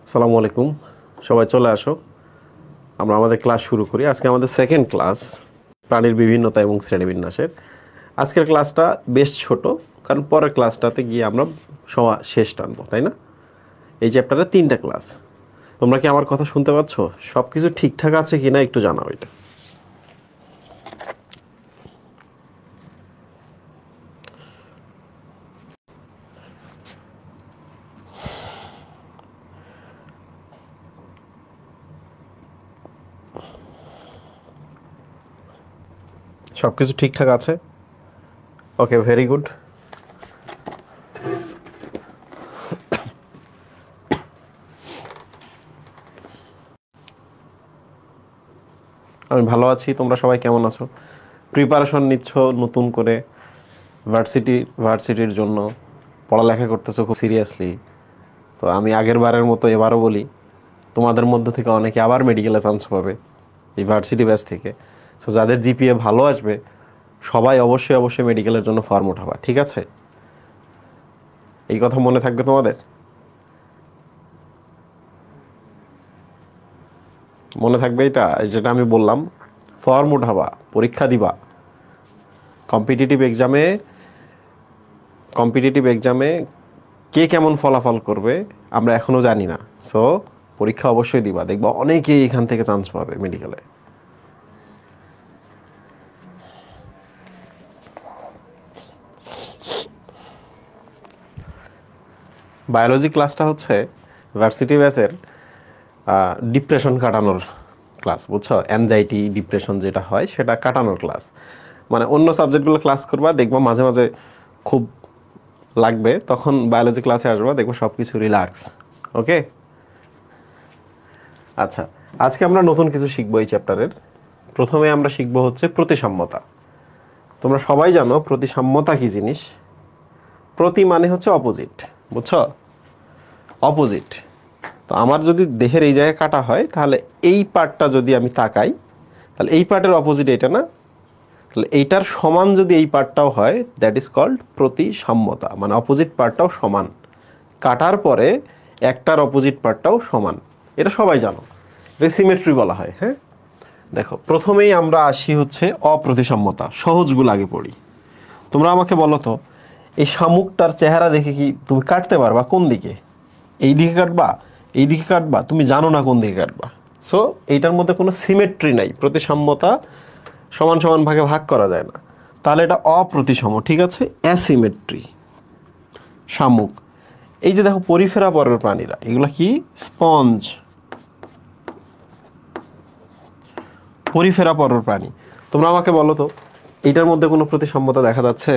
আসসালামু আলাইকুম, সবাই চলে আসো। আমরা আমাদের ক্লাস শুরু করি। আজকে আমাদের সেকেন্ড ক্লাস, প্রাণীর বিভিন্নতা এবং শ্রেণীবিন্যাসের। আজকের ক্লাসটা বেশ ছোট, কারণ পরের ক্লাসটাতে গিয়ে আমরা শেষ টানবো, তাই না? এই চ্যাপ্টারে 3টা ক্লাস। তোমরা কি আমার কথা শুনতে পাচ্ছ? সব কিছু ঠিকঠাক আছে কিনা একটু জানাও এটা। সব কিছু ঠিকঠাক আছে? ওকে, ভেরি গুড। আমি ভালো আছি, তোমরা সবাই কেমন আছো? প্রিপারেশন নিচ্ছ নতুন করে ভার্সিটির জন্য, পড়ালেখা করতেছো খুব সিরিয়াসলি। তো আমি আগের বারের মতো এবারও বলি, তোমাদের মধ্য থেকে অনেকে আবার মেডিকেলে চান্স পাবে এই ভার্সিটি ব্যাচ থেকে। সো যাদের জিপিএ ভালো আসবে সবাই অবশ্যই মেডিকেলের জন্য ফর্ম উঠাবা, ঠিক আছে? এই কথা মনে থাকবে তোমাদের? মনে থাকবে এটা, যেটা আমি বললাম, ফর্ম উঠাবা, পরীক্ষা দিবা। কম্পিটিটিভ এক্সামে কে কেমন ফলাফল করবে আমরা এখনও জানি না। সো পরীক্ষা অবশ্যই দিবা, দেখবা অনেকেই এখান থেকে চান্স পাবে মেডিকেলে। বায়োলজি ক্লাসটা হচ্ছে ভার্সিটি ব্যাচের ডিপ্রেশন কাটানোর ক্লাস, বুঝছো? অ্যাংজাইটি ডিপ্রেশন যেটা হয় সেটা কাটানোর ক্লাস। মানে অন্য সাবজেক্টগুলো ক্লাস করবা, দেখবা মাঝে মাঝে খুব লাগবে, তখন বায়োলজি ক্লাসে আসবা, দেখবো সব কিছু রিল্যাক্স। ওকে, আচ্ছা। আজকে আমরা নতুন কিছু শিখবো এই চ্যাপ্টারের। প্রথমে আমরা শিখবো হচ্ছে প্রতিসাম্যতা। তোমরা সবাই জানো প্রতিসাম্যতা কি জিনিস। প্রতি মানে হচ্ছে অপোজিট, বুঝছো? অপোজিট। তো আমার যদি দেহের এই জায়গায় কাটা হয়, তাহলে এই পার্টটা যদি আমি তাকাই, তাহলে এই পার্টের অপোজিট এটা না? তাহলে এইটার সমান যদি এই পার্টটাও হয়, দ্যাট ইজ কল্ড প্রতিসাম্যতা। মানে অপোজিট পার্টটাও সমান, কাটার পরে একটার অপোজিট পার্টটাও সমান। এটা সবাই জানো, এটা সিমেট্রি বলা হয়। হ্যাঁ, দেখো প্রথমেই আমরা আসি হচ্ছে অপ্রতিসাম্যতা। সহজগুলো আগে পড়ি। তোমরা আমাকে বলো তো, এই শামুকটার চেহারা দেখে কি তুমি কাটতে পারবা কোন দিকে? এই দিকে কাটবা, এই দিকে কাটবা, তুমি জানো না কোন দিকে কাটবা। সো এইটার মধ্যে কোনো সিমেট্রি নাই, প্রতিসাম্যতা সমান সমান ভাগে ভাগ করা যায় না, তাহলে এটা অপ্রতিসম, ঠিক আছে? অ্যাসিমেট্রি। শামুক, এই যে দেখো পরিফেরা পরের প্রাণীরা, এগুলো কি? স্পঞ্জ, পরিফেরা পরের প্রাণী। তোমরা আমাকে বলো তো, এইটার মধ্যে কোনো প্রতিসাম্যতা দেখা যাচ্ছে?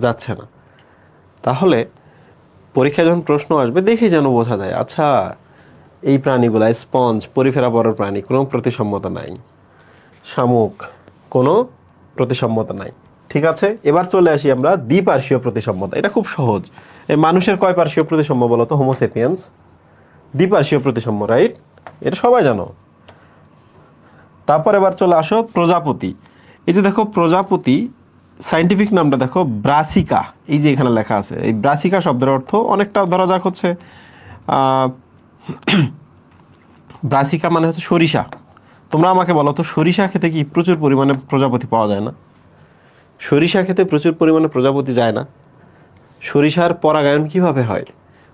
যাচ্ছে না। তাহলে পরীক্ষায় যখন প্রশ্ন আসবে দেখেই যেন বোঝা যায়, আচ্ছা এই প্রাণীগুলা স্পঞ্জ, পরিফেরা পরের প্রাণী, কোনো প্রতিসাম্যতা নাই। শামুক, কোনো প্রতিসাম্যতা নাই। ঠিক আছে, এবার চলে আসি আমরা দ্বিপার্শ্বীয় প্রতিসাম্যতা। এটা খুব সহজ। এই মানুষের কয় পার্শ্বীয় প্রতিসাম্য বলো তো? হোমোসেপিয়েন্স, দ্বিপার্শ্বীয় প্রতিসাম্য, রাইট? এটা সবাই জানো। তারপর এবার চলে আসো প্রজাপতি। এই যে দেখো প্রজাপতি, সাইন্টিফিক নামটা দেখো ব্রাসিকা। এই যে এখানে লেখা আছে, এই ব্রাসিকা শব্দের অর্থ অনেকটা ধরা যাক হচ্ছে ব্রাসিকা মানে হচ্ছে সরিষা। তোমরা আমাকে বলো তো, সরিষা খেতে কি প্রচুর পরিমাণে প্রজাপতি পাওয়া যায় না? সরিষা খেতে প্রচুর পরিমাণে প্রজাপতি যায় না? সরিষার পরাগায়ন কিভাবে হয়?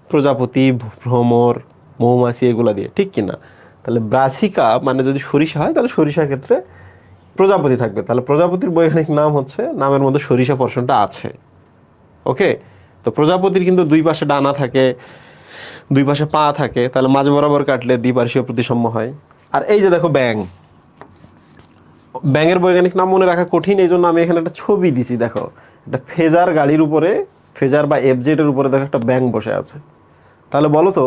প্রজাপতি, ভ্রমর, মৌমাছি এগুলা দিয়ে, ঠিক কিনা? তাহলে ব্রাসিকা মানে যদি সরিষা হয়, তাহলে সরিষার ক্ষেত্রে প্রজাপতি থাকবে। তাহলে প্রজাপতির বৈজ্ঞানিক নাম হচ্ছে, নামের মধ্যে সরিষা পোরশনটা আছে। ওকে, তো প্রজাপতির কিন্তু দুই পাশে ডানা থাকে, দুই পাশে পা থাকে, তাহলে মাঝ বরাবর কাটলে দ্বিপার্শ্বীয় প্রতিসাম্য হয়। আর এই যে দেখো ব্যাঙ, ব্যাঙের বৈজ্ঞানিক নাম মনে রাখা কঠিন, এই জন্য আমি এখানে একটা ছবি দিছি। দেখো, একটা ফেজার গাড়ির উপরে, ফেজার বা এফজেড এর উপরে দেখো একটা ব্যাঙ বসে আছে। তাহলে বলো তো,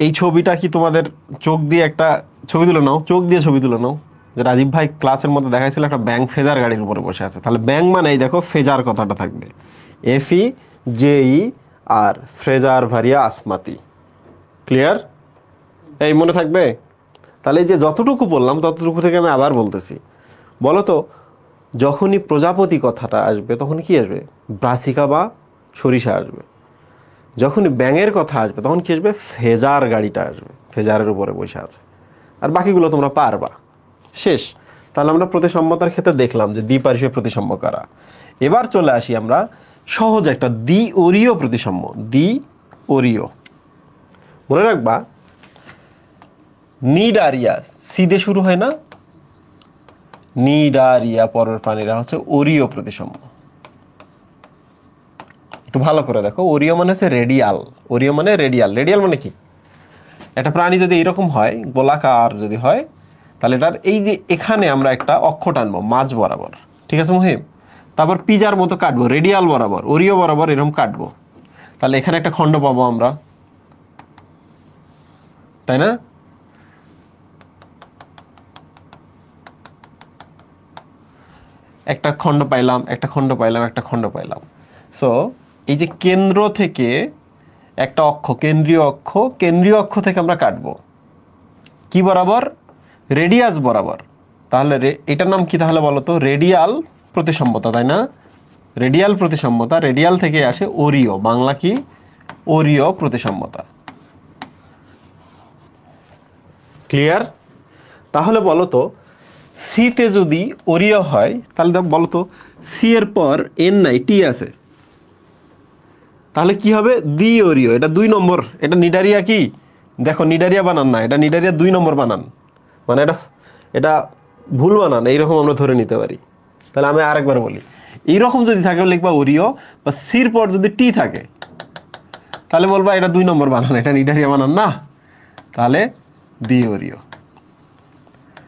এই ছবিটা কি তোমাদের চোখ দিয়ে একটা ছবি তুলে নাও, চোখ দিয়ে ছবি তুলে নাও, যে রাজীব ভাই ক্লাসের মধ্যে দেখাইছিল একটা ব্যাঙ ফেজার গাড়ির উপরে বসে আছে। তাহলে ব্যাঙ মানে এই দেখো ফেজার কথাটা থাকবে, এফই জেই আর, ফ্রেজার ভারিয়া আসমাতি। ক্লিয়ার? এই মনে থাকবে? তাহলে এই যে যতটুকু বললাম ততটুকু থেকে আমি আবার বলতেছি। বলো তো, যখনই প্রজাপতি কথাটা আসবে তখন কি আসবে? ব্রাসিকা বা সরিষা আসবে। যখনই ব্যাঙের কথা আসবে তখন কি আসবে? ফেজার গাড়িটা আসবে, ফেজারের উপরে বসে আছে। আর বাকিগুলো তোমরা পারবা। শেষ। তাহলে আমরা প্রতিসাম্যতার ক্ষেত্রে দেখলাম যে দ্বিপার্শ্বীয় প্রতিসাম্য কারা। এবার চলে আসি আমরা সহজ একটা দ্বি-অরীয় প্রতিসাম্য। দ্বি-অরীয় মনে রাখবা, নিডারিয়া সি দিয়ে শুরু হয় না? নিডারিয়া পরের প্রাণীরা হচ্ছে অরীয় প্রতিসাম্য। একটু ভালো করে দেখো, অরীয় মানে হচ্ছে রেডিয়াল। অরীয় মানে রেডিয়াল। রেডিয়াল মানে কি? একটা প্রাণী যদি এরকম হয়, গোলাকার যদি হয়, তাহলে এটার এই যে এখানে আমরা একটা অক্ষ টানবো মাঝ বরাবর, ঠিক আছে মুহিব? তারপর পিজার মতো কাটবো রেডিয়াল বরাবর, অরীয় বরাবর এরকম কাটবো, তাহলে এখানে একটা খণ্ড পাবো আমরা, তাই না? একটা খণ্ড পাইলাম, একটা খণ্ড পাইলাম, একটা খণ্ড পাইলাম। সো এই যে কেন্দ্র থেকে একটা অক্ষ, কেন্দ্রীয় অক্ষ, কেন্দ্রীয় অক্ষ থেকে আমরা কাটবো কি বরাবর? রেডিয়াস বরাবর। তাহলে এটার নাম কি তাহলে বলো তো? রেডিয়াল প্রতিসাম্যতা, তাই না? রেডিয়াল প্রতিসাম্যতা। রেডিয়াল থেকে আসে অরীয়, বাংলা কি? অরীয় প্রতিসাম্যতা। ক্লিয়ার? তাহলে বলো তো, সিতে যদি অরীয় হয় তাহলে বলো তো, সি এর পর এন নাই, টি আছে, তাহলে কি হবে? দ্বি-অরীয়। এটা 2 নম্বর। এটা নিডারিয়া কি? দেখো নিডারিয়া বানান না, এটা নিডারিয়া 2 নম্বর বানান, মানে এটা ভুল বানান, এইরকম আমরা ধরে নিতে পারি। তাহলে আমি আরেকবার বলি, এইরকম যদি থাকে লিখবা অরীয়, বা সির পর যদি টি থাকে তাহলে বলবা এটা 2 নম্বর বানান, এটা নিডারিয়া বানান না, তাহলে দ্বি-অরীয়।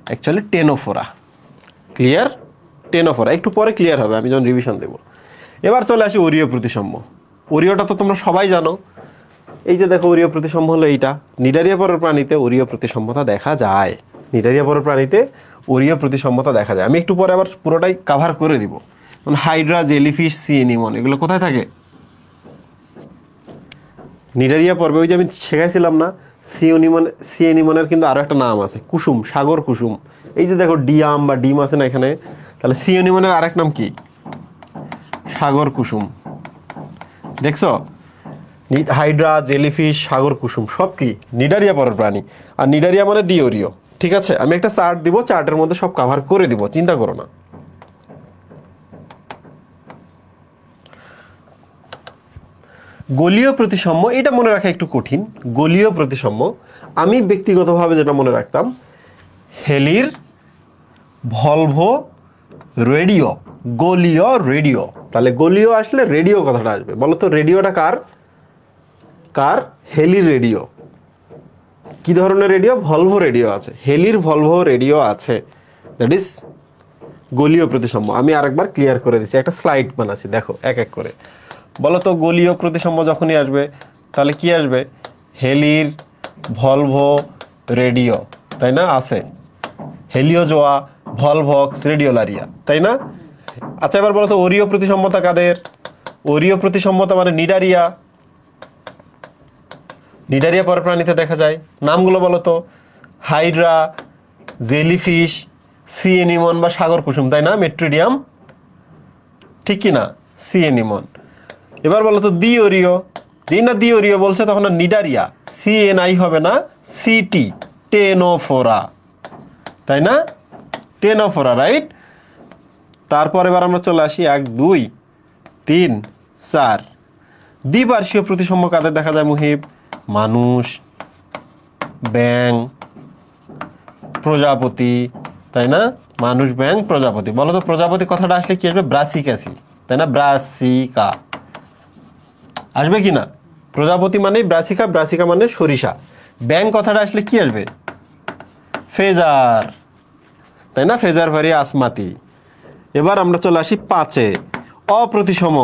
অ্যাকচুয়ালি টেনোফোরা। ক্লিয়ার? টেনোফোরা একটু পরে ক্লিয়ার হবে, আমি যখন রিভিশন দেব। এবার চলে আসি অরীয় প্রতিসাম্য। অরীয়টা তো তোমরা সবাই জানো। এই যে দেখো, অরীয় প্রতিসাম্য হলো এইটা। নিডারিয়া পরের প্রাণীতে অরীয় প্রতিসাম্যতা দেখা যায়। নিডারিয়া পরের প্রাণীতে অরীয় প্রতিসাম্যতা দেখা যায়। আমি একটু পরে আবার পুরোটাই কাভার করে দিব। মানে হাইড্রা, জেলিফিশ, সি এনিমন এগুলো কোথায় থাকে? নিডারিয়া পর্বে। ওই যে আমি শেখাইছিলাম না, সি এনিমনের কিন্তু আরো একটা নাম আছে, কুসুম, সাগর কুসুম। এই যে দেখো ডিয়াম বা ডিম আছে না এখানে, তাহলে সি এনিমনের আরেক নাম কি? সাগর কুসুম। দেখছো? হাইড্রা, জেলিফিশ, সাগর কুসুম সব কি নিডারিয়া পরের প্রাণী। আর নিডারিয়া মানে দ্বি-অরীয়। ঠিক আছে, আমি একটা চার্ট দিব, চার্টের মধ্যে সব কভার করে দিব, চিন্তা করো না। গোলীয় প্রতিসাম্য, এটা মনে রাখা একটু কঠিন। গোলীয় প্রতিসাম্য আমি ব্যক্তিগতভাবে যেটা মনে রাখতাম, হেলির, ভলভো, রেডিও। গোলীয়, রেডিও। তাহলে গোলীয় আসলে রেডিও কথাটা আসবে। বলো তো রেডিওটা কার? কার? হেলির রেডিও। কি ধরনের রেডিও? ভলভো রেডিও আছে, হেলির ভলভো রেডিও আছে। দ্যাট ইজ গোলীয় প্রতিসাম্য। আমি আরেকবার ক্লিয়ার করে দিচ্ছি, একটা স্লাইড বানাচ্ছি, দেখো এক এক করে। বলো তো গোলীয় প্রতিসাম্য যখনই আসবে তাহলে কি আসবে? হেলির, ভলভো, রেডিও, তাই না? আছে হেলিওজোয়া, ভলভক্স, রেডিওলারিয়া, তাই না? আচ্ছা এবার বলো তো অরীয় প্রতিসাম্যতা কাদের? অরীয় প্রতিসাম্যতা মানে নিডারিয়া। নিডারিয়া পরের প্রাণীতে দেখা যায়। নামগুলো বলো তো? হাইড্রা, জেলিফিশ, সি এনিমন বা সাগর কুসুম, তাই না? মেট্রিডিয়াম, ঠিক কি না? সি এনিমন। এবার বলো তো দ্বি-অরীয়। যেই না দ্বি-অরীয় বলছে তখন আর নিডারিয়া, সি এন আই হবে না, সিটি, টেনোফোরা, তাই না? টেনোফোরা, রাইট? তারপর এবার আমরা চলে আসি 1, 2, 3, 4। দ্বিপার্শ্বীয় প্রতিসাম্য কাদের দেখা যায় মুহিব? মানুষ, ব্যাঙ, প্রজাপতি, তাই না? মানুষ, ব্যাঙ, প্রজাপতি। বলো তো প্রজাপতি কথাটা আসলে কি আসবে? ব্রাসিকাসি, তাই না? ব্রাসিকা আসবে কি না? প্রজাপতি মানে ব্রাসিকা, ব্রাসিকা মানে সরিষা। ব্যাঙ কথাটা আসলে কি আসবে? ফেজার, তাই না? ফেজার ভারি আসমাতি। এবার আমরা চলে আসি 5-এ, অপ্রতিসম।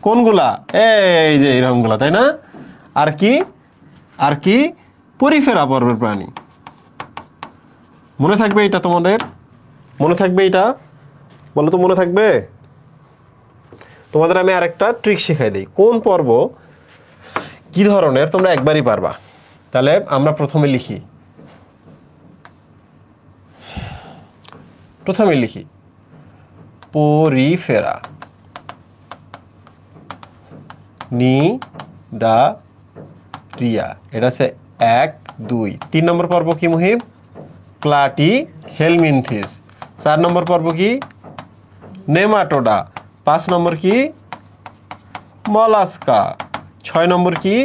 কোনগুলা? এই যে এরকমগুলা, তাই না? আর কি? আর কি? পরিফেরা পর্বের প্রাণী। মনে থাকবে এটা তোমাদের? মনে থাকবে এটা? বলো তো মনে থাকবে? তোমাদের আমি আরেকটা ট্রিক শেখাই দিই। কোন পর্ব কি ধরনের তোমরা একবারই পারবা। তাহলে আমরা প্রথমে লিখি, পরিফেরা, নি নিডারিয়া। এটা হচ্ছে 1 2। 3 নম্বর পর্ব কি মুহিব? প্লাটিহেলমিনথিস। 4 নম্বর পর্ব কি? নেমাটোডা। 5 নম্বর কি? মলাস্কা। 6 নম্বর কি?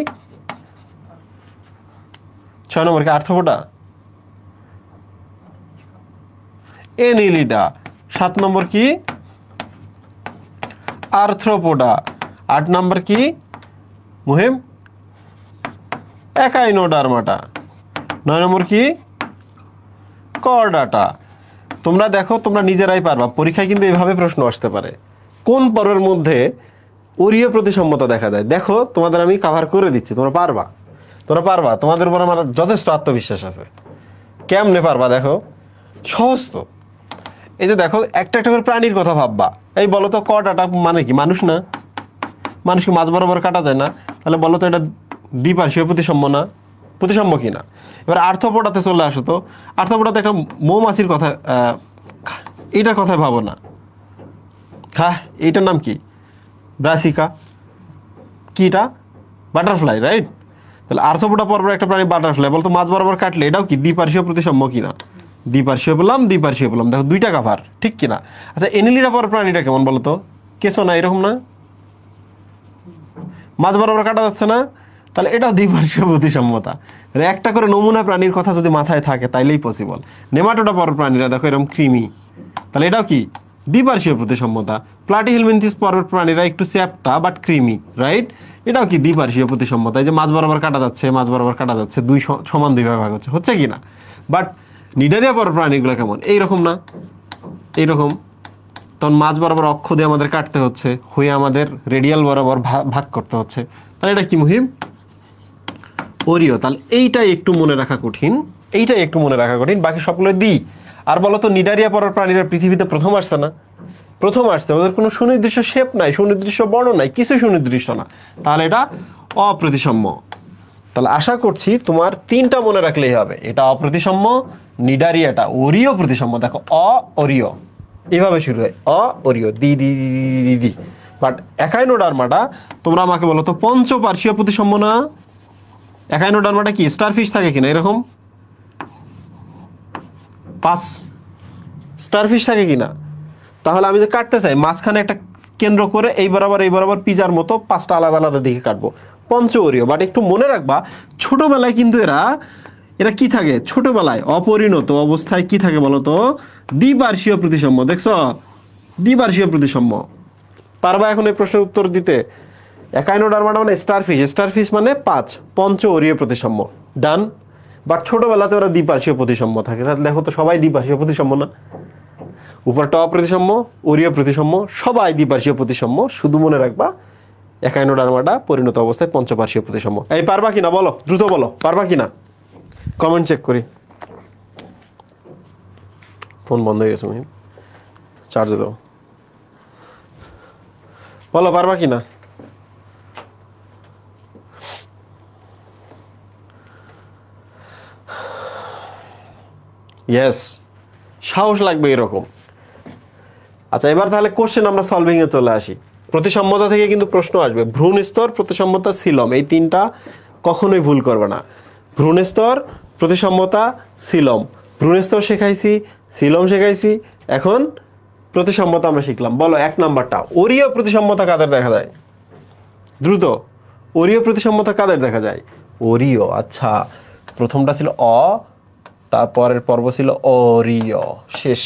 6 নম্বর কি? আর্থ্রোপোডা, এনিলিডা। 7 নম্বর কি? আর্থ্রোপোডা। 8 নম্বর কি মুহিম? একাইনোডার্মাটা। 9 নম্বর কি? কর্ডাটা। তোমরা দেখো, তোমরা নিজেরাই পারবা, পরীক্ষায় কিন্তু এইভাবে প্রশ্ন আসতে পারে। কোন পর্বের মধ্যে ওরিও প্রতিসাম্যতা দেখা যায়? দেখো, তোমাদের আমি কভার করে দিচ্ছি, তোমরা পারবা, তোমরা পারবা, তোমাদের উপর আমার যথেষ্ট আত্মবিশ্বাস আছে। কেমনে পারবা দেখো, সহজ তো। এই যে দেখো, একটা একটা করে প্রাণীর কথা ভাববা। এই বলো তো, কর্ডাটা মানে কি? মানুষ না? মানুষকে মাঝ বরাবর কাটা যায় না, তাহলে বলো তো এটা দ্বিপার্শ্বীয় প্রতিসাম্য না? প্রতিসাম্য কি না? এবার আর্থ্রোপোডাতে চলে আসো তো। আর্থ্রোপোডাতে একটা মৌমাছির কথা, এইটার কথাই ভাবো না। হ্যাঁ, এইটার নাম কি? ব্রাসিকা। কি এটা? Butterfly, right? তাহলে আর্থ্রোপোডা পর্বের একটা প্রাণী বাটারফ্লাই, বলতো মাঝ বরাবর কাটলে এটাও কি দ্বিপার্শ্বীয় প্রতিসাম্য কিনা? দ্বিপার্শ্বীয় বললাম, দ্বিপার্শ্বীয় বললাম, দেখো দুইটা কাভার, ঠিক কিনা? আচ্ছা, এনিলিডা পর্বের প্রাণীটা কেমন বলো তো? কেঁচো না, এরকম না? মাঝ বরাবর কাটা যাচ্ছে না, তাহলে এটাও দ্বিপার্শ্বীয় প্রতিসাম্যতা। একটা করে নমুনা প্রাণীর কথা যদি মাথায় থাকে তাইলেই পসিবল। নেমাটোডা পর্বের প্রাণীরা দেখো এরকম কৃমি, তাহলে এটাও কি দ্বিপার্শ্বীয় প্রতিসাম্যতা। প্লাটিহেলমিনথিস পর্বের প্রাণীরা একটু চ্যাপ্টা বাট ক্রিমি, রাইট? এটাও কি দ্বিপার্শ্বীয় প্রতিসাম্যতা। এই যে মাঝ বরাবর কাটা যাচ্ছে, মাঝ বরাবর কাটা যাচ্ছে, দুই সমান দুই ভাগে ভাগ হচ্ছে, হচ্ছে কি না? বাট নিডারিয়া পর্বের প্রাণীগুলো কেমন? এইরকম না? এইরকম। তখন মাঝ বরাবর অক্ষ দিয়ে আমাদের কাটতে হচ্ছে, হয়ে আমাদের রেডিয়াল বরাবর ভাগ করতে হচ্ছে। তাহলে এটা কি মুহিম? ওরিও। তাহলে এইটাই একটু মনে রাখা কঠিন, এইটাই একটু মনে রাখা কঠিন, বাকি সবগুলো দিই। আর বলো তো, নিডারিয়া পর্বের প্রাণীরা পৃথিবীতে প্রথম আসছে না? প্রথম আসছে। ওদের কোনো সুনির্দিষ্ট শেপ নাই, সুনির্দিষ্ট বর্ণ নাই, কিছুই সুনির্দিষ্ট না। তাহলে এটা অপ্রতিসাম্য। তাহলে আশা করছি তোমার 3টা মনে রাখলেই হবে। এটা অপ্রতিসাম্য, নিডারিয়াটা ওরিও প্রতিসাম্য। দেখো, অরিও এভাবে শুরু হয়, Oreo, the the the the the. But Echinodermata, তোমরা আমাকে বলো তো, পঞ্চপার্শ্বীয় প্রতিসাম্য না? একাইনোডার্মাটা কি স্টারফিশ থাকে কিনা? এরকম 5 স্টারফিশ থাকে কিনা? তাহলে আমি যে কাটতে চাই, মাঝখানে একটা কেন্দ্র করে এই বরাবর পিজার মতো 5টা আলাদা আলাদা দিকে কাটবো, পঞ্চ ওরিও। বাট একটু মনে রাখবা, ছোটবেলায় কিন্তু এরা কি থাকে? ছোটবেলায় অপরিণত অবস্থায় কি থাকে বলতো? দ্বিপার্শ্বীয় প্রতিসাম্য। দেখছো, দ্বিপার্শ্বীয় প্রতিসাম্য। পারবা এখন এই প্রশ্নের উত্তর দিতে? একাইনোডার্মাটা মানে স্টারফিশ, স্টারফিশ মানে 5, পঞ্চ ওরিও প্রতিসাম্য। ডান। বাট ছোটবেলাতে ওরা দ্বিপার্শ্বীয় প্রতিসাম্য থাকে। তাহলে দেখো তো, সবাই দ্বিপার্শ্বীয় প্রতিসাম্য না? উপরটা অপ্রতিসাম্য, ওরিও প্রতিসাম্য, সবাই দ্বিপার্শ্বীয় প্রতিসাম্য। শুধু মনে রাখবা, একাইনোডার্মাটা পরিণত অবস্থায় পঞ্চপার্শ্বীয় প্রতিসাম্য। এই পারবা কিনা বলো, দ্রুত বলো, পারবা কিনা? কমেন্ট চেক করি। ফোন বন্ধ হয়ে গেছে, চার্জে দাও। বলো, পারবা কিনা? ইয়েস, সাহস লাগবে এরকম। আচ্ছা, এবার তাহলে কোশ্চেন আমরা সলভিং এ চলে আসি। প্রতিসাম্যতা থেকে কিন্তু প্রশ্ন আসবে। ভ্রূণ স্তর, প্রতিসাম্যতা, সিলম, এই 3টা কখনোই ভুল করবে না। ভ্রূণ স্তর, প্রতিসাম্যতা, সিলম। ভ্রূণ স্তর শেখাইছি, সিলম শেখাইছি, এখন প্রতিসাম্যতা আমরা শিখলাম। বলো 1 নাম্বারটা, ওরিও প্রতিসাম্যতা কাদের দেখা যায়? দ্রুত, ওরিও প্রতিসাম্যতা কাদের দেখা যায়? ওরিও। আচ্ছা, প্রথমটা ছিল তারপরের পর্ব ছিল ওরিও, শেষ,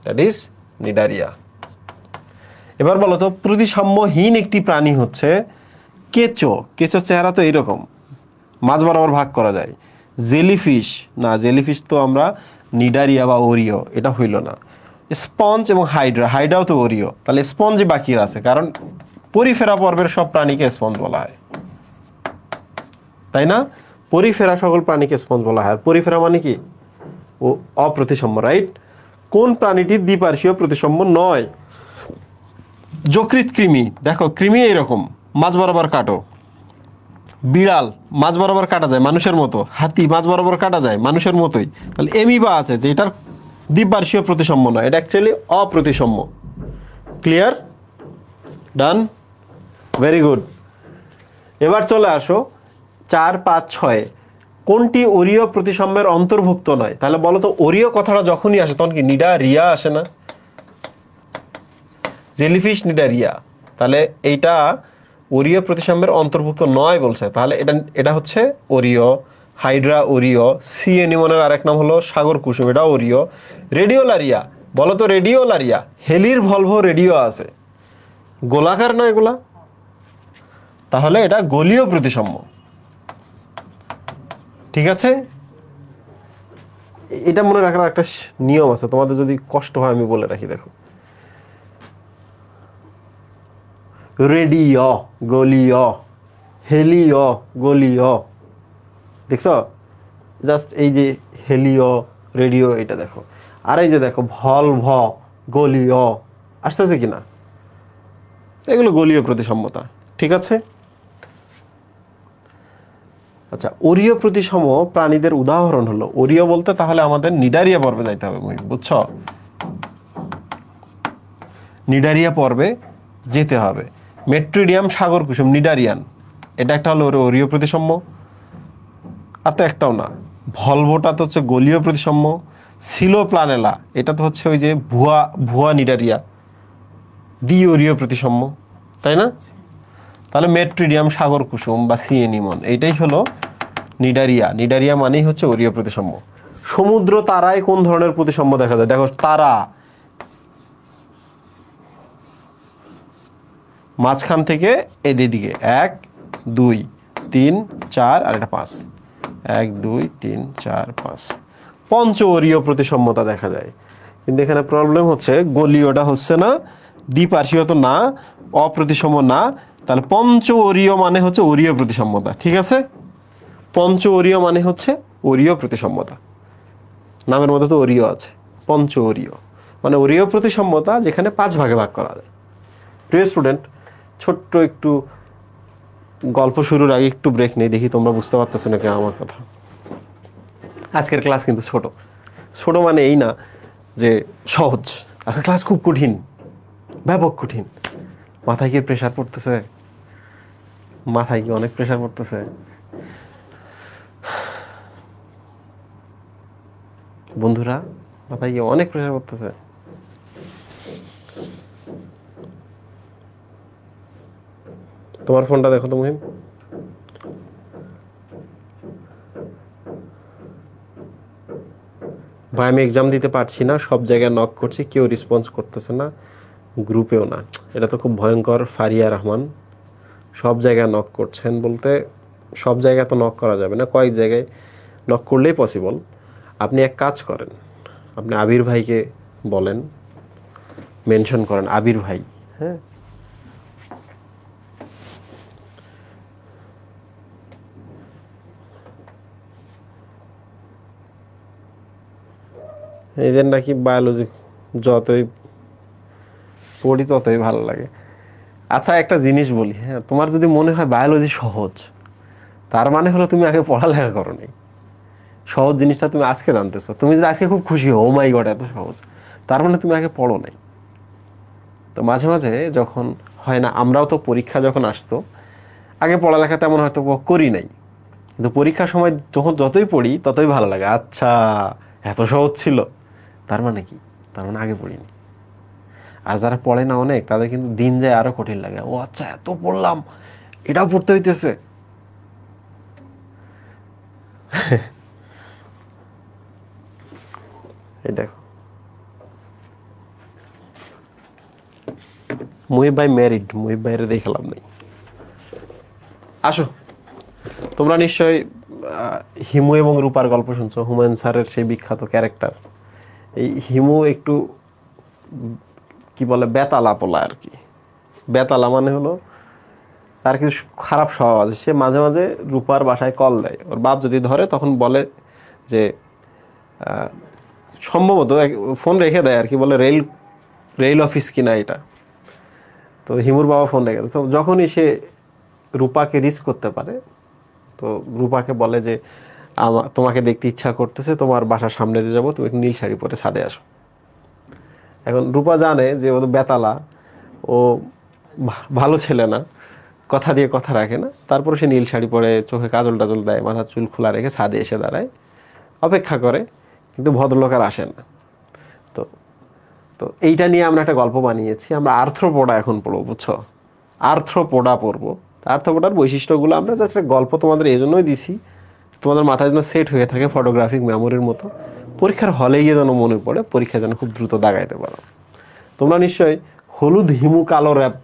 দ্যাট ইজ নিডারিয়া। এবার বলো তো, প্রতিসাম্যহীন একটি প্রাণী হচ্ছে কেঁচো। কেঁচোর চেহারা তো এইরকম, মাঝ বরাবর ভাগ করা যায়। জেলিফিশ না, জেলিফিশ তো আমরা নিডারিয়া বা ওরিও, এটা হইল না। স্পঞ্জ এবং হাইড্রা, হাইড্রাও তো ওরিও। তাহলে স্পঞ্জ বাকি আছে, কারণ পরিফেরা পর্বের সব প্রাণীকে স্পঞ্জ বলা হয়, তাই না? পরিফেরা সকল প্রাণীকে স্পঞ্জ বলা হয়। আর পরিফেরা মানে কি? ও অপ্রতিসাম্য, রাইট? কোন প্রাণীটি দ্বিপার্শ্বীয় প্রতিসাম্য নয়? যকৃৎ কৃমি। দেখো, কৃমি এরকম মাঝ বরাবর কাটো। বিড়াল মাঝ বরাবর কাটা যায় মানুষের মতো। হাতি মাঝ বরাবর কাটা যায় মানুষের মতোই। তাহলে এমিবা আছে, যেটার দ্বিপার্শ্বীয় প্রতিসাম্য নয়, এটা অ্যাকচুয়ালি অপ্রতিসাম্য। ক্লিয়ার? ডান, ভেরি গুড। এবার চলে আসো 4, 5, 6 কোনটি ওরিও প্রতিসাম্যের অন্তর্ভুক্ত নয়? তাহলে বলো তো, ওরিও কথাটা যখনই আসে তখন কি নিডারিয়া আসে না? জেলিফিশ নিডারিয়া, তাহলে এইটা ওরিও প্রতিসাম্যের অন্তর্ভুক্ত নয় বলছে, তাহলে এটা হচ্ছে ওরিও। Hydra Oreo. সি এনিমনের আরেক নাম হলো সাগর কুসুম, এটা ওরিও। রেডিওলারিয়া, বলো তো রেডিওলারিয়া, হেলির ভলভো রেডিও আছে, গোলাকার না এগুলা, তাহলে এটা গোলীয় প্রতিসাম্য। ঠিক আছে, এটা মনে রাখার একটা নিয়ম আছে, তোমাদের যদি কষ্ট হয় আমি বলে রাখি। দেখো, রেডিও গোলীয়, হেলিও গোলীয়, দেখছো? জাস্ট এই যে হেলিও রেডিও এটা দেখো, আর এই যে দেখো ভলভ গোলীয়, আসতেছে কিনা? এগুলো গোলীয় প্রতিসাম্যতা। ঠিক আছে, আচ্ছা, ওরিও প্রতিসম প্রাণীদের উদাহরণ হলো, ওরিও বলতে তাহলে আমাদের নিডারিয়া পর্বে যাইতে হবে, বুঝছো? নিডারিয়া পর্বে যেতে হবে। মেট্রিডিয়াম সাগর কুসুম নিডারিয়ান, এটা একটা হলো ওরিও প্রতিসাম্য, আর তো একটাও না। ভলভোটা তো হচ্ছে গোলীয় প্রতিসাম্য। সিলোপ্লানেলা এটা তো হচ্ছে ওই যে ভুয়া ভুয়া নিডারিয়া, দ্বি ওরিও প্রতিসাম্য, তাই না? তাহলে মেট্রিডিয়াম সাগর কুসুম বা সি এনিমন এইটাই হলো নিডারিয়া। নিডারিয়া মানেই হচ্ছে ওরিও প্রতিসাম্য। সমুদ্র তারায় কোন ধরনের প্রতিসাম্য দেখা যায়? দেখো, তারা মাঝখান থেকে এদিকে 1, 2, 3, 4 আর এটা 5, 1, 2, 3, 4, 5, পঞ্চ ওরিও প্রতিসাম্যতা দেখা যায়। কিন্তু এখানে প্রবলেম হচ্ছে গোলীয়টা হচ্ছে না, দ্বিপার্শ্বীয় তো না, অপ্রতিসম না, তাহলে পঞ্চ ওরিও মানে হচ্ছে ওরিও প্রতিসাম্যতা। ঠিক আছে, পঞ্চ ওরিও মানে হচ্ছে ওরিও প্রতিসাম্যতা, নামের মধ্যে তো ওরিও আছে। পঞ্চ ওরিও মানে ওরিও প্রতিসাম্যতা যেখানে 5 ভাগে ভাগ করা যায়। প্রিয় স্টুডেন্ট, ছোট্ট একটু গল্প শুরুর আগে একটু ব্রেক নেই, দেখি তোমরা বুঝতে পারতেছো নাকি আমার কথা। আজকের ক্লাস কিন্তু ছোট। ছোট মানে এই না যে সহজ, আজকের ক্লাস খুব কঠিন, ব্যাপক কঠিন। মাথায় কি প্রেশার পড়তেছে? মাথায় কি অনেক প্রেশার পড়তেছে? বন্ধুরা, মাথায় কি অনেক প্রেশার পড়তেছে? তোমার ফোনটা দেখো তো মুহিম। ভাই আমি এক্সাম দিতে পারছি না, সব জায়গায় নক করছি, কেউ রেসপন্স করতেছে না, গ্রুপেও না। এটা তো খুব ভয়ঙ্কর। ফারিয়া রহমান, সব জায়গায় নক করছেন বলতে সব জায়গায় তো নক করা যাবে না, কয়েক জায়গায় নক করলেই পসিবল। আপনি এক কাজ করেন, আপনি আবির ভাইকে বলেন, মেনশন করেন আবির ভাই। হ্যাঁ, এদের নাকি বায়োলজি যতই পড়ি ততই ভালো লাগে। আচ্ছা, একটা জিনিস বলি, হ্যাঁ, তোমার যদি মনে হয় বায়োলজি সহজ, তার মানে হলো তুমি আগে পড়ালেখা করো নি। সহজ জিনিসটা তুমি আজকে জানতেছো। তুমি যদি আজকে খুব খুশি হও, ও মাই গড এত সহজ, তার মানে তুমি আগে পড়ো নাই। তো মাঝে মাঝে যখন হয় না, আমরাও তো পরীক্ষা যখন আসতো আগে পড়ালেখা তেমন হয়তো করি নাই, কিন্তু পরীক্ষার সময় যখন যতই পড়ি ততই ভালো লাগে। আচ্ছা, এত সহজ ছিল, তার মানে কি? তার মানে আগে পড়িনি। আর যারা পড়ে না অনেক, তাদের কিন্তু দিন যায় আরো কঠিন লাগে। ও আচ্ছা, এত পড়লাম, এটাও পড়তে হইতেছে। এই দেখো, মুহিব ভাই ম্যারিড, মুহিব ভাইয়ের দেখালাম নাই। আসো, তোমরা নিশ্চয়ই হিমু এবং রূপার গল্প শুনছো, হুমায়ুন স্যারের সেই বিখ্যাত ক্যারেক্টার। এই হিমু একটু কি বলে বেতালা পোলা আর কি। বেতালা মানে হলো তার কিছু খারাপ স্বভাব আছে। সে মাঝে মাঝে রূপার বাসায় কল দেয়, ওর বাপ যদি ধরে তখন বলে যে সম্ভবত ফোন রেখে দেয় আর কি, বলে রেল রেল অফিস কিনা এটা। তো হিমুর বাবা ফোন রেখে দেয়। তো যখনই সে রূপাকে রিচ করতে পারে, তো রূপাকে বলে যে তোমাকে দেখতে ইচ্ছা করতেছে, তোমার বাসার সামনে দিয়ে যাবো, তুমি নীল শাড়ি পরে ছাদে আসো। এখন রূপা জানে যে ও বেতালা, ও ভালো ছেলে না, কথা দিয়ে কথা রাখে না, তারপরে সে নীল শাড়ি পরে, চোখে কাজল টাজল দেয়, মাথার চুল খোলা রেখে ছাদে এসে দাঁড়ায়, অপেক্ষা করে, কিন্তু ভদ্রলোক আর আসে না। তো তো এইটা নিয়ে আমরা একটা গল্প বানিয়েছি, আমরা আর্থ্রোপোডা এখন পড়বো, বুঝছো? আর্থ্রোপোডা পড়বো। আর্থ্রোপোডার বৈশিষ্ট্যগুলো আমরা জাস্ট একটা গল্প তোমাদের এই জন্যই দিছি, তোমাদের মাথায় যেন সেট হয়ে থাকে ফটোগ্রাফিক মেমোরির মতো, পরীক্ষার হলে গিয়ে যেন মনে পড়ে, পরীক্ষা যেন খুব দ্রুত দাগাইতে পারো। তোমরা নিশ্চয়ই হলুদ হিমু কালো র্যাপ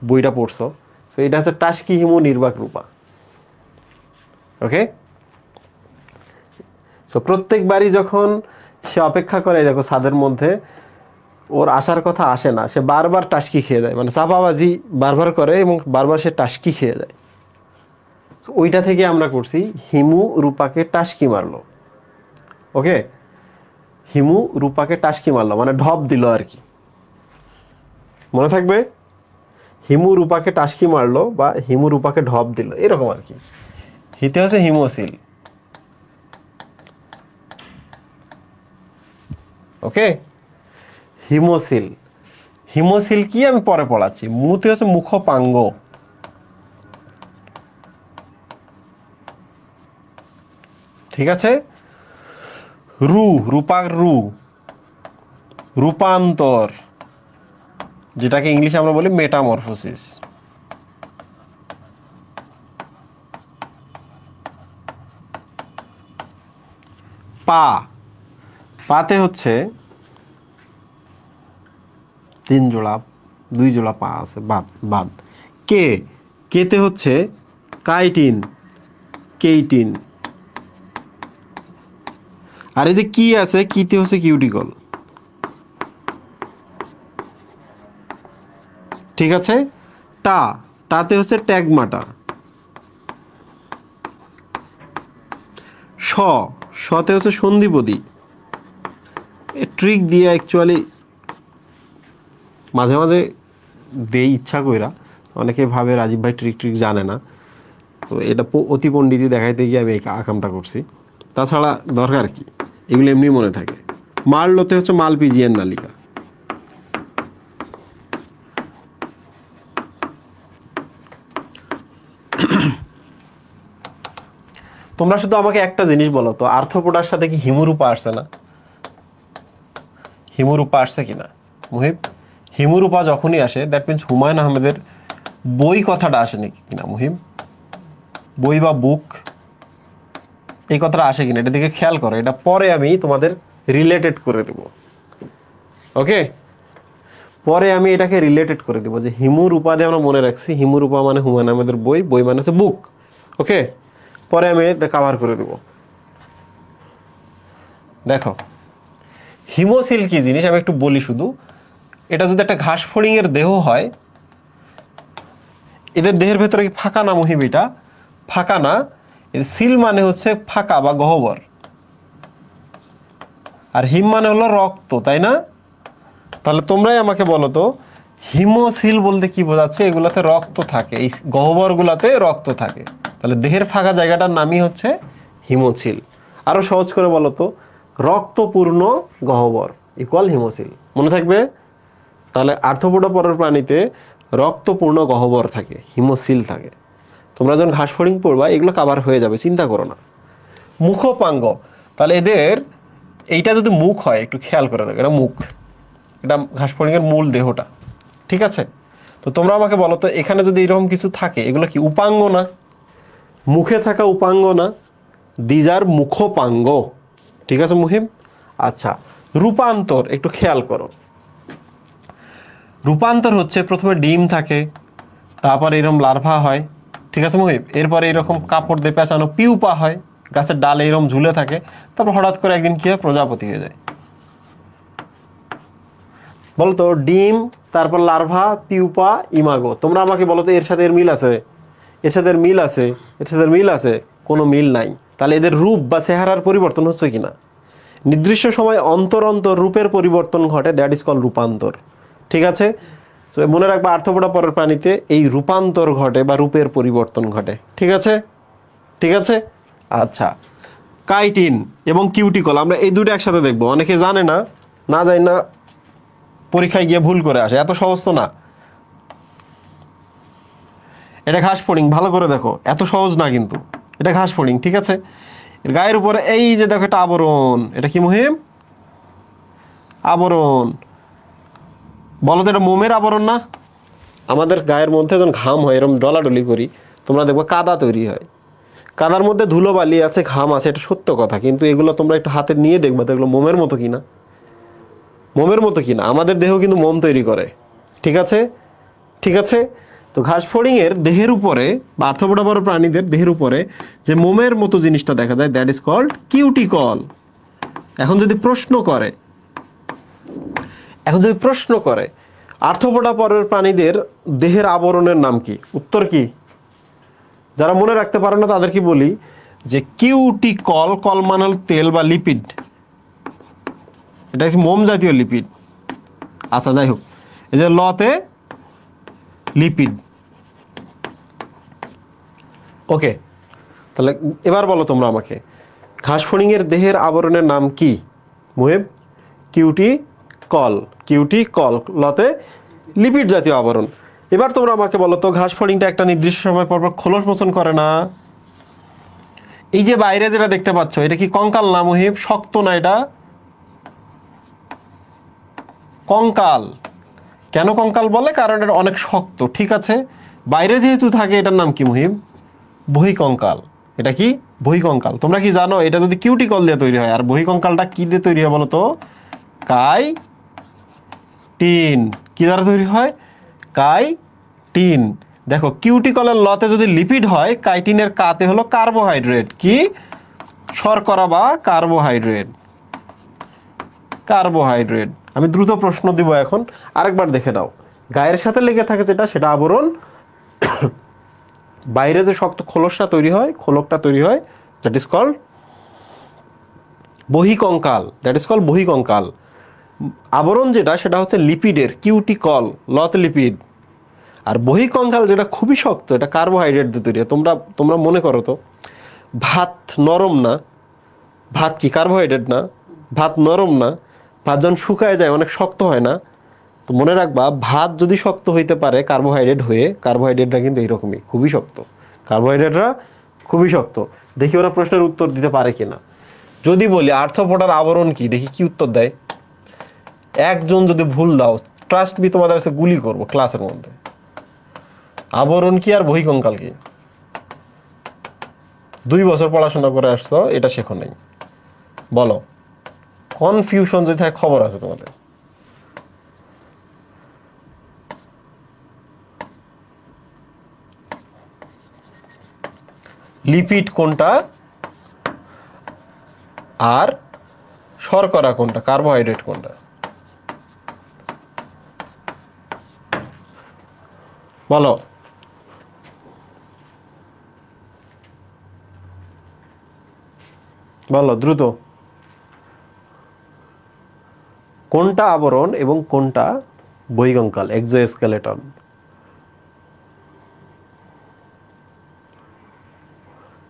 বইটা পড়ছো। তো এটা হচ্ছে টাস্কি হিমু নির্বাক রূপা। ওকে, সো প্রত্যেকবারই যখন সে অপেক্ষা করে, দেখো ছাদের মধ্যে ওর আসার কথা আসে না, সে বারবার টাস্কি খেয়ে যায়, মানে চাপাবাজি বারবার করে এবং বারবার সে টাস্কি খেয়ে যায়। ওইটা থেকে আমরা করছি হিমু রূপাকে টাস্কি মারলো। ওকে, হিমু রূপাকে টাস্কি মারলো মানে ঢপ দিল আর কি, মনে থাকবে? হিমু রূপাকে টাস্কি মারলো বা হিমু রূপাকে ঢপ দিল, এরকম আর কি। হিতে হচ্ছে হিমোসিল। ওকে, হিমোসিল। হিমোসিল কি আমি পরে পড়াচ্ছি। মুতে হচ্ছে মুখপাঙ্গ। ঠিক আছে, রু রূপার রু রূপান্তর, যেটাকে ইংলিশে আমরা বলি মেটামরফোসিস। পা, পাতে হচ্ছে 3 জোড়া 2 জোড়া পা আছে, বাদ বাদ। কে, কেতে হচ্ছে কাইটিন কেইটিন। আর এই যে কি আছে, কিতে হচ্ছে কিউটিকল। ঠিক আছে, টা, টাতে হচ্ছে ট্যাগমাটা। স, সতে হচ্ছে সন্ধিপদী। ট্রিক দিয়ে অ্যাকচুয়ালি মাঝে মাঝে দেই ইচ্ছা কইরা, অনেকে ভাবে রাজীব ভাই ট্রিক ট্রিক জানে না, তো এটা অতি পণ্ডিতি দেখাইতে গিয়ে আমি এই আকামটা করছি। তাছাড়া দরকার কি, এগুলো এমনি মনে থাকে। মারলোতে হচ্ছে মালপিজিয়ান নালিকা। তোমরা শুধু আমাকে একটা জিনিস বলো তো, আর্থ্রোপোডার সাথে কি হিমুরূপা আসছে না? হিমুরূপা আসছে কিনা মুহিব? হিমুরূপা যখনই আসে দ্যাট মিনস হুমায়ুন আহমেদের বই কথাটা আসে নাকি কিনা মুহিব? বই বা বুক, এই কথাটা আসে কিনা, এটা দিকে খেয়াল করো। এটা পরে আমি তোমাদের রিলেটেড করে দেব। ওকে, পরে আমি এটাকে রিলেটেড করে দেব যে হিমুরূপা দিয়ে আমরা মনে রাখছি, হিমুরূপা মানে হুমায়ুন আহমেদের বই, বই মানে হচ্ছে বুক। ওকে, পরে আমি এটা কভার করে দেব। দেখো হিমোসিল কি জিনিস আমি একটু বলি শুধু। এটা যদি একটা ঘাস ফড়িং এর দেহ হয়, এদের দেহের ভেতরে কি ফাঁকা না মুহিব? এটা ফাঁকা না। সিল মানে হচ্ছে ফাঁকা বা গহ্বর, আর হিম মানে হলো রক্ত, তাই না? তাহলে তোমরাই আমাকে বলো তো হিমোসিল বলতে কি বোঝাচ্ছে? এগুলাতে রক্ত থাকে, এই গহ্বর গুলাতে রক্ত থাকে, তাহলে দেহের ফাঁকা জায়গাটার নামই হচ্ছে হিমোসিল। আরো সহজ করে বলো তো, রক্তপূর্ণ গহ্বর ইকুয়াল হিমোসিল, মনে থাকবে? তাহলে আর্থ্রোপোডা পরের প্রাণীতে রক্তপূর্ণ গহ্বর থাকে, হিমোসিল থাকে। তোমরা যখন ঘাস ফড়িং পড়বা এগুলো কাভার হয়ে যাবে, চিন্তা করো না। মুখপাঙ্গ, তাহলে এদের এইটা যদি মুখ হয়, একটু খেয়াল করে দেখো, এটা মুখ, এটা ঘাস ফড়িং এর মূল দেহটা। ঠিক আছে, তো তোমরা আমাকে বলো তো এখানে যদি এরকম কিছু থাকে, এগুলো কি উপাঙ্গ না? মুখে থাকা উপাঙ্গ না? দিজ আর মুখপাঙ্গ। ঠিক আছে মুহিম? আচ্ছা, রূপান্তর একটু খেয়াল করো। রূপান্তর হচ্ছে প্রথমে ডিম থাকে, তারপর এরকম লার্ভা হয়। ঠিক আছে মুহিব? এরপরে এরকম কাপড় দিয়ে পেঁচানো পিউপা হয়, গাছের ডালে এরকম ঝুলে থাকে, তারপর হঠাৎ করে একদিন কি হয়, প্রজাপতি হয়ে যায়। বলতো ডিম, তারপর লার্ভা, পিউপা, ইমাগো। তোমরা আমাকে বলো তো এর সাথে এর মিল আছে? এর সাথে এর মিল আছে? এর সাথে এর মিল আছে? কোনো মিল নাই। তাহলে এদের রূপ বা চেহারার পরিবর্তন হচ্ছে কিনা? নির্দিষ্ট সময় অন্তর অন্তর রূপের পরিবর্তন ঘটে, দ্যাট ইজ কল রূপান্তর। ঠিক আছে, তো মনে রাখবা আর্থ্রোপোডা পরের প্রাণীতে এই রূপান্তর ঘটে বা রূপের পরিবর্তন ঘটে। ঠিক আছে, ঠিক আছে। আচ্ছা, কাইটিন এবং কিউটিকল আমরা এই দুটো একসাথে দেখবো। অনেকে জানে না, না জানি না পরীক্ষায় গিয়ে ভুল করে আসে, এত সহজ তো না। এটা ঘাস ফড়িং, ভালো করে দেখো, এত সহজ না কিন্তু। এটা ঘাস ফড়িং, ঠিক আছে। এর গায়ের উপরে এই যে দেখো এটা আবরণ, এটা কি মুহিম? আবরণ। বলো তো এটা মোমের আবরণ না? আমাদের গায়ের মধ্যে যখন ঘাম হয় এরকম ডলাডলি করি, তোমরা দেখবো কাদা তৈরি হয়। কাদার মধ্যে ধুলো বালি আছে, ঘাম আছে, এটা সত্য কথা, কিন্তু এগুলো তোমরা একটু হাতে নিয়ে দেখবে তো এগুলো মোমের মতো কিনা। মোমের মতো কিনা। আমাদের দেহ কিন্তু মোম তৈরি করে, ঠিক আছে, ঠিক আছে। তো ঘাস ফড়িংয়ের দেহের উপরে বা আর্থ্রোপোডা বড় প্রাণীদের দেহের উপরে যে মোমের মতো জিনিসটা দেখা যায়, দ্যাট ইজ কল্ড কিউটিকল। এখন যদি প্রশ্ন করে, আর্থ্রোপোডা পরের প্রাণীদের দেহের আবরণের নাম কি? উত্তর কি? যারা মনে রাখতে পারে না তাদেরকে বলি যে কিউটিকল, কল মানে তেল বা লিপিড, এটা একটি মোম জাতীয় লিপিড। আচ্ছা যাই হোক, এই যে লতে লিপিড। ওকে, তাহলে এবার বলো তোমরা আমাকে, ঘাস ফড়িংয়ের দেহের আবরণের নাম কি? মুহেব? কিউটিকল, কিউটিকল, লতে লিপিড জাতীয় আবরণ। এবার তোমরা আমাকে বলো তো, ঘাস ফড়িংটা একটা নির্দিষ্ট সময় পর পর খোলস মোচন করে না? এই যে বাইরে যেটা দেখতে পাচ্ছ, এটা কি কঙ্কাল না মুহিব? শক্ত না এটা? কঙ্কাল। কেন কঙ্কাল বলে? কারণ এটা অনেক শক্ত, ঠিক আছে। বাইরে যেহেতু থাকে, এটার নাম কি মুহিব? বহিকঙ্কাল। এটা কি? বহিকঙ্কাল। তোমরা কি জানো এটা যদি কিউটিকল দিয়ে তৈরি হয়, আর বহিকঙ্কালটা কি দিয়ে তৈরি হয় বলো তো? কাইটিন। কি দ্বারা তৈরি হয়? কাইটিন। দেখো কিউটিকলের লতে যদি লিপিড হয়, কাইটিনের কাতে হলো কার্বোহাইড্রেট। কি? শর্করা বা কার্বোহাইড্রেট। কার্বোহাইড্রেট। আমি দ্রুত প্রশ্ন দিব এখন, আরেকবার দেখে নাও। গায়ের সাথে লেগে থাকে যেটা, সেটা আবরণ। বাইরে যে শক্ত খোলসটা তৈরি হয়, খোলকটা তৈরি হয়, দ্যাট ইজ কল্ড বহিকঙ্কাল। দ্যাট ইজ কল্ড বহিকঙ্কাল। আবরণ যেটা, সেটা হচ্ছে লিপিডের, কিউটিকল, লতে লিপিড। আর বহিকঙ্কাল যেটা খুবই শক্ত, এটা কার্বোহাইড্রেট দিয়ে তৈরি হয়। তোমরা মনে করো তো, ভাত নরম না? ভাত কি কার্বোহাইড্রেট না? ভাত নরম না? ভাত যখন শুকায় যায় অনেক শক্ত হয় না? তো মনে রাখবা, ভাত যদি শক্ত হইতে পারে কার্বোহাইড্রেট হয়ে, কার্বোহাইড্রেটরা কিন্তু এইরকমই খুবই শক্ত। কার্বোহাইড্রেটরা খুবই শক্ত। দেখি ওরা প্রশ্নের উত্তর দিতে পারে কিনা। যদি বলি আর্থ্রোপোডার আবরণ কি, দেখি কি উত্তর দেয়। একজন যদি ভুল দাও, ট্রাস্ট মি, তোমাদের কাছে গুলি করবো ক্লাসের মধ্যে। আবরণ কি আর বহিকঙ্কাল কি? 2 বছর পড়াশোনা করে আসছো, এটা শেখো নাই। বলো, কনফিউশন যদি থাকে খবর আছে তোমাদের। লিপিড কোনটা আর শর্করা কোনটা, কার্বোহাইড্রেট কোনটা? বলো। বলো দ্রুত, কোনটা আবরণ এবং কোনটা বহিকঙ্কাল, এক্সোস্কেলেটন?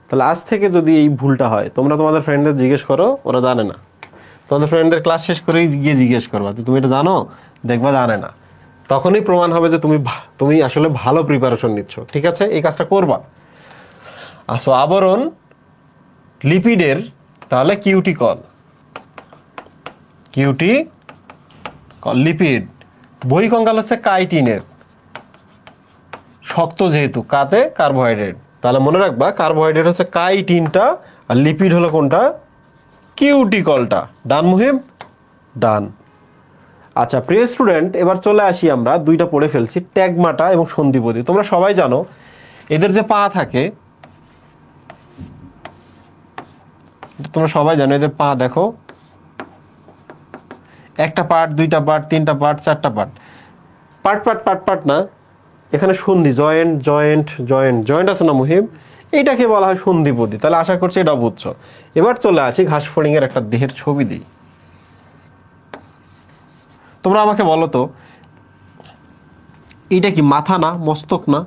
তাহলে আজ থেকে যদি এই ভুলটা হয়, তোমরা তোমাদের ফ্রেন্ডদের জিজ্ঞেস করো, ওরা জানে না। তোমাদের ফ্রেন্ডদের ক্লাস শেষ করেই গিয়ে জিজ্ঞেস করবা যে তুমি এটা জানো, দেখবা জানে না। তখনই প্রমাণ হবে যে তুমি আসলে ভালো প্রিপারেশন নিচ্ছ, ঠিক আছে। এই কাজটা করবা। আসো, আবরণ লিপিডের, তাহলে কিউটিকল, কিউটিকল লিপিড। বহিকঙ্কাল হচ্ছে কাইটিনের, শক্ত যেহেতু, কাতে কার্বোহাইড্রেট। তাহলে মনে রাখবা, কার্বোহাইড্রেট হচ্ছে কাইটিনটা, আর লিপিড হলো কোনটা? কিউটিকলটা। ডান মুহিম? ডান। আচ্ছা প্রিয় স্টুডেন্ট, এবার চলে আসি, আমরা দুইটা পড়ে ফেলছি, ট্যাগমাটা এবং সন্ধিপদী। তোমরা সবাই জানো এদের যে পা থাকে, তোমরা সবাই জানো এদের পা দেখো, একটা পার্ট, দুইটা পার্ট, তিনটা পার্ট, চারটা part. Part part part part না, এখানে সন্ধি, জয়েন্ট জয়েন্ট জয়েন্ট জয়েন্ট আছে না মুহিম? এইটাকে বলা হয় সন্ধিপদী। তাহলে আশা করছি এটা বুঝছো। এবার চলে আসি ঘাস ফড়িংয়ের একটা দেহের ছবি দিই। তোমরা আমাকে বলো তো, এইটা কি মাথা না, মস্তক না?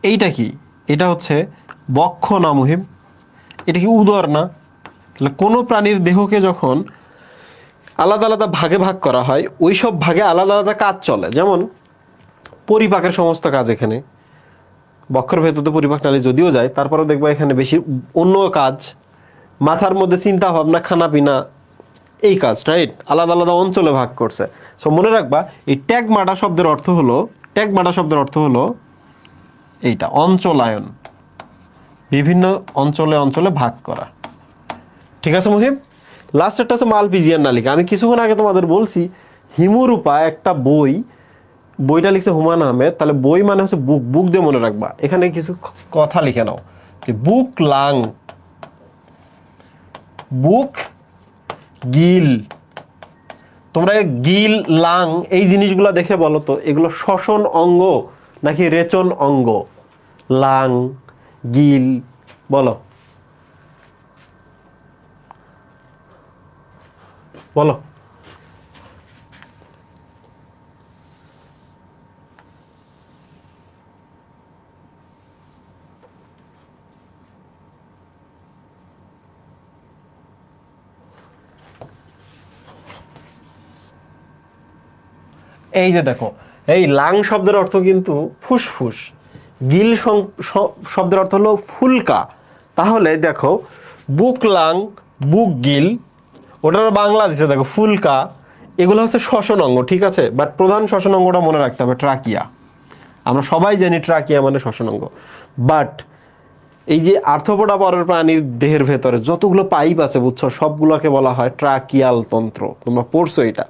এইটা কি? এটা হচ্ছে বক্ষ না মুহিম? এটা কি উদর না? তাহলে কোনো প্রাণীর দেহকে যখন আলাদা আলাদা ভাগে ভাগ করা হয়, ওই সব ভাগে আলাদা আলাদা কাজ চলে। যেমন পরিপাকের সমস্ত কাজ এখানে, বক্ষের ভেতরে পরিপাক নালী যদিও যায় তারপরেও দেখবা এখানে বেশি অন্য কাজ, মাথার মধ্যে চিন্তা ভাবনা, খানা পিনা, এই কাজ, রাইট? আলাদা আলাদা অঞ্চলে ভাগ করছে। সো মনে রাখবা এই ট্যাগমাটা শব্দের অর্থ হলো, ট্যাগমাটা শব্দের অর্থ হলো এইটা, অঞ্চলায়ন, বিভিন্ন অঞ্চলে অঞ্চলে ভাগ করা। ঠিক আছে মুহিব? লাস্টেরটা আছে মালপিজিয়ান নালিকা। আমি কিছুক্ষণ আগে তোমাদের বলছি হিমুরূপা একটা বই, বইটা লিখছে হুমায়ুন আহমেদ, তাহলে বই মানে হচ্ছে বুক, বুক দিয়ে মনে রাখবা। এখানে কিছু কথা লিখে নাও, বুক লাং, বুক গিল। তোমরা গিল লাং এই জিনিসগুলো দেখে বলো তো এগুলো শ্বসন অঙ্গ নাকি রেচন অঙ্গ? লাং, গিল, বলো বলো। এই যে দেখো, এই লাং শব্দের অর্থ কিন্তু ফুসফুস, গিল শব্দের অর্থ হলো ফুলকা। তাহলে দেখো বুক লাং, বুক গিল, ওটার বাংলা দিচ্ছে দেখো ফুলকা, এগুলো হচ্ছে শ্বসন অঙ্গ, ঠিক আছে? বাট প্রধান শ্বসন অঙ্গটা মনে রাখতে হবে ট্রাকিয়া। আমরা সবাই জানি ট্রাকিয়া মানে শ্বসন অঙ্গ, বাট এই যে আর্থ্রোপোডা পরের প্রাণীর দেহের ভেতরে যতগুলো পাইপ আছে বুঝছো, সবগুলোকে বলা হয় ট্রাকিয়াল তন্ত্র। তোমরা পড়ছো এটা?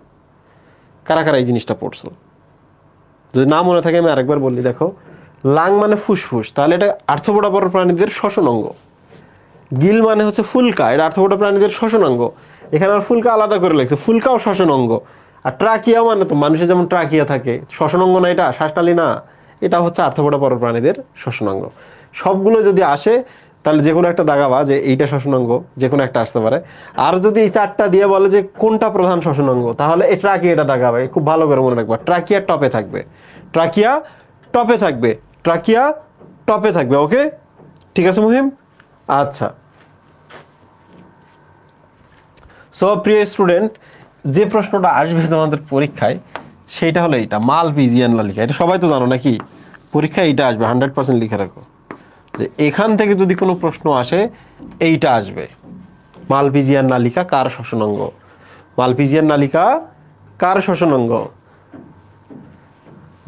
কারা কারা এই জিনিসটা পড়ছো? যদি না মনে থাকে আমি আরেকবার বলি, দেখো লাং মানে ফুসফুস, তাহলে এটা আর্থ্রোপোডা পরের প্রাণীদের শ্বসন অঙ্গ। গিল মানে হচ্ছে ফুলকা, এটা আর্থ্রোপোডা প্রাণীদের শ্বসন অঙ্গ। এখানে আর ফুলকা আলাদা করে লাগছে, ফুলকাও শ্বসন অঙ্গ। আর ট্রাকিয়া মানে তো মানুষের যেমন ট্রাকিয়া থাকে, শ্বসন অঙ্গ না এটা, শ্বাসনালী না, এটা হচ্ছে আর্থ্রোপোডা পরের প্রাণীদের শ্বসন অঙ্গ। সবগুলো যদি আসে তাহলে যে কোনো একটা দাগাবা যে এইটা শ্বসন অঙ্গ, যে কোনো একটা আসতে পারে। আর যদি এই চারটা দিয়ে বলে যে কোনটা প্রধান শ্বসন অঙ্গ, তাহলে এই ট্রাকিয়াটা দাগাবে। খুব ভালো করে মনে রাখবা, ট্রাকিয়া টপে থাকবে, ট্রাকিয়া টপে থাকবে, ট্রাকিয়া টপে থাকবে। ওকে, ঠিক আছে মুহিম? আচ্ছা, সো প্রিয় স্টুডেন্ট, যে প্রশ্নটা আসবে তোমাদের পরীক্ষায় সেটা হলো এইটা, মালপিজিয়ান নালিকা। এটা সবাই তো জানো নাকি? পরীক্ষায় এইটা আসবে, 100% লিখে রাখো যে এখান থেকে যদি কোনো প্রশ্ন আসে এইটা আসবে, মালপিজিয়ান নালিকা কার শ্বসন অঙ্গ? মালপিজিয়ান নালিকা কার শ্বসন অঙ্গ?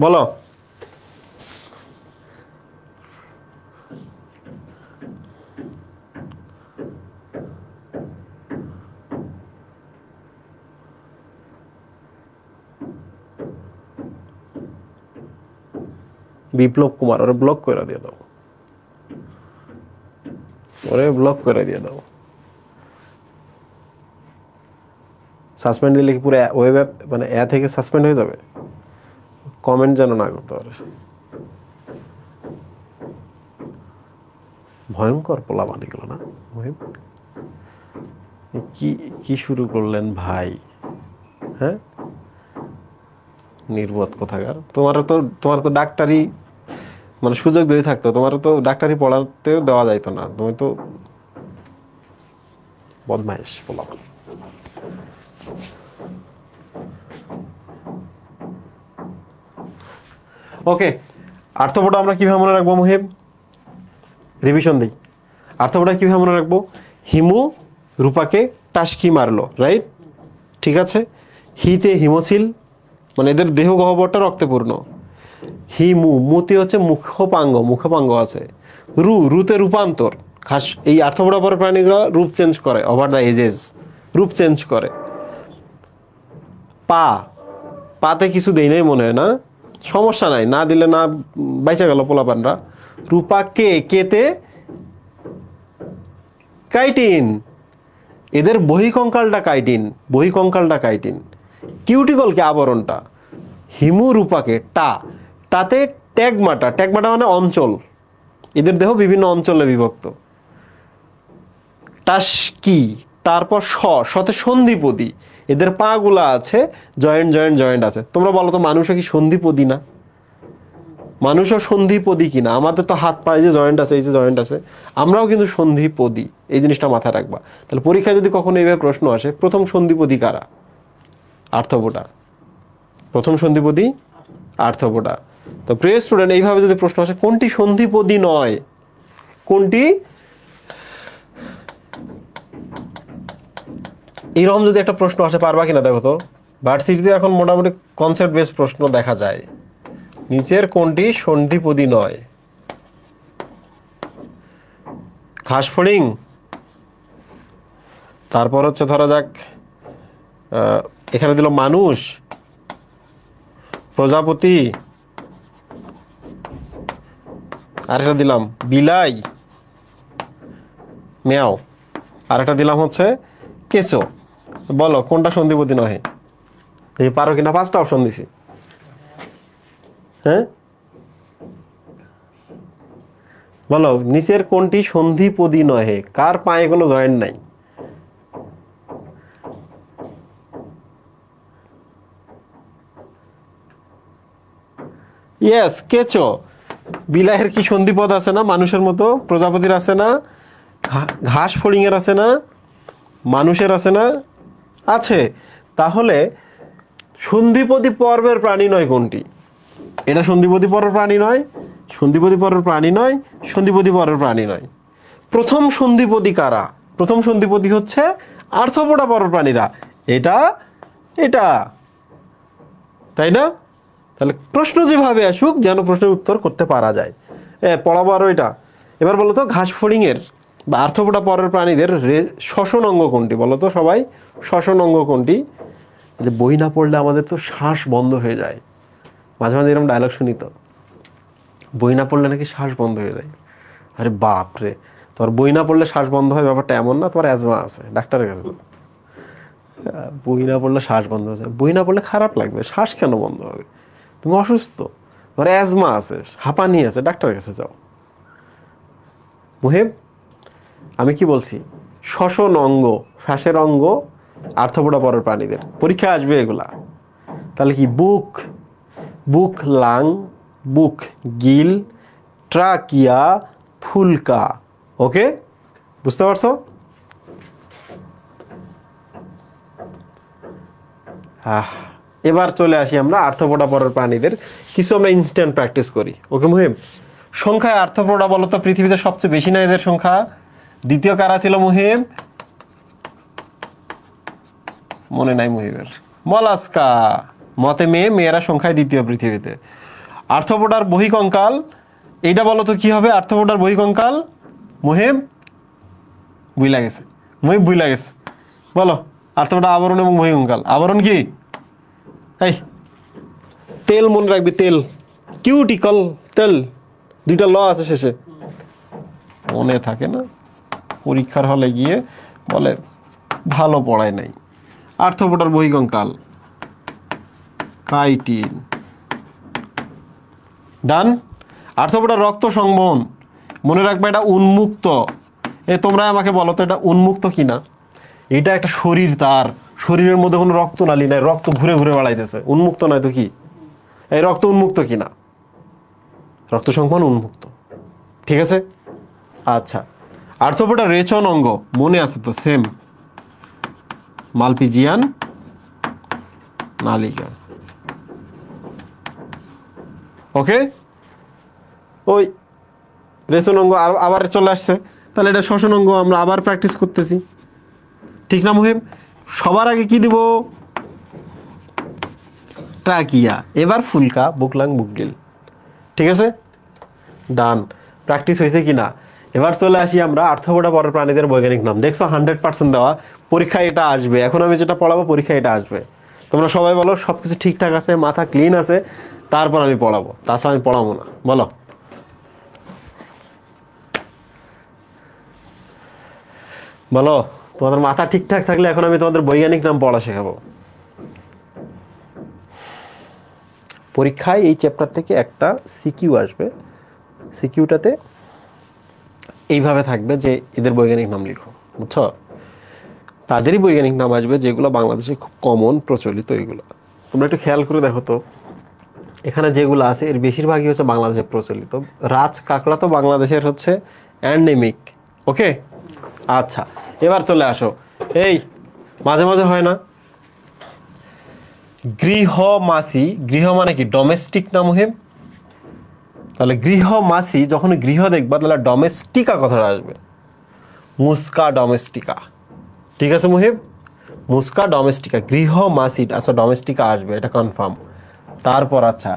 বলো। বিপ্লব কুমার, ওরে ব্লক করে দিয়ে দাও, ওরে ব্লক করে দিয়ে দাও। সাসপেন্ড দিলে কি পুরো ওয়েব অ্যাপ মানে থেকে সাসপেন্ড হয়ে যাবে? কমেন্ট যেন না করতে পারে। ভয়ঙ্কর পোলা বানি গেল না মহিম? কি কি শুরু করলেন ভাই? হ্যাঁ, নির্বোধ কোথাকার। তোমার তো ডাক্তারি মানে সুযোগ দিয়ে থাকতো, তোমার তো ডাক্তারি পড়াতেও দেওয়া যাইতো না, তুমি তো বদমাইশ পোলাপান। ওকে, আর্থ্রোপোডা আমরা কিভাবে মনে রাখবো মুহিব? রিভিশন দিই। আর্থ্রোপোডা কিভাবে মনে রাখবো? হিমু রূপাকে টাসকি মারলো, রাইট? ঠিক আছে। হিতে হিমোসিল, মানে এদের দেহ গহ্বরটা রক্তে পূর্ণ। হিমু, মুতি হচ্ছে মুখপাঙ্গ, মুখপাঙ্গ আছে। রুতে রূপান্তর, খাস এই আর্থ্রোপোডা পরের প্রাণীগুলো রূপ চেঞ্জ করে ওভার দ্য এজেস, রূপ চেঞ্জ করে। পা, পাতে কিছু দেই নাই মনে হয় না, সমস্যা নাই, না দিলে না বাইচা গেল পোলাপানরা। রূপা কে, কেতে কাইটিন, এদের বহিকঙ্কালটা কাইটিন, বহিকঙ্কালটা কাইটিন। কিউটিকল কে আবরণটা। হিমু রূপাকে টা, তাতে ট্যাগমাটা, ট্যাগমাটা মানে অঞ্চল, এদের দেহ বিভিন্ন অঞ্চলে বিভক্ত। টাস্কি, তারপর শতে সন্ধিপদী, এদের পা গুলা আছে, জয়েন্ট জয়েন্ট জয়েন্ট আছে। তোমরা বলো তো মানুষও কি সন্ধিপদী না? মানুষও সন্ধিপদী কিনা? আমাদের তো হাত পায়ে যে জয়েন্ট আছে, এই যে জয়েন্ট আছে, আমরাও কিন্তু সন্ধিপদী, এই জিনিসটা মাথায় রাখবা। তাহলে পরীক্ষায় যদি কখনো এইভাবে প্রশ্ন আসে, প্রথম সন্ধিপদী কারা? আর্থ্রোপোডা। প্রথম সন্ধিপদী আর্থ্রোপোডা। তো প্রিয় স্টুডেন্ট, এইভাবে যদি প্রশ্ন আসে কোনটি সন্ধিপদী নয়, কোনটি, এইরকম যদি একটা প্রশ্ন আসে পারবা কিনা দেখো তো। ভার্সিটিতে এখন মোটামুটি কনসেপ্ট বেস প্রশ্ন দেখা যায়। নিচের কোনটি সন্ধিপদী নয়? ঘাসফড়িং, তারপর হচ্ছে ধরা যাক এখানে দিল মানুষ, প্রজাপতি, আর একটা দিলাম বিলাই, মেয়াও, আর একটা দিলাম হচ্ছে কেঁচো। বলো কোনটা সন্ধিপদী নয়? এই পারো কিনা? 5টা অপশন দিছি। হ্যাঁ বলো, নিচের কোনটি সন্ধিপদী নহে? কার পায়ে কোনো জয়েন্ট নাই? ইয়েস, কেঁচো। বিলাইয়ের কি সন্ধিপদ আছে না? মানুষের মতো। প্রজাপতির আছে না? ঘাস ফড়িং এর আছে না? মানুষের আছে না? আছে। তাহলে সন্ধিপদী পর্বের প্রাণী নয় কোনটি? এটা সন্ধিপদী পর্বের প্রাণী নয়, সন্ধিপদী পর্বের প্রাণী নয়, সন্ধিপদী পর্বের প্রাণী নয়। প্রথম সন্ধিপদী কারা? প্রথম সন্ধিপদী হচ্ছে আর্থ্রোপোডা পর্বের প্রাণীরা। এটা এটা তাই না? তাহলে প্রশ্ন যেভাবে আসুক যেন প্রশ্নের উত্তর করতে পারা যায়। পড়াবো আরো এটা। এবার বলো তো, ঘাস ফড়িং এর বা আর্থ্রোপোডা পর্বের প্রাণীদের শ্বসন অঙ্গ কোনটি? বলো তো সবাই, শ্বসন অঙ্গ কোনটি? যে বই না পড়লে আমাদের তো শ্বাস বন্ধ হয়ে যায়। মাঝে মাঝে এরকম ডায়লগ শুনি তো, বই না পড়লে নাকি শ্বাস বন্ধ হয়ে যায়। আরে বাপ রে, তোমার বই না পড়লে শ্বাস বন্ধ হয় ব্যাপারটা এমন না। তোমার অ্যাজমা আছে, ডাক্তারের কাছে যাও। বই না পড়লে শ্বাস বন্ধ হয়ে যায়। বই না পড়লে খারাপ লাগবে, শ্বাস কেন বন্ধ হবে? তুমি অসুস্থ, তোমার অ্যাজমা আছে, হাঁপানি আছে, ডাক্তারের কাছে যাও। মুহিব, আমি কি বলছি? শ্বসন অঙ্গ, শ্বাসের অঙ্গ আর্থ্রোপোডা পর্বের প্রাণীদের পরীক্ষা আসবে এগুলা। তাহলে কি বুক, বুক লাং, বুক গিল, ট্রাকিয়া, ফুলকা। ওকে, বুঝতে পারছো? এবার চলে আসি আমরা আর্থ্রোপোডা পর্বের প্রাণীদের কিছু আমরা ইনস্ট্যান্ট প্র্যাকটিস করি। ওকে মুহিব, সংখ্যায় আর্থ্রোপোডা বলো তো পৃথিবীতে সবচেয়ে বেশি না এদের সংখ্যা? দ্বিতীয় কারা ছিল মুহিব? মনে নাই মুহিবের? মলাস্কা। মতে মেয়ে, মেয়েরা সংখ্যায় দ্বিতীয় পৃথিবীতে। আর্থ্রোপোডার বহিকঙ্কাল, এইটা বলো তো কি হবে? আর্থ্রোপোডার বহিকঙ্কাল মুহিব বুইলা গেছে, মুহিব বুইলা গেছে। বলো আর্থ্রোপোডা আবরণ এবং বহিকঙ্কাল। আবরণ কি? এই তেল মনে রাখবি, তেল, কিউটিকল, তেল, দুইটা ল আছে শেষে, মনে থাকে না। পরীক্ষার হলে গিয়ে বলে ভালো পড়ায় নাই। আর্থ্রোপোডার বহিকঙ্কাল কাইটিন। ডান। আর্থ্রোপোডার রক্ত সংবহন, মনে রাখবে এটা উন্মুক্ত। তোমরা আমাকে বলো তো এটা উন্মুক্ত কিনা? এটা একটা শরীর, তার শরীরের মধ্যে কোনো রক্ত নালী নাই, রক্ত ঘুরে ঘুরে বেড়াইতেছে, উন্মুক্ত নয় তো কি? এই রক্ত উন্মুক্ত কিনা? রক্ত সংবহন উন্মুক্ত, ঠিক আছে। আচ্ছা, আর্থ্রোপোডা রেচন অঙ্গ মনে আছে তো? Same, Malpighian নালিকা। ওকে, ওই রেচন অঙ্গ আবার চলে আসছে। তাহলে এটা শ্বসন অঙ্গ, আমরা আবার প্র্যাকটিস করতেছি, ঠিক না মুহিব? সবার আগে কি দিব? ট্রাকিয়া, এবার ফুলকা, বুকলাং, বুকগিল। ঠিক আছে, ডান। প্র্যাকটিস হয়েছে কিনা? এবার চলে আসি আমরা আর্থ্রোপোডা পর্বের প্রাণীদের বৈজ্ঞানিক নাম। দেখছো 100% দেওয়া, পরীক্ষায় এটা আসবে। এখন আমি যেটা পড়াবো পরীক্ষায় এটা আসবে। তোমরা সবাই বলো সবকিছু ঠিকঠাক আছে, মাথা ক্লিন আছে, তারপর আমি পড়াবো, তাছাড়া আমি পড়াবো না। বলো বলো, তোমাদের মাথা ঠিকঠাক থাকলে এখন আমি তোমাদের বৈজ্ঞানিক নাম পড়া শেখাবো। পরীক্ষায় এই চ্যাপ্টার থেকে একটা সিকিউ আসবে। সিকিউটাতে এইভাবে থাকবে যে এদের বৈজ্ঞানিক নাম লিখো, বুঝছো? তাদেরই বৈজ্ঞানিক নাম আসবে যেগুলো বাংলাদেশে খুব কমন প্রচলিত। এইগুলো তোমরা একটু খেয়াল করে দেখো তো, এখানে যেগুলো আছে এর বেশিরভাগই হচ্ছে বাংলাদেশে প্রচলিত। রাজ কাঁকড়া তো বাংলাদেশের হচ্ছে অ্যান্ডেমিক। ওকে, আচ্ছা এবার চলে আসো। এই মাঝে মাঝে হয় না গৃহমাসি, গৃহ মানে কি? ডোমেস্টিক না মুহিব? তাহলে গৃহমাসি, যখন গৃহ দেখবা তাহলে ডোমেস্টিকা কথাটা আসবে, মুস্কা ডোমেস্টিকা। ঠিক আছে মুহিব, মুস্কা ডোমেস্টিকা, গৃহমাসি, আচ্ছা ডোমেস্টিকা আসবে, এটা কনফার্ম। তারপর আচ্ছা,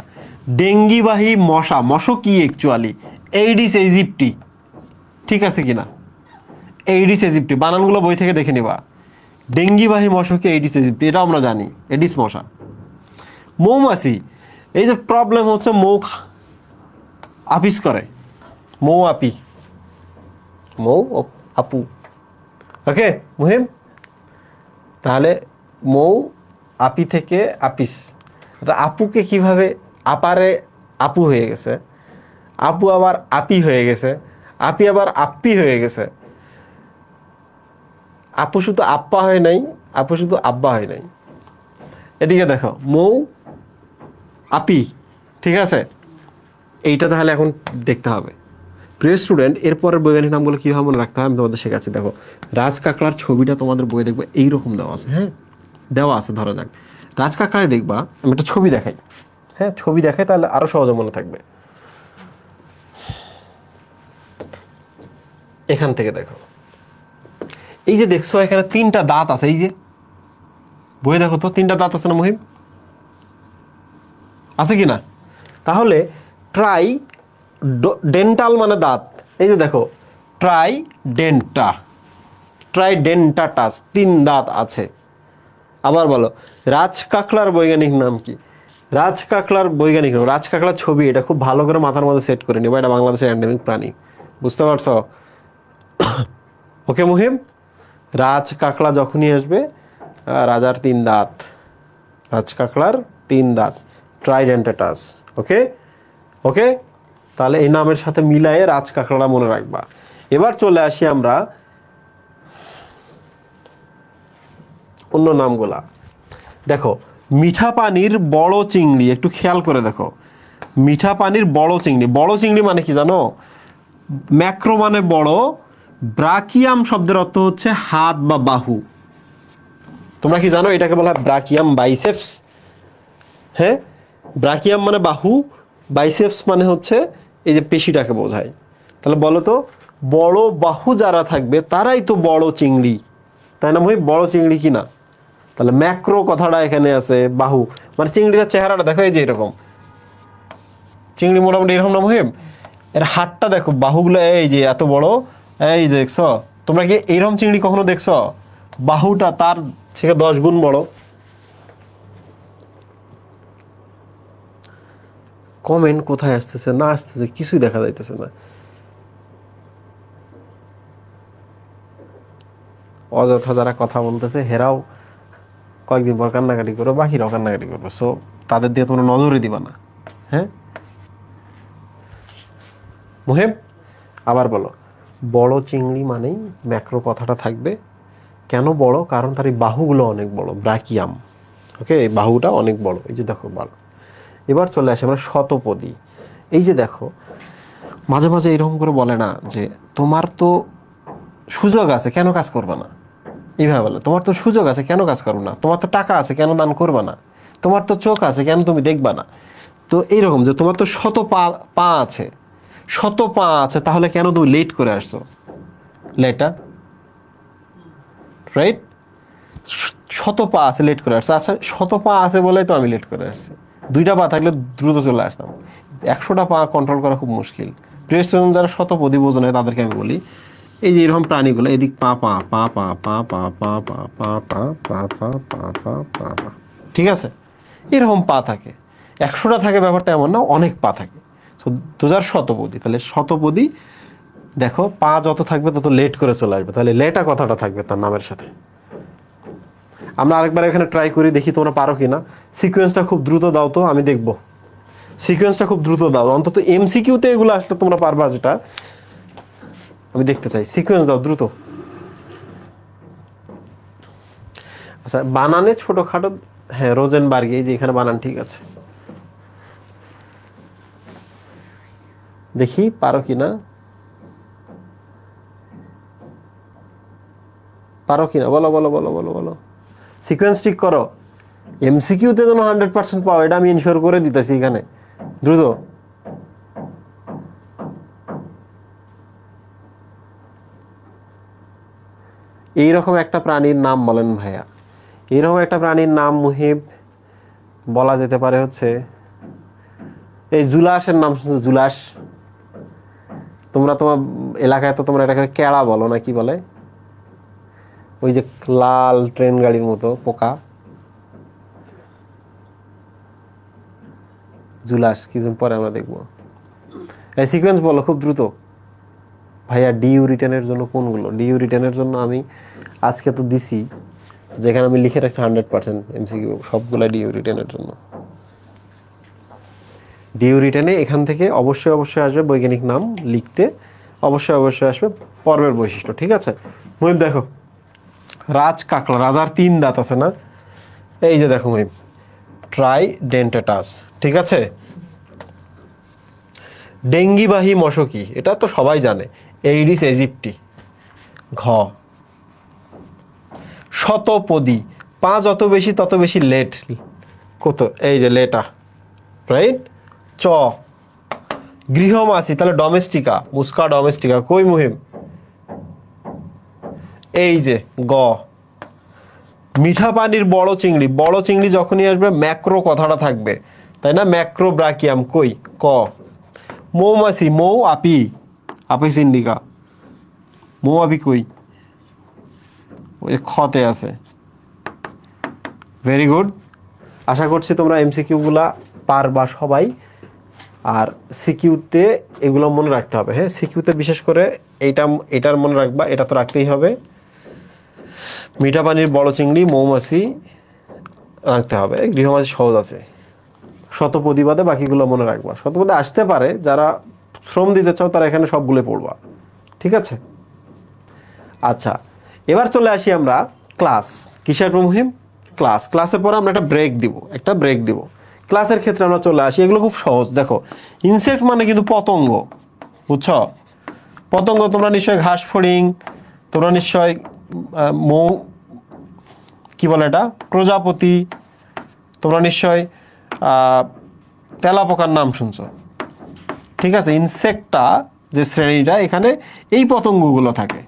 ডেঙ্গিবাহী মশা, মশক কি অ্যাকচুয়ালি? এইডিস ইজিপ্টি, ঠিক আছে কিনা? এইডিস ইজিপ্টি, বানানগুলো বই থেকে দেখে নিবা। ডেঙ্গিবাহী মশকে এইডিস ইজিপ্টি, এটা আমরা জানি, এডিস মশা। মৌমাছি, এই যে প্রবলেম হচ্ছে মৌ আপিস করে, মৌ আপি, মৌ আপু। ওকে মুহিম, তাহলে মৌ আপি থেকে আপিস, আপুকে কিভাবে, আপারে আপু হয়ে গেছে, আপু আবার আপি হয়ে গেছে, আপি আবার আপ্পি হয়ে গেছে, আপু শুধু আপ্পা হয় নাই, আপু শুধু আব্বা হয় নাই। এদিকে দেখো, মৌ আপি, ঠিক আছে, এইটা তাহলে এখন দেখতে হবে। প্রিয় স্টুডেন্ট, এরপরের বৈজ্ঞানিক নামগুলো কীভাবে মনে রাখতে হয় আমি তোমাদের শেখাচ্ছি। দেখো, রাজ কাঁকড়ার ছবিটা তোমাদের বইয়ে দেখবে এইরকম দেওয়া আছে, হ্যাঁ দেওয়া আছে, ধরা যাক রাজ কাঁকড়ায় দেখবা, আমি একটা ছবি দেখাই, হ্যাঁ ছবি দেখাই তাহলে আরো সহজে মনে থাকবে। এখান থেকে দেখো, এই যে দেখছো এখানে 3টা দাঁত আছে, এই যে বইয়ে দেখো তো 3টা দাঁত আছে না মহিম, আছে কি না? তাহলে ট্রাই ডেন্টাল মানে দাঁত, এই যে দেখো ট্রাইডেন্টা, ট্রাইডেন্টাটাস, 3 দাঁত আছে। আবার বলো, রাজ কাঁকড়ার বৈজ্ঞানিক নাম কি? রাজ কাঁকড়ার বৈজ্ঞানিক নাম, রাজ কাঁকড়ার ছবি, এটা খুব ভালো করে মাথার মধ্যে সেট করে নিবা, এটা বাংলাদেশের এন্ডেমিক প্রাণী, বুঝতে পারছো? ওকে মুহিম, রাজ কাঁকড়া যখনই আসবে, রাজার 3 দাঁত, রাজ কাঁকড়ার 3 দাঁত, ট্রাইডেন্টাটাস। ওকে ওকে, তাহলে এই নামের সাথে মিলায়ে রাজ কাঁকড়া মনে রাখবা। এবার চলে আসি আমরা অন্য নামগুলা। দেখো, মিঠা পানির বড় চিংড়ি, একটু খেয়াল করে দেখো, মিঠা পানির বড় চিংড়ি, বড় চিংড়ি মানে কি জানো? ম্যাক্রো মানে বড়, ব্রাকিয়াম শব্দের অর্থ হচ্ছে হাত বা বাহু। তোমরা কি জানো এটাকে বলা হয় ব্রাকিয়াম বাইসেপস? হ্যাঁ, ব্রাকিয়াম মানে বাহু, বাইসেপস মানে হচ্ছে এই যে পেশিটাকে বোঝায়। তাহলে বলো তো, বড় বাহু যারা থাকবে তারাই তো বড় চিংড়ি, তাই না ভাই? বড় চিংড়ি কি না? তাহলে ম্যাক্রো কথাটা এখানে আছে, বাহু মানে চিংড়িটার চেহারাটা দেখো, এই যে এরকম চিংড়ি মোটামুটি এরকম না মহিম, এর হাতটা দেখো, বাহুগুলো এই যে এত বড়, এই দেখছো তোমরা কি এইরকম চিংড়ি কখনো দেখছো? বাহুটা তার থেকে 10 গুণ বড়। কমেন্ট কোথায় আসতেছে না আসতেছে কিছুই দেখা যাইতেছে না, অযথা যারা কথা বলতেছে হেরাও কয়েকদিন পর কান্নাকাটি করো, বাকিরাও কান্নাকাটি করবে, সো তাদের দিয়ে তোমরা নজরে দিবা না। হ্যাঁ মুহেব, আবার বলো, বড় চিংড়ি মানেই ম্যাক্রো কথাটা থাকবে। কেন বড়? কারণ তার এই বাহুগুলো অনেক বড়, ব্রাকিয়াম। ওকে, এই বাহুটা অনেক বড়, এই যে দেখো বড়। এবার চলে আসে আমরা শতপদী। এই যে দেখো, মাঝে মাঝে এরকম করে বলে না যে তোমার তো সুযোগ আছে কেন কাজ করবে না, এইভাবে বলে, তোমার তো সুযোগ আছে কেন কাজ করবে না, তোমার তো টাকা আছে কেন দান করবে না, তোমার তো চোখ আছে কেন তুমি দেখবা না। তো এইরকম যে তোমার তো শত পা আছে, শত পা আছে, তাহলে কেন তুমি লেট করে আসছো? লেটা রাইট, শত পা আছে লেট করে আসছে, আচ্ছা শত পা আছে বলেই তো আমি লেট করে আসছি, 2টা পা থাকলে দ্রুত চলে আসতাম, 100টা পা কন্ট্রোল করা খুব মুশকিল। প্রিয় স্টুডেন্ট, যারা শতপদী বোঝে তাদেরকে আমি বলি, এই যে এরকম প্রাণীগুলো, এদিক পা পা পা পা পা পা পা পা পা পা পা পা পা পা পা পা, ঠিক আছে, এরকম পা থাকে, 100টা থাকে ব্যাপারটা এমন না, অনেক পা থাকে। তো যার শতপদী, তাহলে শতপদী দেখো পা যত থাকবে তত লেট করে চলে আসবে, তাহলে লেটা কথাটা থাকবে তার নামের সাথে। আমরা আরেকবার এখানে ট্রাই করি, দেখি তোমরা পারো কিনা। সিকোয়েন্সটা খুব দ্রুত দাও তো, আমি দেখব। সিকোয়েন্সটা খুব দ্রুত দাও, অন্তত এমসিকিউতে এগুলো আসলে তোমরা পারবা, যেটা আমি দেখতে চাই। সিকোয়েন্স দাও দ্রুত। আচ্ছা, বানানে ছোটখাটো, হ্যাঁ রোজেনবার্গ, এই যে এখানে বানান ঠিক আছে, দেখি পারো কিনা, পারো কিনা, বলো বলো বলো বলো বলো। সিকোয়েন্স ঠিক করো, এমসিকিউতে যেন 100% পাও, এটা আমি ইনশিওর করে দিতেছি এখানে, দ্রুত। এইরকম একটা প্রাণীর নাম বলেন ভাইয়া। এইরকম একটা প্রাণীর নাম মুহিব বলা যেতে পারে হচ্ছে এই জুলাসের নাম শুনছো? জুলাস। তোমরা তোমার এলাকায় তো তোমরা এটাকে কেড়া বলো না কি বলে, ওই যে লাল ট্রেন গাড়ির মতো পোকা, জুলাস। কিছুদিন পরে আমরা দেখবো। এই সিকোয়েন্স বলো খুব দ্রুত ভাইয়া। ডিইউ রিটেনের জন্য কোনগুলো? ডিইউ রিটেনের জন্য আমি আজকে তো দিছি, যেখানে আমি লিখে রাখছি 100% এমসিকিউ, সবগুলা ডিইউ রিটেনের জন্য। ডিইউ রিটেনে এখান থেকে অবশ্যই অবশ্যই আসবে বৈজ্ঞানিক নাম লিখতে, অবশ্যই অবশ্যই আসবে পর্বের বৈশিষ্ট্য। ঠিক আছে মুহিব, দেখো রাজ কাকড়া, রাজার 3 দাঁত আছে না? এই যে দেখো মুহিব, ট্রাইডেন্টেটাস। ঠিক আছে। ডেঙ্গিবাহী মশা কি? এটা তো সবাই জানে, এইডিস ইজিপ্টি। ঘ। শতপদী, পা যত বেশি তত বেশি লেট। কত? এই যে লেটা, রাইট। চ। গৃহমাছি, তাহলে ডোমেস্টিকা, মুস্কা ডোমেস্টিকা। কই মুহিম? এই যে গ। মিঠা পানির বড় চিংড়ি, বড় চিংড়ি যখনই আসবে ম্যাক্রো কথাটা থাকবে, তাই না? ম্যাক্রো ব্রাকিয়াম। কই? ক। মৌমাছি, মৌ আপি, আপিস ইন্ডিকা। মৌ আপি কই? ওই খতে আছে। Very good. আশা করছি তোমরা এমসিকিউ গুলা পারবা সবাই। আর সিকিউতে এগুলো মনে রাখতে হবে। হ্যাঁ, সিকিউতে বিশেষ করে এটার মনে রাখবা, এটা তো রাখতেই হবে। মিঠা পানির বড় চিংড়ি, মৌমাছি রাখতে হবে। গৃহমাছি সহজ আছে। শতপদীবাদে বাকিগুলো মনে রাখবা। শতপদী আসতে পারে, যারা শ্রম দিতে চাও তারা এখানে সবগুলো পড়বা। ঠিক আছে। আচ্ছা, এবার চলে আসি আমরা ক্লাস। কিসের মুহিম? ক্লাস। ক্লাসের পরে আমরা একটা ব্রেক দিব। ক্লাসের ক্ষেত্রে আমরা চলে আসি, এগুলো খুব সহজ। দেখো ইনসেক্ট মানে কিন্তু পতঙ্গ, বুঝছো? পতঙ্গ তোমরা নিশ্চয় ঘাস ফড়িং, তোমরা নিশ্চয় মৌ কি বলে এটা, প্রজাপতি, তোমরা নিশ্চয় তেলাপোকার নাম শুনছো। ঠিক আছে। ইনসেক্টটা যে শ্রেণীটা, এখানে এই পতঙ্গগুলো থাকে,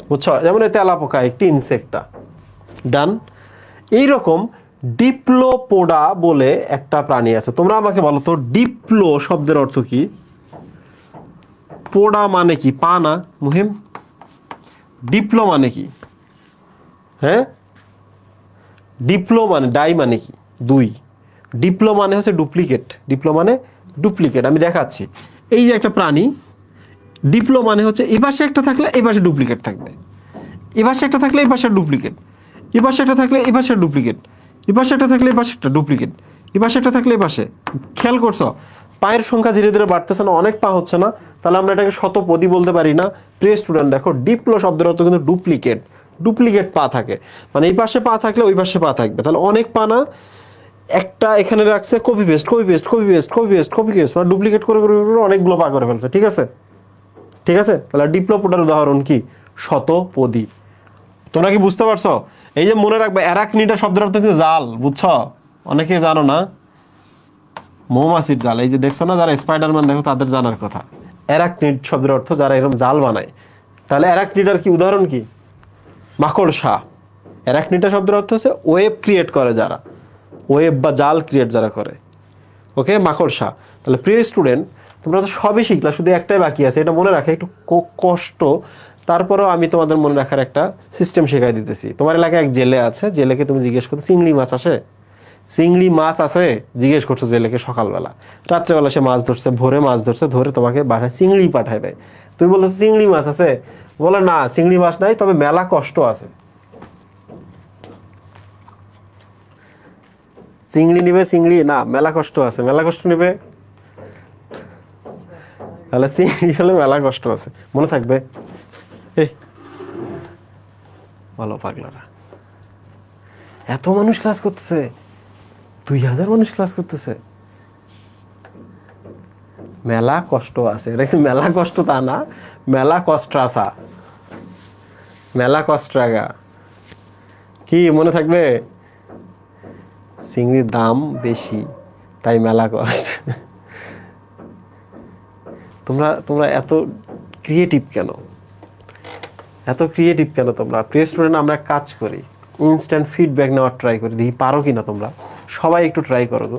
বুঝছো? যেমন এই তেলাপোকা একটি ইনসেক্টটা। ডান। এইরকম ডিপ্লোপোডা বলে একটা প্রাণী আছে। তোমরা আমাকে বলো তো ডিপ্লো শব্দের অর্থ কি? পোডা মানে কি? পা না মুহিম? ডিপ্লো মানে কি? হ্যাঁ, ডিপ্লো মানে ডাই মানে কি? 2। ডিপ্লো মানে হচ্ছে ডুপ্লিকেট। ডিপ্লো মানে ডুপ্লিকেট। আমি দেখাচ্ছি। এই যে একটা প্রাণী, ডিপ্লো মানে হচ্ছে এই পাশে একটা থাকলে এই পাশে ডুপ্লিকেট থাকবে, এই পাশে একটা থাকলে এই পাশে ডুপ্লিকেট, এই পাশে একটা থাকলে এই পাশে ডুপ্লিকেট, এই পাশে একটা থাকলে এই পাশে একটা ডুপ্লিকেট, এই পাশে একটা থাকলে এই পাশে। খেয়াল করছো পায়ের সংখ্যা ধীরে ধীরে বাড়তেছে না? অনেক পা হচ্ছে না? তাহলে আমরা এটাকে শতপদী বলতে পারি না? প্রিয় স্টুডেন্ট দেখো, ডিপ্লো শব্দের অর্থ কিন্তু ডুপ্লিকেট। ডুপ্লিকেট পা থাকে মানে এই পাশে পা থাকলে ওই পাশে পা থাকবে, তাহলে অনেক পা না, একটা এখানে রাখছে, copy paste copy paste copy paste copy paste copy paste, মানে ডুপ্লিকেট করে করে করে অনেকগুলো পা করে ফেলছে। ঠিক আছে। ঠিক আছে, তাহলে ডিপ্লোপোডার উদাহরণ কি? শতপদী। তোমরা কি বুঝতে পারছো? এই যে মনে রাখবে, অ্যারাকনিডা শব্দের অর্থ কিন্তু জাল, বুঝছো? অনেকে জানো না, মৌমাছির জাল। এই যে দেখছো না, যারা স্পাইডারম্যান দেখো তাদের জানার কথা। অ্যারাকনিড শব্দের অর্থ যারা এরকম জাল বানায়। তাহলে অ্যারাকনিডার কি উদাহরণ কি? মাকড়সা। অ্যারাকনিডা শব্দের অর্থ হচ্ছে ওয়েব ক্রিয়েট করে যারা, ওয়েব বা জাল ক্রিয়েট যারা করে। ওকে, মাকড়সা। তাহলে প্রিয় স্টুডেন্ট, তোমরা তো সবই শিখলা, শুধু একটাই বাকি আছে, এটা মনে রাখা একটু কষ্ট। তারপরেও আমি তোমাদের মনে রাখার একটা সিস্টেম শেখাই দিতেছি। তোমার এলাকায় এক জেলে আছে, জেলেকে তুমি জিজ্ঞেস করছো চিংড়ি মাছ আসে? চিংড়ি মাছ আছে জিজ্ঞেস করছো জেলেকে সকালবেলা, রাত্রেবেলা সে মাছ ধরছে, ভোরে মাছ ধরছে, ধরে তোমাকে বাসায় চিংড়ি পাঠায় দেয়। তুমি বলছো চিংড়ি মাছ আছে, বলে না চিংড়ি মাছ নাই, তবে মেলা কষ্ট আছে। চিংড়ি নিবে? চিংড়ি না, মেলা কষ্ট আছে। মেলা কষ্ট নিবে? তাহলে চিংড়ি হলে মেলা কষ্ট আছে, মনে থাকবে। এই বলো পাগলারা, এত মানুষ ক্লাস করতেছে, 2000 মানুষ ক্লাস করতেছে, মেলা কষ্ট আছে। এটা কিন্তু মেলা কষ্ট তা না, মেলা কষ্ট আসা, মেলা কষ্ট আগা। কি মনে থাকবে? চিংড়ির দাম বেশি, তাই মেলা কষ্ট। তোমরা এত ক্রিয়েটিভ কেন? এত ক্রিয়েটিভ কেন তোমরা? প্রিয় স্টুডেন্ট, আমরা কাজ করি, ইনস্ট্যান্ট ফিডব্যাক নেওয়ার ট্রাই করি, দেখি পারো কিনা তোমরা। সবাই একটু ট্রাই করো তো।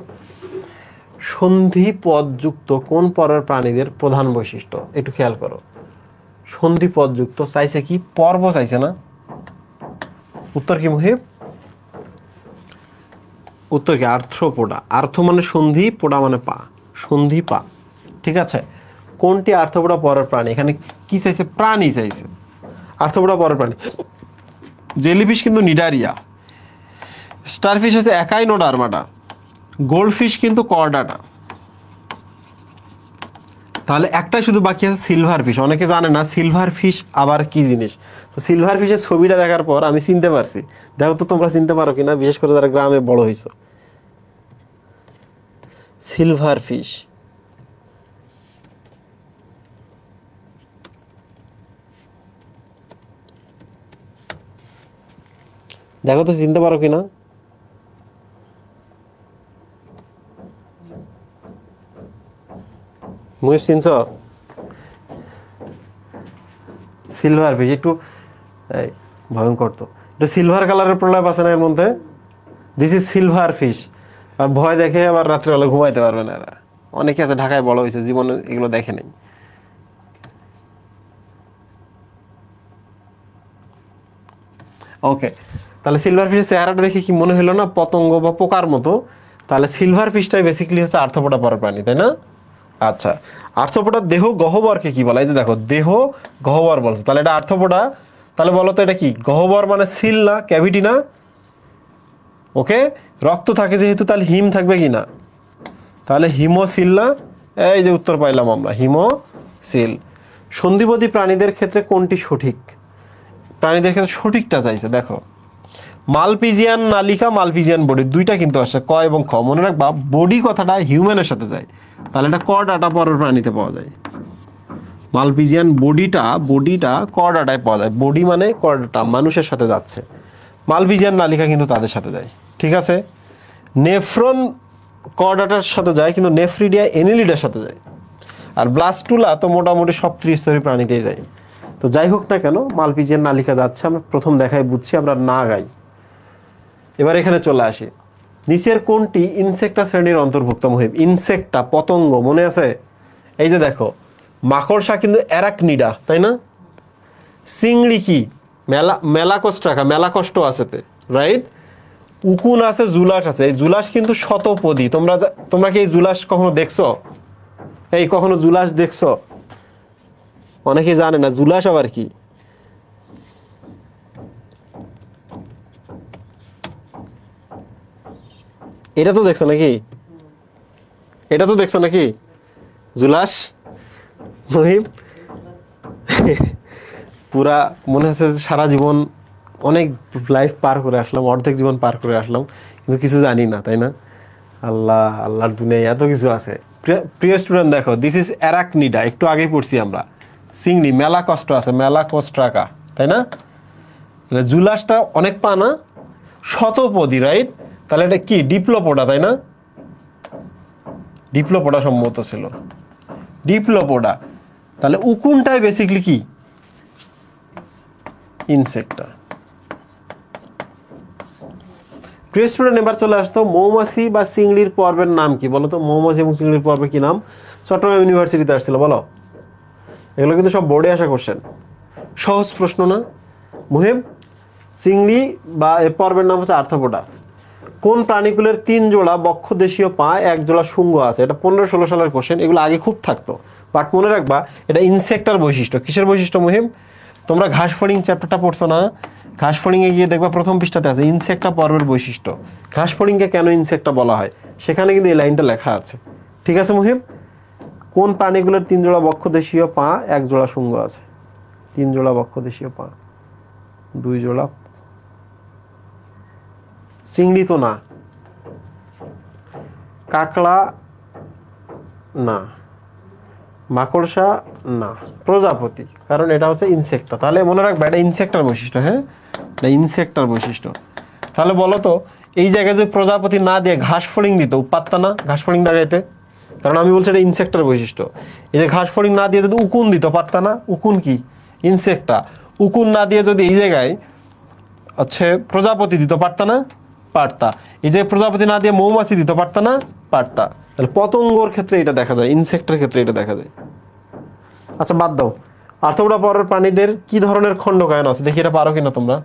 সন্ধি পদযুক্ত কোন পর্বের প্রাণীদের প্রধান বৈশিষ্ট্য? একটু খেয়াল করো। সন্ধি পদযুক্ত চাইছে কি? পর্ব চাইছে না? উত্তর কি মুহিব? উত্তর কি? আর্থ্রোপোডা। আর্থ মানে সন্ধি, পোডা মানে পা, সন্ধি পা। ঠিক আছে, কোনটি আর্থ্রোপোডা পরের প্রাণী? এখানে কি চাইছে? প্রাণী চাইছে। আর্থ্রোপোডা পরের প্রাণী। জেলিফিশ কিন্তু নিডারিয়া, স্টারফিশ হচ্ছে একাইনোডার্মাটা, গোল্ডফিশ কিন্তু কর্ডাটা। তাহলে একটাই শুধু বাকি আছে সিলভার ফিশ। অনেকে জানে না সিলভার ফিশ আবার কি জিনিস। তো সিলভার ফিশের ছবিটা দেখার পর আমি চিনতে পারছি। দেখো তো তোমরা চিনতে পারো কিনা, বিশেষ করে যারা গ্রামে বড় হয়েছে। সিলভার ফিশ, দেখো তো চিনতে পারো কিনা। মুহিব চিনছ? সিলভার ফিশ একটু ভয়ঙ্কর তো, একটু সিলভার কালারের প্রলাপ আছে না এর মধ্যে। This is silverfish. আর ভয় দেখে আবার রাত্রেবেলা ঘুমাইতে পারবে না এরা। অনেকে আছে ঢাকায় বড় হয়েছে, জীবনে এগুলো দেখে নেই। ওকে, তাহলে সিলভার ফিশের চেহারাটা দেখে কি মনে হলো না পতঙ্গ বা পোকার মতো? তাহলে সিলভার ফিশটাই বেসিক্যালি হচ্ছে আর্থ্রোপোডা পরের প্রাণী, তাই না? আচ্ছা, আর্থ্রোপোডার দেহ গহ্বরকে কি বলা? এই যে দেখো, দেহ গহ্বর বলছে, তাহলে এটা আর্থ্রোপোডা। তাহলে বলো তো এটা কি? গহ্বর মানে সিল না, ক্যাভিটি না? ওকে, রক্ত থাকে যেহেতু, তাহলে হিম থাকবে কি না? তাহলে হিমোসিল না? এই যে উত্তর পাইলাম আমরা, হিমোসিল। সন্ধিপদী প্রাণীদের ক্ষেত্রে কোনটি সঠিক? প্রাণীদের ক্ষেত্রে সঠিকটা চাইছে, দেখো। মালপিজিয়ান নালিকা, মালপিজিয়ান বডি, দুইটা কিন্তু আসে, ক এবং খ। মনে রাখবা বডি কথাটা হিউম্যানের সাথে যায়, তাহলে এটা কর্ডাটা পরের প্রাণীতে পাওয়া যায়। মালপিজিয়ান বডিটা কর্ডাটায় পাওয়া যায়। বডি মানে কর্ডাটা মানুষের সাথে যাচ্ছে। মালপিজিয়ান নালিকা কিন্তু তাদের সাথে যায়। ঠিক আছে, নেফ্রন কর্ডাটার সাথে যায়, কিন্তু নেফ্রিডিয়া এনিলিডার সাথে যায়। আর ব্লাস্টুলা তো মোটামুটি সব ত্রিস্তরী প্রাণীতেই যায়। তো যাই হোক না কেন, মালপিজিয়ান নালিকা যাচ্ছে, আমরা প্রথম দেখায় বুঝছি, আমরা না গাই। এবার এখানে চলে আসি, নিচের কোনটি ইনসেক্টা শ্রেণীর অন্তর্ভুক্ত? মুহিব, ইনসেক্টা পতঙ্গ মনে আছে? এই যে দেখো, মাকড়সা কিন্তু অ্যারাকনিডা, তাই না? চিংড়ি কি? মেলাকস্ট্রাকা, মেলাকষ্ট আছে, রাইট? উকুন আছে, জুলাস আছে। এই জুলাস কিন্তু শতপদী। তোমরা কি এই জুলাস কখনো দেখছো? এই কখনো জুলাস দেখছো? অনেকে জানে না জুলাস আবার কি। এটা তো দেখছো নাকি? এটা তো দেখছো নাকি জুলাস? মুহিব পুরা মনে হচ্ছে সারা জীবন অনেক লাইফ পার করে আসলাম, অর্ধেক জীবন পার করে আসলাম, কিন্তু কিছু জানি না, তাই না? আল্লাহ, আল্লাহর দুনিয়ায় এত কিছু আছে। প্রিয় স্টুডেন্ট দেখো, দিস ইজ অ্যারাকনিডা, একটু আগেই পড়ছি আমরা। চিংড়ি মেলাকষ্ট আছে, মেলাকস্ট্রাকা, তাই না? জুলাসটা অনেক পা না, শতপদী, রাইট? তাহলে এটা কি? ডিপ্লোপোডা, তাই না? ডিপ্লোপোডা সম্ভবত ছিল, ডিপ্লোপোডা। তাহলে উকুনটাই বেসিক্যালি কি? ইনসেক্টা। প্রিয় স্টুডেন্ট, এবার চলে আসতো মৌমাছি বা চিংড়ির পর্বের নাম কি? বলো তো, মৌমাছি এবং চিংড়ির পর্বের কি নাম? চট্টগ্রাম ইউনিভার্সিটিতে আসছিল, বলো। এগুলো কিন্তু সব বোর্ডে আসা কোশ্চেন, সহজ প্রশ্ন না? মুহিব, চিংড়ি বা এর পর্বের নাম হচ্ছে আর্থ্রোপোডা। কোন প্রাণীকুলের 3 জোড়া বক্ষদেশীয় পা, 1 জোড়া শুঙ্গ আছে? এটা 15-16 সালের কোশ্চেন, এগুলো আগে খুব থাকতো। বাট মনে রাখবা এটা ইনসেক্টার বৈশিষ্ট্য। কিসের বৈশিষ্ট্য মুহিব? তোমরা ঘাস ফড়িং চ্যাপ্টারটা পড়ছো না? ঘাস ফড়িংয়ে গিয়ে দেখবা প্রথম পৃষ্ঠাতে আছে ইনসেক্টা পর্বের বৈশিষ্ট্য। ঘাস ফড়িংকে কেন ইনসেক্টা বলা হয় সেখানে কিন্তু এই লাইনটা লেখা আছে। ঠিক আছে মুহিব, কোন প্রাণীগুলোর 3 জোড়া বক্ষদেশীয় পা, 1 জোড়া শুঙ্গ আছে? 3 জোড়া বক্ষদেশীয় পা, 2 জোড়া। চিংড়ি তো না, কাকড়া না, মাকড়সা না, প্রজাপতি, কারণ এটা হচ্ছে ইনসেক্টা। তাহলে মনে রাখবা এটা ইনসেক্টার বৈশিষ্ট্য। হ্যাঁ, এটা ইনসেক্টার বৈশিষ্ট্য। তাহলে বলো তো, এই জায়গায় যদি প্রজাপতি না দিয়ে ঘাস ফড়িং দিত, পারতা না ঘাস ফড়িং দাঁড়াইতে? কারণ আমি বলছি এটা ইনসেক্টার বৈশিষ্ট্য। এই যে ঘাস ফড়িং না দিয়ে যদি উকুন দিত, পারতা না? উকুন কি? ইনসেক্টা। উকুন না দিয়ে যদি এই জায়গায় হচ্ছে প্রজাপতি দিতে পারতা না? পারতা। এই যে প্রজাপতি না দিয়ে মৌমাছি দিতে পারতা না? পারতা। তাহলে পতঙ্গর ক্ষেত্রে এটা দেখা যায়, ইনসেক্টের ক্ষেত্রে এটা দেখা যায়। আচ্ছা বাদ দাও, আর্থ্রোপোডা পরের প্রাণীদের কি ধরনের খণ্ডকায়ন আছে দেখি, এটা পারো কিনা তোমরা?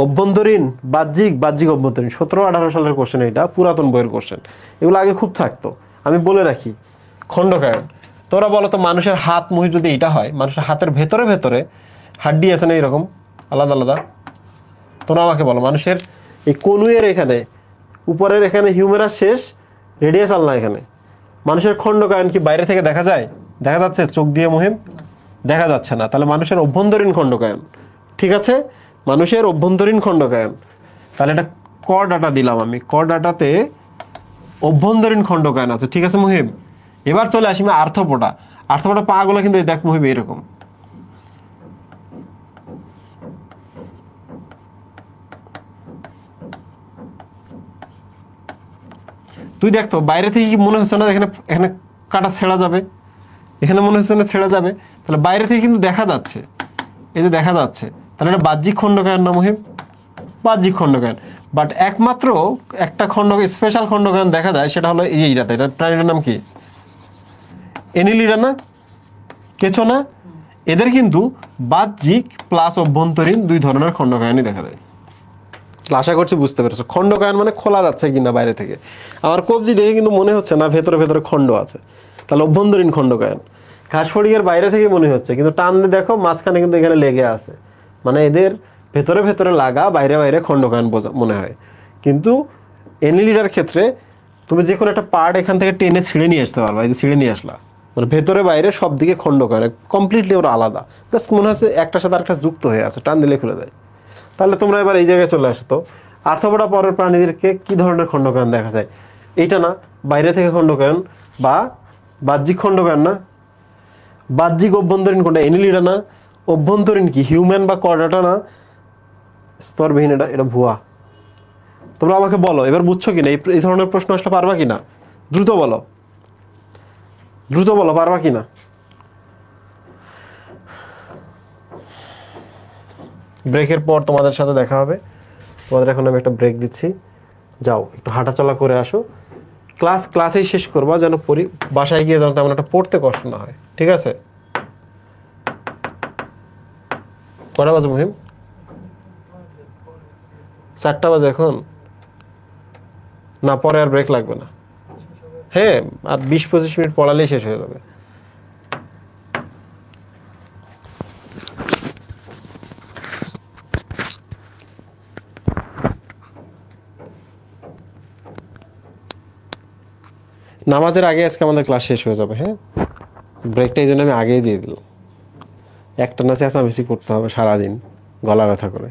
অভ্যন্তরীণ, বাহ্যিক, বাহ্যিক অভ্যন্তরীণ। 17-18 সালের কোশ্চেন, এটা পুরাতন বইয়ের কোশ্চেন। এগুলো আগে খুব থাকতো। আমি বলে রাখি, খণ্ডকায়ন। তোরা বলো তো, মানুষের হাত মুহি যদি এটা হয়, মানুষের হাতের ভেতরে ভেতরে হাড্ডি আছে না এরকম আলাদা আলাদা? তোমরা আমাকে বলো, মানুষের এই কনুয়ের এখানে, উপরের এখানে হিউমেরাস শেষ, রেডিয়াস আলনা এখানে। মানুষের খণ্ডকায়ন কি বাইরে থেকে দেখা যায়? দেখা যাচ্ছে চোখ দিয়ে মুহিম? দেখা যাচ্ছে না। তাহলে মানুষের অভ্যন্তরীণ খণ্ডকায়ন। ঠিক আছে, মানুষের অভ্যন্তরীণ খণ্ডকায়ন। তাহলে এটা ক ডাটা দিলাম আমি, ক ডাটাতে অভ্যন্তরীণ খণ্ডকায়ন আছে। ঠিক আছে মুহিম, এবার চলে আসি আমি আর্থ্রোপোডা। আর্থ্রোপোডা পা গুলো কিন্তু দেখ মুহিম এরকম। তুই দেখতো বাইরে থেকে কি মনে হচ্ছে না এখানে এখানে কাটা ছেঁড়া যাবে? এখানে মনে হচ্ছে না ছেঁড়া যাবে? তাহলে বাইরে থেকে কিন্তু দেখা যাচ্ছে, এই যে দেখা যাচ্ছে। তাহলে এটা বাহ্যিক খণ্ডকায়ন না মুহিম? বাহ্যিক খণ্ডকায়ন। বাট একমাত্র একটা স্পেশাল খণ্ডকায়ন দেখা যায়, সেটা হলো এই যে এইটাতে। এটা প্রাণীটার নাম কি? এনিলিডা না? কেঁচো না? এদের কিন্তু বাহ্যিক প্লাস অভ্যন্তরীণ দুই ধরনের খণ্ডকায়নই দেখা যায়। আশা করছি বুঝতে পেরেছো। খণ্ডকায়ন মানে খোলা যাচ্ছে কিনা বাইরে থেকে। আমার কবজি দেখে কিন্তু মনে হচ্ছে না ভেতরে ভেতরে খণ্ড আছে, তাহলে অভ্যন্তরীণ খণ্ডকায়ন। ঘাসফড়িংয়ের বাইরে থেকে মনে হচ্ছে, কিন্তু টান দিয়ে দেখো মাঝখানে কিন্তু এখানে লেগে আছে, মানে এদের ভেতরে ভেতরে লাগা, বাইরে বাইরে খণ্ডকায়ন মনে হয়। কিন্তু এনিলিডার ক্ষেত্রে তুমি যে কোনো একটা পার্ট এখান থেকে টেনে ছিঁড়ে নিয়ে আসতে পারবা। এই যে ছিঁড়ে নিয়ে আসলা, মানে ভেতরে বাইরে সব দিকে খণ্ডকায়ন, কমপ্লিটলি ওরা আলাদা। জাস্ট মনে হচ্ছে একটার সাথে আরেকটা যুক্ত হয়ে আছে, টান দিলে খুলে যায়। তাহলে তোমরা এবার এই জায়গায় চলে আসতো, আর্থ্রোপোডা পরের প্রাণীদেরকে কি ধরনের খণ্ডকায়ন দেখা যায়? এইটা না, বাইরে থেকে খণ্ডকায়ন বা বাহ্যিক খণ্ডকায়ন না? বাহ্যিক অভ্যন্তরীণ কোনটা? এনিলিডা না? অভ্যন্তরীণ কি হিউম্যান বা কর্ডাটা না? স্তরবিহীন, এটা এটা ভুয়া। তোমরা আমাকে বলো এবার বুঝছো কিনা, এই ধরনের প্রশ্ন আসলে পারবা কিনা? দ্রুত বলো, দ্রুত বলো, পারবা কিনা? ব্রেকের পর তোমাদের সাথে দেখা হবে। তোমাদের এখন আমি একটা ব্রেক দিচ্ছি, যাও একটু হাঁটাচলা করে আসো। ক্লাসেই শেষ করবা, যেন বাসায় গিয়ে যেন তেমন একটা পড়তে কষ্ট না হয়। ঠিক আছে? কটা বাজে মুহিম? 4টা বাজে এখন? না, পরে আর ব্রেক লাগবে না। হ্যাঁ, আর 20-25 মিনিট পড়ালেই শেষ হয়ে যাবে। নামাজের আগে আজকে আমাদের ক্লাস শেষ হয়ে যাবে। হ্যাঁ, ব্রেকটা এই জন্য আমি আগেই দিয়ে দিলাম। একটা না চেঁচামেচি করতে হবে সারাদিন, গলা ব্যথা করে।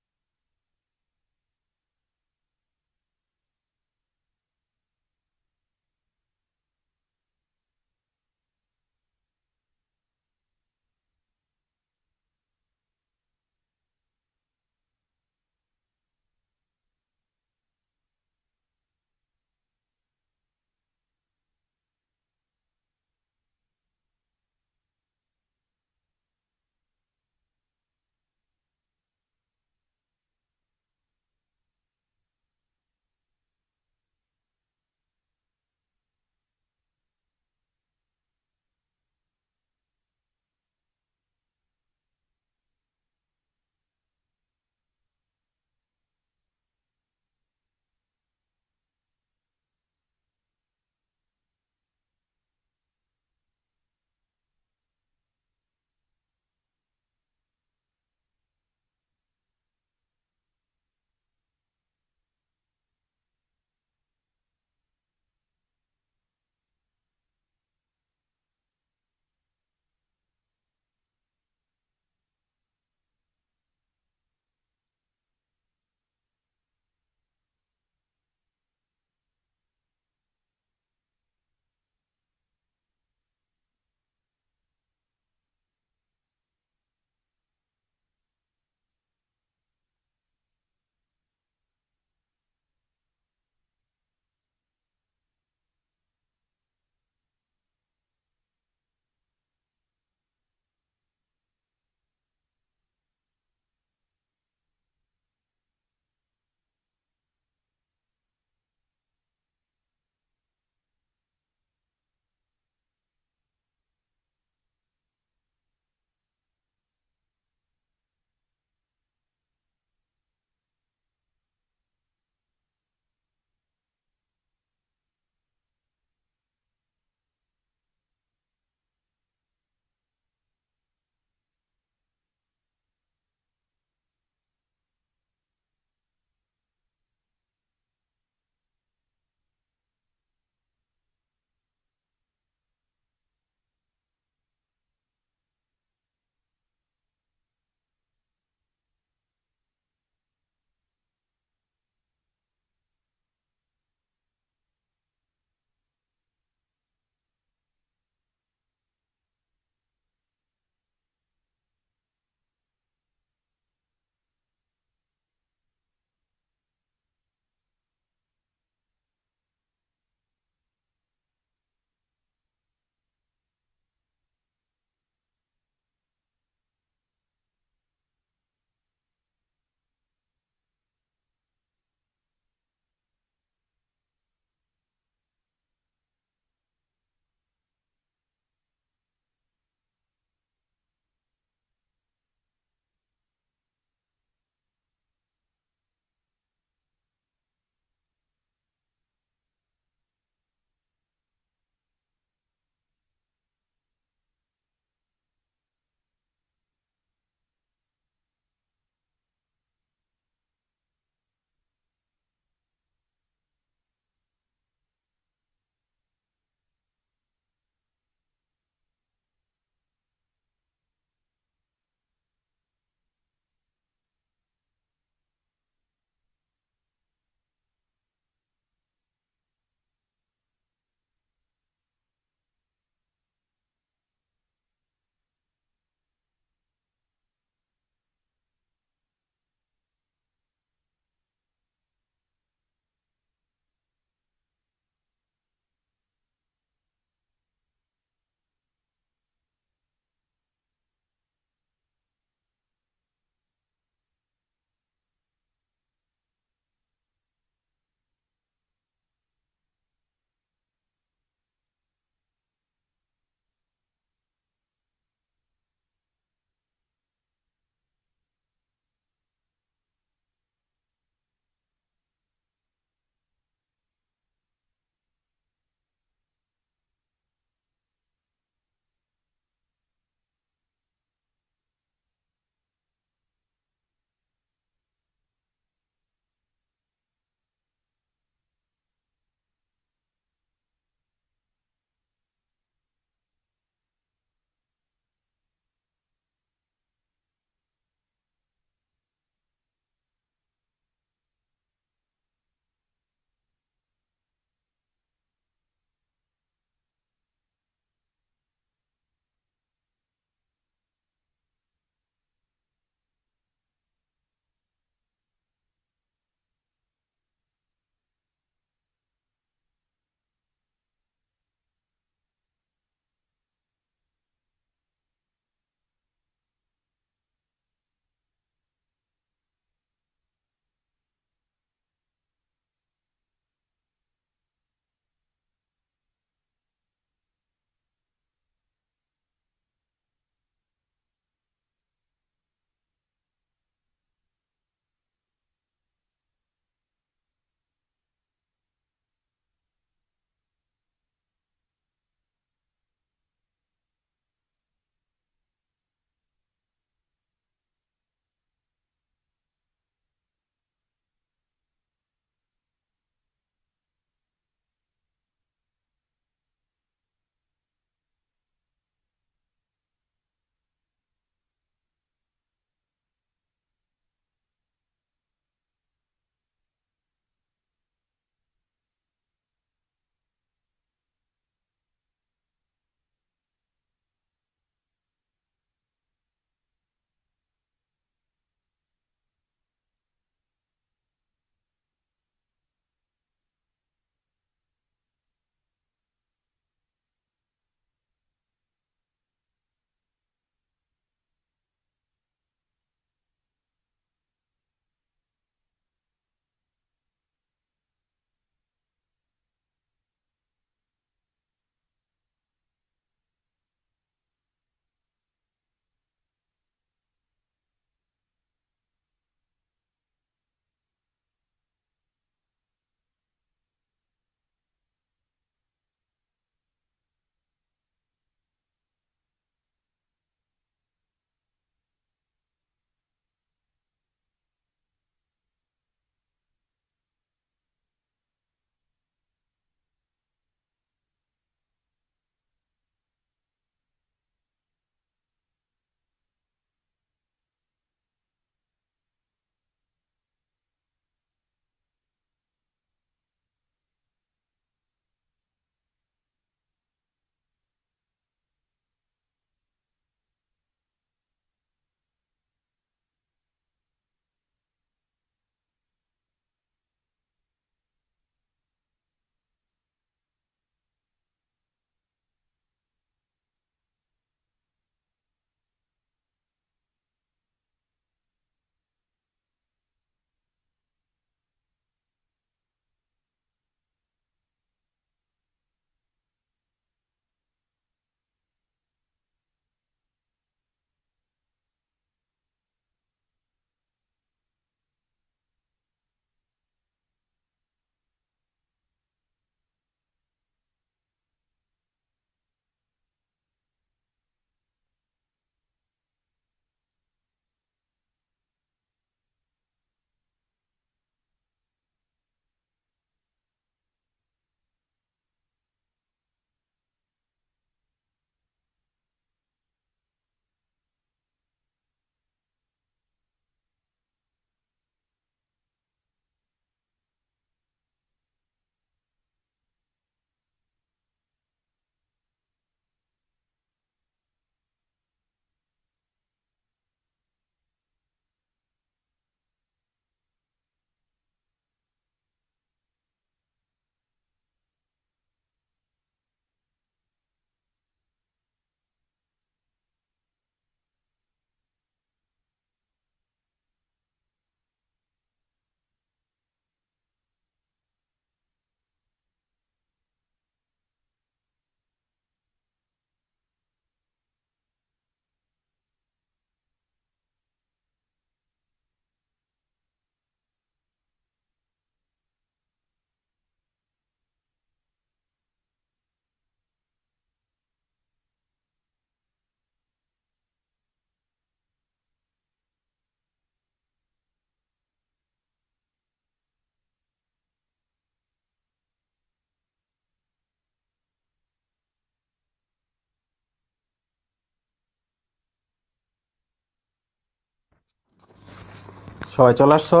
সবাই চলে আসছো,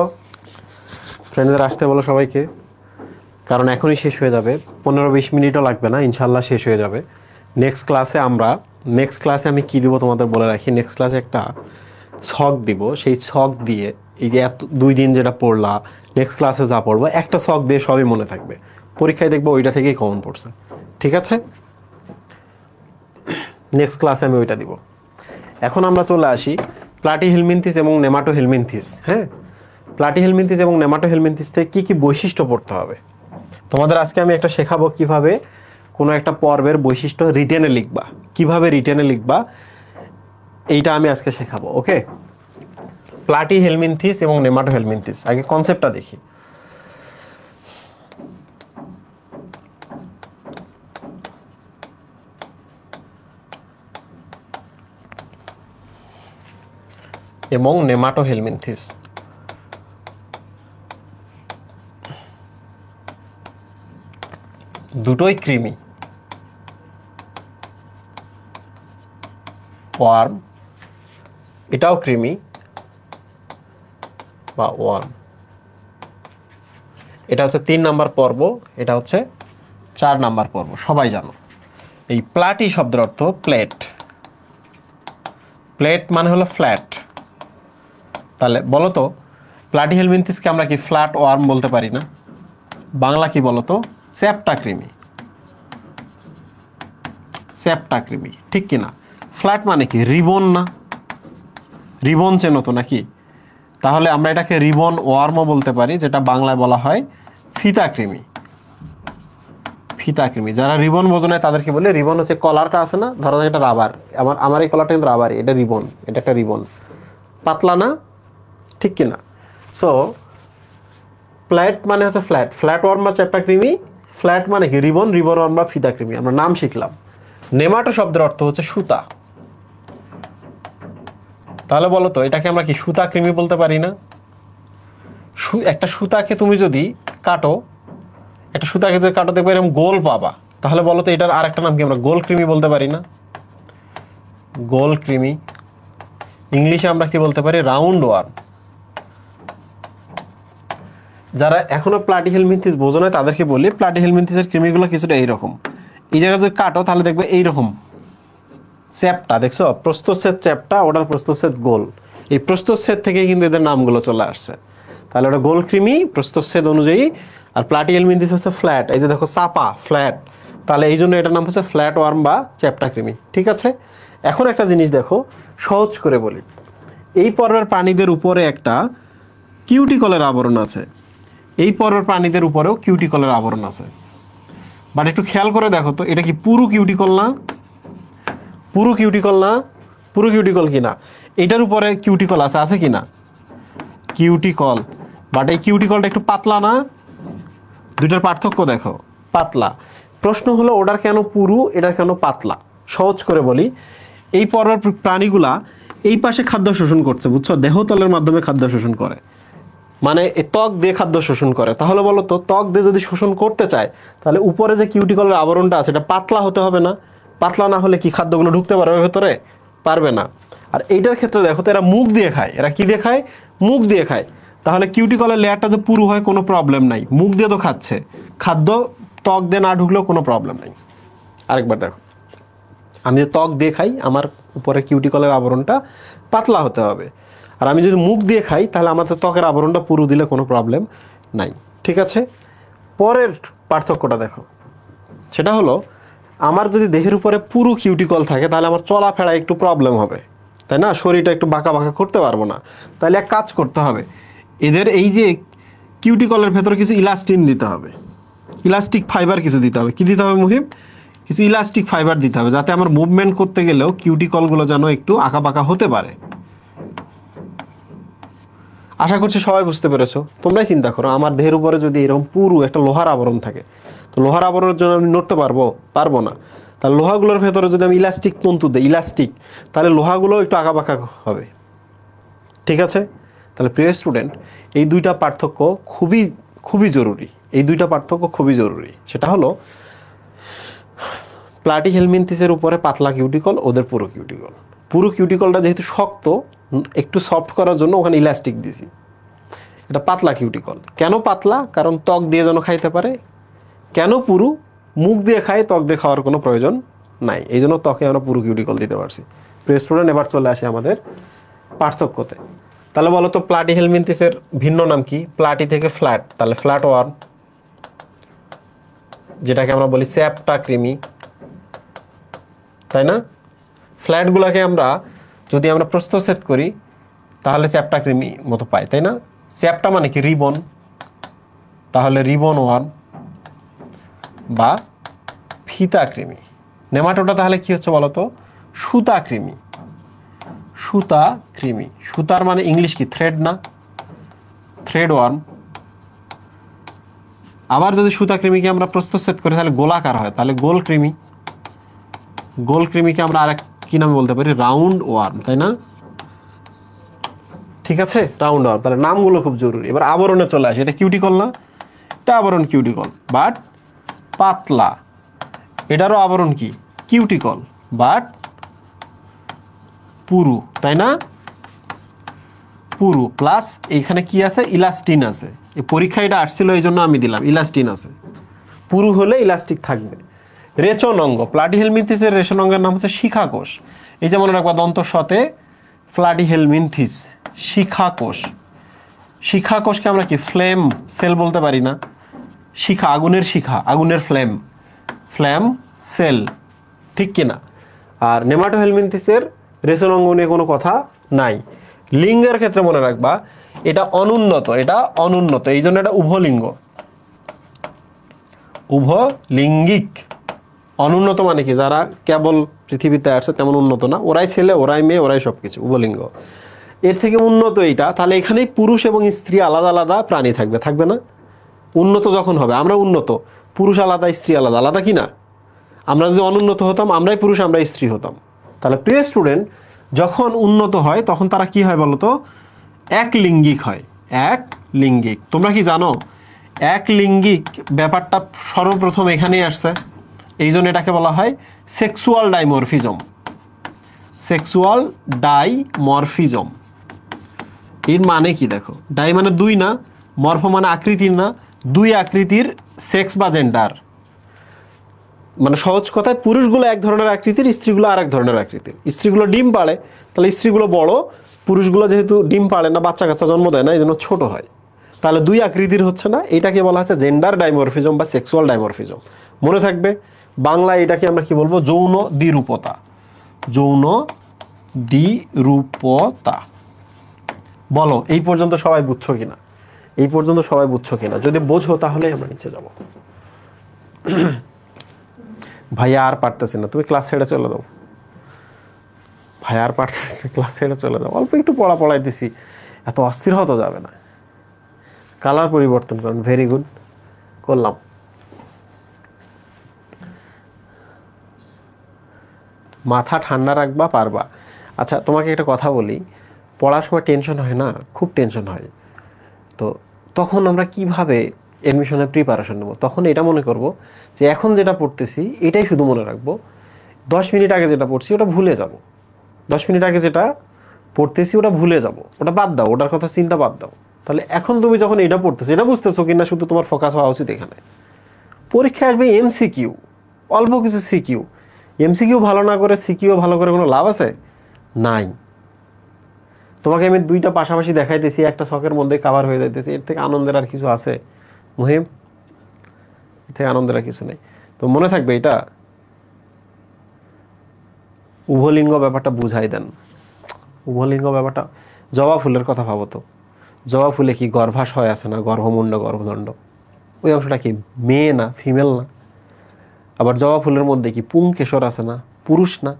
ফ্রেন্ডদের আসতে বলো সবাইকে, কারণ এখনই শেষ হয়ে যাবে, 15-20 মিনিটও লাগবে না, ইনশাল্লাহ শেষ হয়ে যাবে। নেক্সট ক্লাসে আমি কি দিব তোমাদের বলে রাখি, নেক্সট ক্লাসে একটা ছক দিব, সেই ছক দিয়ে এই যে এত 2 দিন যেটা পড়লা, নেক্সট ক্লাসে যা পড়বো একটা ছক দিয়ে সবই মনে থাকবে, পরীক্ষায় দেখবো ওইটা থেকেই কমন পড়ছে। ঠিক আছে, নেক্সট ক্লাসে আমি ওইটা দিব। এখন আমরা চলে আসি প্লাটিহেলমিনথিস এবং নেমাটোহেলমিনথিস। হ্যাঁ, প্লাটিহেলমিনথিস এবং নেমাটোহেলমিনথিস থেকে কী কী বৈশিষ্ট্য পড়তে হবে তোমাদের আজকে আমি একটা শেখাবো, কিভাবে কোনো একটা পর্বের বৈশিষ্ট্য রিটেনে লিখবা, কিভাবে রিটেনে লিখবা এইটা আমি আজকে শেখাবো। ওকে, প্লাটিহেলমিনথিস এবং নেমাটোহেলমিনথিস, আগে কনসেপ্টটা দেখি। এবং নেমাটোহেলমিনথিস দুটোই কৃমি, ওয়ার্ম, এটাও কৃমি বা ওয়ার্ম। এটা হচ্ছে 3 নাম্বার পর্ব, এটা হচ্ছে 4 নাম্বার পর্ব। সবাই জানো এই প্লাটি শব্দের অর্থ প্লেট, প্লেট মানে হলো ফ্ল্যাট। তাহলে বলো তো প্লাটিহেলমিনথিসকে আমরা কি ফ্ল্যাট ওয়ার্ম বলতে পারি না? বাংলা কি বলো তো? চ্যাপ্টা কৃমি, চ্যাপ্টা কৃমি, ঠিক কিনা? ফ্ল্যাট মানে কি রিবন না? রিবন চেনো তো নাকি? তাহলে আমরা এটাকে রিবন ওয়ার্মও বলতে পারি, যেটা বাংলায় বলা হয় ফিতা কৃমি। ফিতা কৃমি, যারা রিবন বোঝে তাদেরকে বলে, রিবন হচ্ছে কলারটা আছে না, ধরো এটা রাবার, আমার এই কলারটা কিন্তু রাবারই, এটা রিবন, এটা একটা রিবন, পাতলা না, ঠিক কিনা? সো ফ্ল্যাট মানে হচ্ছে ফ্ল্যাট, ফ্ল্যাট ওয়ার্ম বা চ্যাপ্টা কৃমি। ফ্ল্যাট মানে কি রিবন, রিবন ওয়ার্ম বা ফিতা কৃমি, আমরা নাম শিখলাম। নেমাটো শব্দের অর্থ হচ্ছে সুতা। তাহলে বলো তো এটাকে আমরা কি সুতা কৃমি বলতে পারি না? একটা সুতাকে তুমি যদি কাটো, একটা সুতাকে যদি কাটো দেখবে এরকম গোল পাবা, তাহলে বলো তো এটার আরেকটা নাম কি আমরা গোল কৃমি বলতে পারি না? গোল কৃমি। ইংলিশে আমরা কি বলতে পারি? Round worm. যারা এখনো প্লাটিহেলমিনথিস বোঝো না তাদেরকে বলি, প্লাটিহেলমিনথিসের কৃমিগুলো কিছুটা এইরকম, এই জায়গায় যদি কাটো তাহলে দেখবে এইরকম চ্যাপ্টা, দেখছো প্রস্থচ্ছেদ চ্যাপ্টা, ওটার প্রস্থচ্ছেদ গোল, এই প্রস্থচ্ছেদ থেকে কিন্তু এদের নামগুলো চলে আসছে। তাহলে ওটা গোল কৃমি প্রস্থচ্ছেদ অনুযায়ী, আর প্লাটিহেলমিনথিস হচ্ছে ফ্ল্যাট, এই যে দেখো চাপা ফ্ল্যাট, তাহলে এই জন্য এটার নাম হচ্ছে ফ্ল্যাট ওয়ার্ম বা চ্যাপ্টা কৃমি। ঠিক আছে, এখন একটা জিনিস দেখো, সহজ করে বলি, এই পর্বের প্রাণীদের উপরে একটা কিউটিকলের আবরণ আছে, এই পর্বের প্রাণীদের উপরেও কিউটিকলের আবরণ আছে, বাট একটু খেয়াল করে দেখো তো এটা কি পুরো কিউটিকল না? পুরো কিউটিকল না? পুরো কিউটিকল কি না? এটার উপরে কিউটিকল আছে, আছে কি না? কিউটিকল, বাট এই কিউটিকলটা একটু পাতলা না? দুইটার পার্থক্য দেখো, পাতলা। প্রশ্ন হলো ওটার কেন পুরু, এটার কেন পাতলা? সহজ করে বলি, এই পর্বের প্রাণীগুলা এই পাশে খাদ্য শোষণ করছে, বুঝছো, দেহতলের মাধ্যমে খাদ্য শোষণ করে, মানে ত্বক দিয়ে খাদ্য শোষণ করে। তাহলে বলো তো ত্বক দিয়ে যদি শোষণ করতে চায় তাহলে উপরে যে কিউটিকলের আবরণটা আছে এটা পাতলা হতে হবে না? পাতলা না হলে কি খাদ্যগুলো ঢুকতে পারবে ভেতরে? পারবে না। আর এইটার ক্ষেত্রে দেখো তো এরা মুখ দিয়ে খায়, এরা কি দিয়ে খায়? মুখ দিয়ে খায়। তাহলে কিউটিকলের লেয়ারটা যে পুরো হয় কোনো প্রবলেম নাই, মুখ দিয়ে তো খাচ্ছে, খাদ্য ত্বক দিয়ে না ঢুকলেও কোনো প্রবলেম নাই। আরেকবার দেখো, আমি যে ত্বক দিয়ে খাই আমার উপরে কিউটিকলের আবরণটা পাতলা হতে হবে, আর আমি যদি মুখ দিয়ে খাই তাহলে আমাদের ত্বকের আবরণটা পুরো দিলে কোনো প্রবলেম নাই। ঠিক আছে, পরের পার্থক্যটা দেখো, সেটা হলো আমার যদি দেহের উপরে পুরো কিউটিকল থাকে তাহলে আমার চলাফেরা একটু প্রবলেম হবে, তাই না? শরীরটা একটু বাঁকা বাঁকা করতে পারবো না। তাহলে এক কাজ করতে হবে, এদের এই যে কিউটিকলের ভেতরে কিছু ইলাস্টিন দিতে হবে, ইলাস্টিক ফাইবার কিছু দিতে হবে। কি দিতে হবে মুহিব? কিছু ইলাস্টিক ফাইবার দিতে হবে, যাতে আমার মুভমেন্ট করতে গেলেও কিউটিকলগুলো যেন একটু আঁকা বাঁকা হতে পারে। আশা করছি সবাই বুঝতে পেরেছো। তোমরাই চিন্তা করো, আমার দেহের উপরে যদি এরকম পুরো একটা লোহার আবরণ থাকে, তো লোহার আবরণের জন্য আমি নড়তে পারবো না। তাহলে লোহাগুলোর ভেতরে যদি আমি ইলাস্টিক তন্তু দিই, ইলাস্টিক, তাহলে লোহাগুলো একটু আঁকা বাঁকা হবে। ঠিক আছে, তাহলে প্রিয় স্টুডেন্ট, এই দুইটা পার্থক্য খুবই খুবই জরুরি, এই দুইটা পার্থক্য খুবই জরুরি। সেটা হলো প্লাটিহেলমিনথিসের উপরে পাতলা কিউটিকল, ওদের পুরো কিউটিকল। পুরো কিউটিকলটা যেহেতু শক্ত, একটু সফট করার জন্য ওখানে ইলাস্টিক দিছি। এটা পাতলা কিউটিকল। কেন পাতলা? কারণ ত্বক দিয়ে যেন খাইতে পারে। কেন পুরু? মুখ দিয়ে খায়, ত্বক দিয়ে খাওয়ার কোনো প্রয়োজন নাই, এই জন্য ত্বকে আমরা পুরু কিউটিকল দিতে পারছি। প্রিয় স্টুডেন্ট, এবার চলে আসে আমাদের পার্থক্যতে। তাহলে বলো তো প্লাটিহেলমিনথিসের ভিন্ন নাম কি? প্লাটি থেকে ফ্ল্যাট, তাহলে ফ্ল্যাট ওয়ার্ম, যেটাকে আমরা বলি চ্যাপ্টা কৃমি, তাই না? ফ্ল্যাটগুলোকে আমরা যদি আমরা প্রস্থচ্ছেদ করি তাহলে চ্যাপ্টা কৃমি মতো পাই, তাই না? চ্যাপ্টা মানে কি? রিবন, তাহলে রিবন ওয়ার্ম বা ফিতা কৃমি। নেমাটোডা তাহলে কি হচ্ছে বলতো? সুতা কৃমি। সুতা কৃমি, সুতার মানে ইংলিশ কি? থ্রেড না? Thread worm. আবার যদি সুতা কৃমিকে আমরা প্রস্থচ্ছেদ করি তাহলে গোলাকার হয়, তাহলে গোল কৃমি। গোল কৃমিকে আমরা আরেক কি নামে বলতে পারি? রাউন্ড ওয়ার্ম, তাই না? ঠিক আছে, রাউন্ড ওয়ার্ম। তাহলে নামগুলো খুব জরুরি। এবার আবরণে চলে আসে। এটা কিউটিকল না? এটা আবরণ কিউটিকল, বাট পাতলা। এটারও আবরণ কি? কিউটিকল, বাট পুরু, তাই না? পুরু প্লাস এইখানে কি আছে? ইলাস্টিন আছে। এই পরীক্ষা এটা আসছিল এই জন্য আমি দিলাম, ইলাস্টিন আছে। পুরু হলে ইলাস্টিক থাকবে। রেচন অঙ্গ, প্লাটিহেলমিনথিসের রেচন অঙ্গের নাম হচ্ছে শিখাকোষ। এই যে মনে রাখবা দন্ত সতে প্লাটিহেলমিনথিস, শিখাকোষ। শিখাকোষকে আমরা কি ফ্লেম সেল বলতে পারি না? শিখা, আগুনের শিখা, আগুনের ফ্লেম, ফ্লেম সেল, ঠিক কিনা? আর নেমাটোহেলমিনথিসের রেচন অঙ্গ নিয়ে কোনো কথা নাই। লিঙ্গের ক্ষেত্রে মনে রাখবা এটা অনুন্নত, এটা অনুন্নত, এই জন্য এটা উভলিঙ্গ, উভলিঙ্গিক। অনুন্নত মানে কি? যারা কেবল পৃথিবীতে আসছে তেমন উন্নত না, ওরাই ছেলে, ওরাই মেয়ে, ওরাই সবকিছু, উভলিঙ্গ। এর থেকে উন্নত এইটা, তাহলে এখানেই পুরুষ এবং স্ত্রী আলাদা আলাদা প্রাণী থাকবে, থাকবে না? উন্নত যখন হবে, আমরা উন্নত, পুরুষ আলাদা স্ত্রী আলাদা, আলাদা কি না? আমরা যদি অনুন্নত হতাম, আমরাই পুরুষ আমরাই স্ত্রী হতাম। তাহলে প্রিয় স্টুডেন্ট, যখন উন্নত হয় তখন তারা কি হয় বলতো? এক লিঙ্গিক হয়। এক লিঙ্গিক। তোমরা কি জানো এক লিঙ্গিক ব্যাপারটা সর্বপ্রথম এখানেই আসছে? এই জন্য এটাকে বলা হয় সেক্সুয়াল ডাইমরফিজম। সেক্সুয়াল ডাইমরফিজম এর মানে কি দেখো? ডাই মানে দুই না, মরফ মানে আকৃতির না, দুই আকৃতির সেক্স বা জেন্ডার। মানে সহজ কথায় পুরুষগুলো এক ধরনের আকৃতির, স্ত্রীগুলো আর এক ধরনের আকৃতির। স্ত্রীগুলো ডিম পাড়ে, তাহলে স্ত্রীগুলো বড়, পুরুষগুলো যেহেতু ডিম পাড়ে না, বাচ্চা কাচ্চা জন্ম দেয় না, এই জন্য ছোট হয়। তাহলে দুই আকৃতির হচ্ছে না, এটাকে বলা হচ্ছে জেন্ডার ডাইমরফিজম বা সেক্সুয়াল ডাইমরফিজম। মনে থাকবে, বাংলায় এটাকে আমরা কি বলবো? যৌন দ্বিরূপতা। যৌন দ্বিরূপতা। বলো এই পর্যন্ত সবাই বুঝছো কিনা? এই পর্যন্ত সবাই বুঝছো কিনা? যদি বোঝো তাহলে আমরা নিচে যাব। ভাইয়া আর পারতেছি না, তুমি ক্লাস ছেড়ে চলে যাও। ভাইয়া আর পারতেছি না, ক্লাস ছেড়ে চলে যাও। অল্প একটু পড়াইতেছি, এত অস্থির হতে যাবে না। কালার পরিবর্তন করুন, ভেরি গুড, করলাম। মাথা ঠান্ডা রাখবা, পারবা। আচ্ছা তোমাকে একটা কথা বলি, পড়ার সময় টেনশন হয় না? খুব টেনশন হয়। তো তখন আমরা কিভাবে অ্যাডমিশনের প্রিপারেশন নেব? তখন এটা মনে করব যে এখন যেটা পড়তেছি এটাই শুধু মনে রাখবো, 10 মিনিট আগে যেটা পড়ছি ওটা ভুলে যাব। 10 মিনিট আগে যেটা পড়তেছি ওটা ভুলে যাব, ওটা বাদ দাও, ওটার কথা চিন্তা বাদ দাও। তাহলে এখন তুমি যখন এটা পড়তেছো, এটা বুঝতেছো কিনা শুধু তোমার ফোকাস হওয়া উচিত এখানে। পরীক্ষায় আসবে এমসিকিউ, অল্প কিছু সিকিউ। এমসিকিউ ভালো না করে সিকিউ ভালো করে কোনো লাভ আছে? নাই। তোমাকে আমি দুইটা পাশাপাশি দেখাইতেছি, একটা ছকের মধ্যে কাভার হয়ে যাইতেছি, এর থেকে আনন্দের আর কিছু আছে মুহিম? এর থেকে আনন্দের আর কিছু নেই। তো মনে থাকবে এটা, উভলিঙ্গ ব্যাপারটা বুঝাই দেন। উভলিঙ্গ ব্যাপারটা, জবা ফুলের কথা ভাবো তো, জবা ফুলে কি গর্ভাশয় আছে না? গর্ভমুণ্ড, গর্ভদণ্ড, ওই অংশটা কি মেয়ে না ফিমেল না? আবার জবা ফুলের মধ্যে কি পুংকেশর আছে না? পুরুষ না?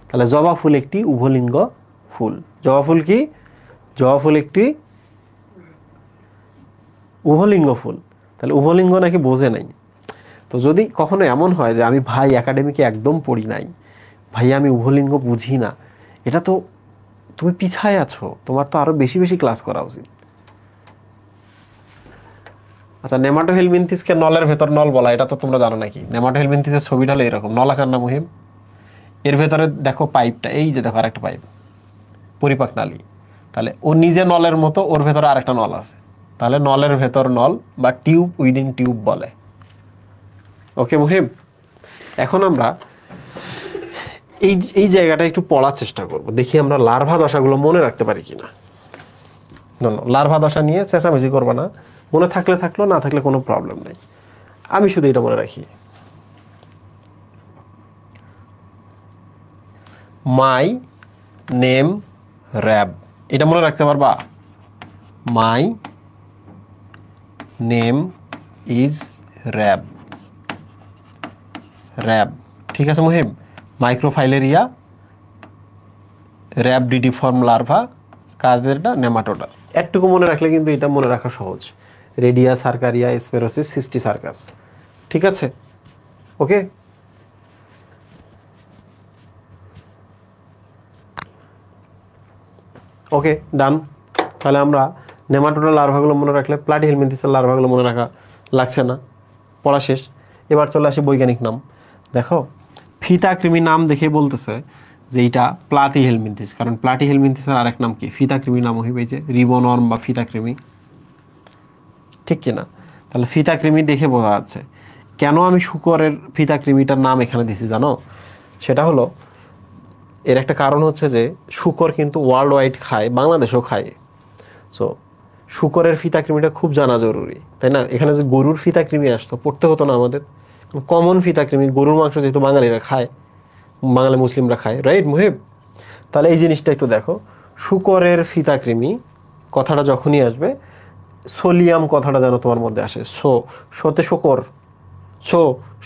তাহলে জবা ফুল একটি উভলিঙ্গ ফুল। জবা ফুল কি? জবা ফুল একটি উভলিঙ্গ ফুল। তাহলে উভলিঙ্গ নাকি বোঝে নাই। তো যদি কখনো এমন হয় যে আমি ভাই একাডেমিকে একদম পড়ি নাই, ভাই আমি উভলিঙ্গ বুঝি না, এটা তো তুমি পিছায় আছো, তোমার তো আরো বেশি বেশি ক্লাস করা উচিত। আচ্ছা নেমাটোহেলমিনথিসকে নলের ভেতর নল বলা, এটা তো তোমরা জানো নাকি? নেমাটোহেলমিনথিসের ছবিটা হলো এরকম, নলাকার না মুহিম? এর ভেতরে দেখো পাইপটা, এই যে দেখো আরেকটা পাইপ, পরিপাক নালী। তাহলে ও নিজে নলের মতো, ওর ভেতরে আরেকটা নল আছে। তাহলে নলের ভেতর নল বা টিউব উইদিন টিউব বলে। ওকে মুহিব, এখন আমরা এই এই জায়গাটা একটু পড়ার চেষ্টা করব, দেখি আমরা লার্ভা দশাগুলো মনে রাখতে পারি কিনা। লার্ভা দশা নিয়ে চেঁচামেচি করবো না, মনে থাকলে থাকলো, না থাকলে কোনো প্রবলেম নেই। আমি শুধু এটা মনে রাখি, মাই নেম র্যাব, এটা মনে রাখতে পারবা? My name is Rab, Rab, ঠিক আছে মুহিব? মাইক্রোফাইলেরিয়া র্যাবডিডিফর্ম লার্ভা, কাদেরটা? নেমাটোডা। একটুকু মনে রাখলে কিন্তু এটা মনে রাখা সহজ, রেডিয়া সার্কারিয়া স্পেরোসিস সিস্টি সার্কাস, ঠিক আছে? ওকে, ওকে ডান। তাহলে আমরা নেমাটোডা লার্ভাগুলো মনে রাখলে প্লাটিহেলমিনথিসের লার্ভাগুলো মনে রাখা লাগছে না, পড়া শেষ। এবার চলে আসি বৈজ্ঞানিক নাম। দেখো ফিতাকৃমি নাম দেখে বলতেছে যে এইটা প্লাটিহেলমিনথিস, কারণ প্লাটিহেলমিনথিসের আরেক নাম কি? ফিতাকৃমি নাম হইবে যে রিবোনর্ম বা ফিতাকৃমি, ঠিক কিনা? তাহলে ফিতাকৃমি দেখে বোঝা যাচ্ছে। কেন আমি শূকরের ফিতাকৃমিটার নাম এখানে দিছি জানো? সেটা হলো, এর একটা কারণ হচ্ছে যে শূকর কিন্তু ওয়ার্ল্ড ওয়াইড খায়, বাংলাদেশেও খায়। সো শূকরের ফিতাকৃমিটা খুব জানা জরুরি, তাই না? এখানে যে গরুর ফিতাকৃমি আসতো, পড়তে হতো না আমাদের? কমন ফিতাকৃমি, গরুর মাংস যেহেতু বাঙালিরা খায়, বাঙালি মুসলিমরা খায়, রাইট মুহিব? তাহলে এই জিনিসটা একটু দেখো, শূকরের ফিতাকৃমি কথাটা যখনই আসবে, সোলিয়াম কথাটা যেন তোমার মধ্যে আসে। সোতে শূকর,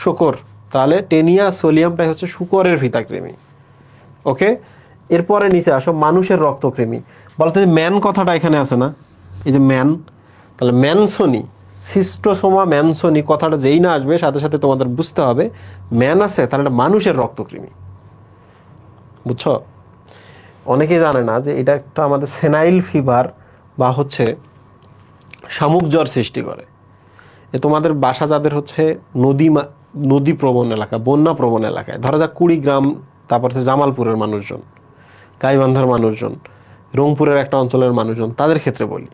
শূকর, তাহলে টেনিয়া সোলিয়ামটাই হচ্ছে শূকরের ফিতাকৃমি। ওকে, এরপরে নিচে আসো, মানুষের রক্তকৃমি। বলতে যে ম্যান কথাটা এখানে আছে না, এই যে ম্যান, তাহলে ম্যানসনি, সিস্টোসোমা ম্যানসনি কথাটা যেই না আসবে সাথে সাথে তোমাদের বুঝতে হবে ম্যান আছে, তাহলে এটা মানুষের রক্তকৃমি, বুঝছো? অনেকেই জানে না যে এটা একটা আমাদের সেনাইল ফিভার বা হচ্ছে শামুক জ্বর সৃষ্টি করে। এ তোমাদের বাসা যাদের হচ্ছে নদী প্রবণ এলাকা, বন্যা প্রবণ এলাকায়, ধরা যাক কুড়িগ্রাম, তারপর হচ্ছে জামালপুরের মানুষজন, গাইবান্ধার মানুষজন, রংপুরের একটা অঞ্চলের মানুষজন, তাদের ক্ষেত্রে বলি,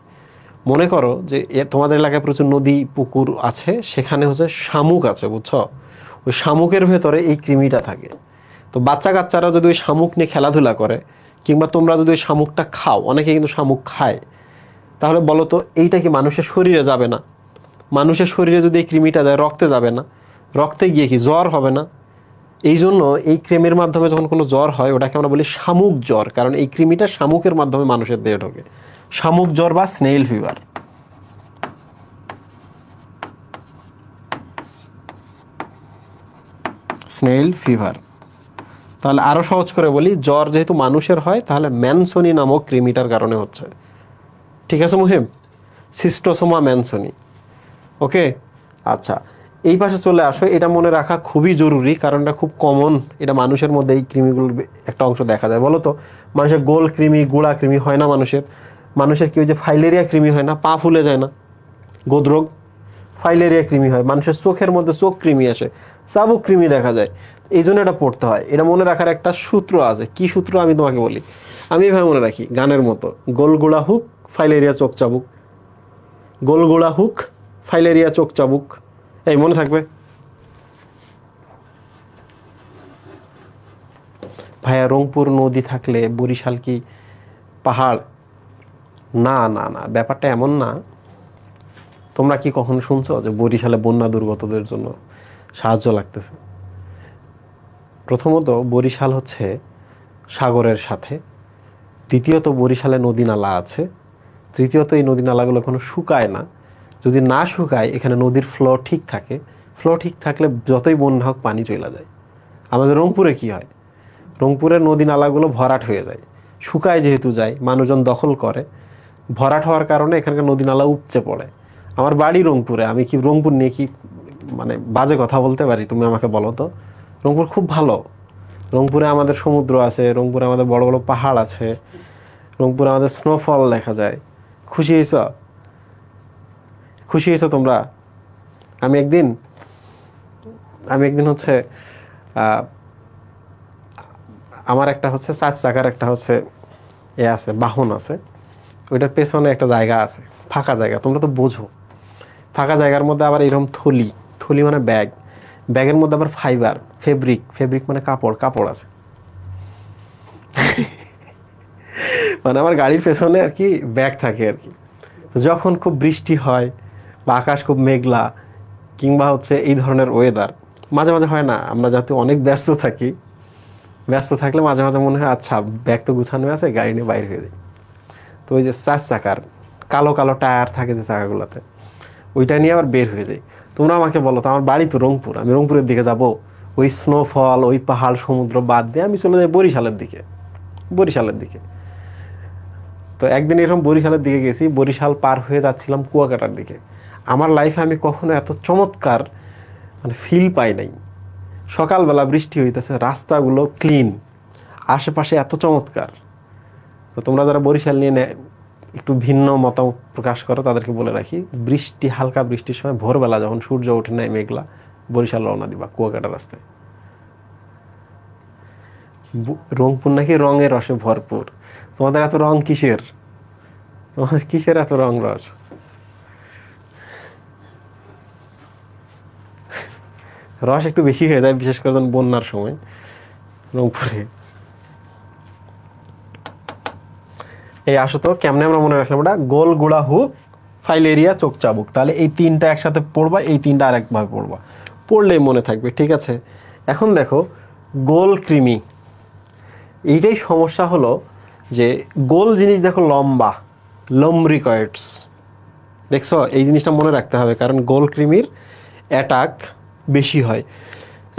মনে করো যে তোমাদের এলাকায় প্রচুর নদী পুকুর আছে, সেখানে হচ্ছে শামুক আছে, বুঝছো? ওই শামুকের ভেতরে এই কৃমিটা থাকে। তো বাচ্চা কাচ্চারা যদি ওই শামুক নিয়ে খেলাধুলা করে, কিংবা তোমরা যদি ওই শামুকটা খাও, অনেকে কিন্তু শামুক খায়, তাহলে বলো তো এইটা কি মানুষের শরীরে যাবে না? মানুষের শরীরে যদি এই কৃমিটা যায়, রক্তে যাবে না? রক্তে গিয়ে কি জ্বর হবে না? এই জন্য এই কৃমির মাধ্যমে যখন কোনো জ্বর হয়, ওটাকে আমরা বলি শামুক জ্বর, কারণ এই কৃমিটা শামুকের মাধ্যমে মানুষের দেহে ঢোকে। শামুক জ্বর বা স্নেইল ফিভার, স্নেইল ফিভার। তাহলে আরো সহজ করে বলি, জ্বর যেহেতু মানুষের হয়, তাহলে ম্যানসনি নামক কৃমিটার কারণে হচ্ছে, ঠিক আছে মুহিম? সিস্টোসোমা ম্যানসনি। ওকে, আচ্ছা, এই পাশে চলে আসো। এটা মনে রাখা খুবই জরুরি, কারণ এটা খুব কমন, এটা মানুষের মধ্যে এই কৃমিগুলোর একটা অংশ দেখা যায়। বলো তো, মানুষের গোল কৃমি, গুড়া কৃমি হয় না মানুষের? মানুষের কি ওই যে ফাইলেরিয়া কৃমি হয় না, পা ফুলে যায় না, গোদরোগ? ফাইলেরিয়া কৃমি হয়। মানুষের চোখের মধ্যে চোখ কৃমি আসে, চাবুক কৃমি দেখা যায়। এই জন্য এটা পড়তে হয়। এটা মনে রাখার একটা সূত্র আছে। কি সূত্র আমি তোমাকে বলি, আমি এভাবে মনে রাখি, গানের মতো, গোলগোড়া হুক, ফাইলেরিয়া চোখ চাবুক, গোলগোড়া হুক, ফাইলেরিয়া চোখ চাবুক। এই মনে থাকবে ভাইয়া? রংপুর নদী থাকলে বরিশাল কি পাহাড়? না না না, ব্যাপারটা এমন না। তোমরা কি কখনো শুনছো যে বরিশালে বন্যা দুর্গতদের জন্য সাহায্য লাগতেছে? প্রথমত বরিশাল হচ্ছে সাগরের সাথে, দ্বিতীয়ত বরিশালে নদী নালা আছে, তৃতীয়ত এই নদী নালাগুলো কোনো শুকায় না। যদি না শুকায়, এখানে নদীর ফ্লো ঠিক থাকে, ফ্লো ঠিক থাকলে যতই বন্যা হোক পানি চলে যায়। আমাদের রংপুরে কি হয়, রংপুরের নদী নালাগুলো ভরাট হয়ে যায়, শুকায় যেহেতু যায়, মানুষজন দখল করে, ভরাট হওয়ার কারণে এখানকার নদী নালা উপচে পড়ে। আমার বাড়ি রংপুরে, আমি কি রংপুর নিয়ে কি মানে বাজে কথা বলতে পারি? তুমি আমাকে বলো তো। রংপুর খুব ভালো, রংপুরে আমাদের সমুদ্র আছে, রংপুরে আমাদের বড় বড় পাহাড় আছে, রংপুরে আমাদের স্নোফল দেখা যায়। খুশি হয়েছ? খুশি হয়েছ তোমরা? আমি একদিন হচ্ছে আমার একটা হচ্ছে 4 চাকার একটা হচ্ছে আছে, বাহন আছে, ওইটার পেছনে একটা জায়গা আছে, ফাঁকা জায়গা, তোমরা তো বোঝো। ফাঁকা জায়গার মধ্যে আবার এরকম থলি, থলি মানে ব্যাগ, ব্যাগের মধ্যে আবার ফাইবার, ফেব্রিক, ফেব্রিক মানে কাপড়, কাপড় আছে। মানে আমার গাড়ির পেছনে আর কি ব্যাগ থাকে আর কি। তো যখন খুব বৃষ্টি হয় বা আকাশ খুব মেঘলা কিংবা হচ্ছে এই ধরনের ওয়েদার, মাঝে মাঝে হয় না, আমরা যাতে অনেক ব্যস্ত থাকি, ব্যস্ত থাকলে মাঝে মাঝে মনে হয় আচ্ছা ব্যাগ তো গুছানো আছে, গাড়ি নিয়ে বাইরে হয়ে যায়। তো ওই যে 4 চাকার কালো কালো টায়ার থাকে যে চাকাগুলোতে, ওইটা নিয়ে আবার বের হয়ে যায়। তোমরা আমাকে বলো তো, আমার বাড়ি তো রংপুর, আমি রংপুরের দিকে যাব, ওই স্নোফল, ওই পাহাড় সমুদ্র বাদ দিয়ে আমি চলে যাই বরিশালের দিকে, বরিশালের দিকে। তো একদিন এরকম বরিশালের দিকে গেছি, বরিশাল পার হয়ে যাচ্ছিলাম কুয়াকাটার দিকে। আমার লাইফে আমি কখনো এত চমৎকার মানে ফিল পাই নাই। সকালবেলা বৃষ্টি হইতেছে, রাস্তাগুলো ক্লিন, আশেপাশে এত চমৎকার। তো তোমরা যারা বরিশাল নিয়ে একটু ভিন্ন মতামত প্রকাশ করো তাদেরকে বলে রাখি, বৃষ্টি, হালকা বৃষ্টির সময় ভোরবেলা যখন সূর্য ওঠে নাই মেঘলা, বরিশাল রওনা দিবা কুয়াকাটা রাস্তায়। রংপুর নাকি রঙের রসে ভরপুর। তোমাদের এত রং কিসের? তোমাদের কিসের এত রং রস? রস একটু বেশি হয়ে যায়, বিশেষ করে যখন বন্যার সময় রংপুরে। এই আসো তো, কেমনে আমরা মনে রাখলাম এটা? গোল গুড়া হুক, ফাইলেরিয়া, চোখ চাবুক। তাহলে এই তিনটা একসাথে পড়বা, এই তিনটা আরেকভাবে পড়বা, পড়লেই মনে থাকবে। ঠিক আছে, এখন দেখো গোল কৃমি। এইটাই সমস্যা হলো যে গোল জিনিস দেখো লম্বা, লম্ব্রিকয়েডস, দেখছো? এই জিনিসটা মনে রাখতে হবে, কারণ গোল কৃমির অ্যাটাক বেশি হয়।